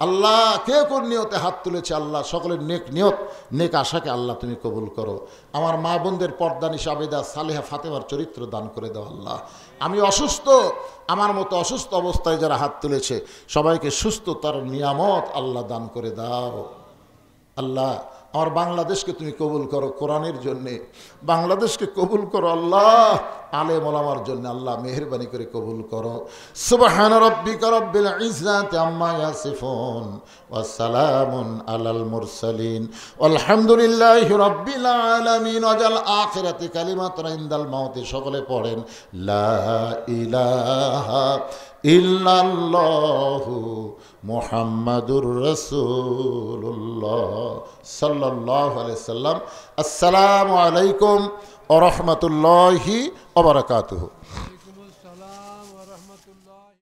আল্লাহ কে কোন নিয়তে হাত তুলেছে আল্লাহ সকলের নেক নিয়ত নেক আশাকে আল্লাহ তুমি কবুল করো। আমার মা বোনদের পর্দানিশা আবেদা সালেহা ফাতেমার চরিত্র দান করে দাও আল্লাহ। আমি অসুস্থ, আমার মতো অসুস্থ অবস্থায় যারা হাত তুলেছে সবাইকে সুস্থতার নিয়ামত আল্লাহ দান করে দাও। আল্লাহ আমার বাংলাদেশকে তুমি কবুল করো কোরআনের জন্যে, বাংলাদেশকে কবুল করো আল্লাহ আলেম ওলামার জন্য আল্লাহ মেহেরবানি করে কবুল করো। সুবহান রাব্বিকা রাব্বিল ইজ্জাতি আম্মা ইয়াসিফুন ওয়া সালামুন আলাল মুরসালিন আলহামদুলিল্লাহি রাব্বিল আলামিন। ওয়াজাল আখিরাতি কালিমাতুন ইনদাল মাউতি। সকলে পড়েন লা ইলাহা ইল্লাল্লাহু মুহাম্মাদুর রাসূলুল্লাহ সাল্লাল্লাহু আলাইহি সাল্লাম। আসসালামু আলাইকুম ওয়া রাহমাতুল্লাহি ওয়া বারাকাতুহু।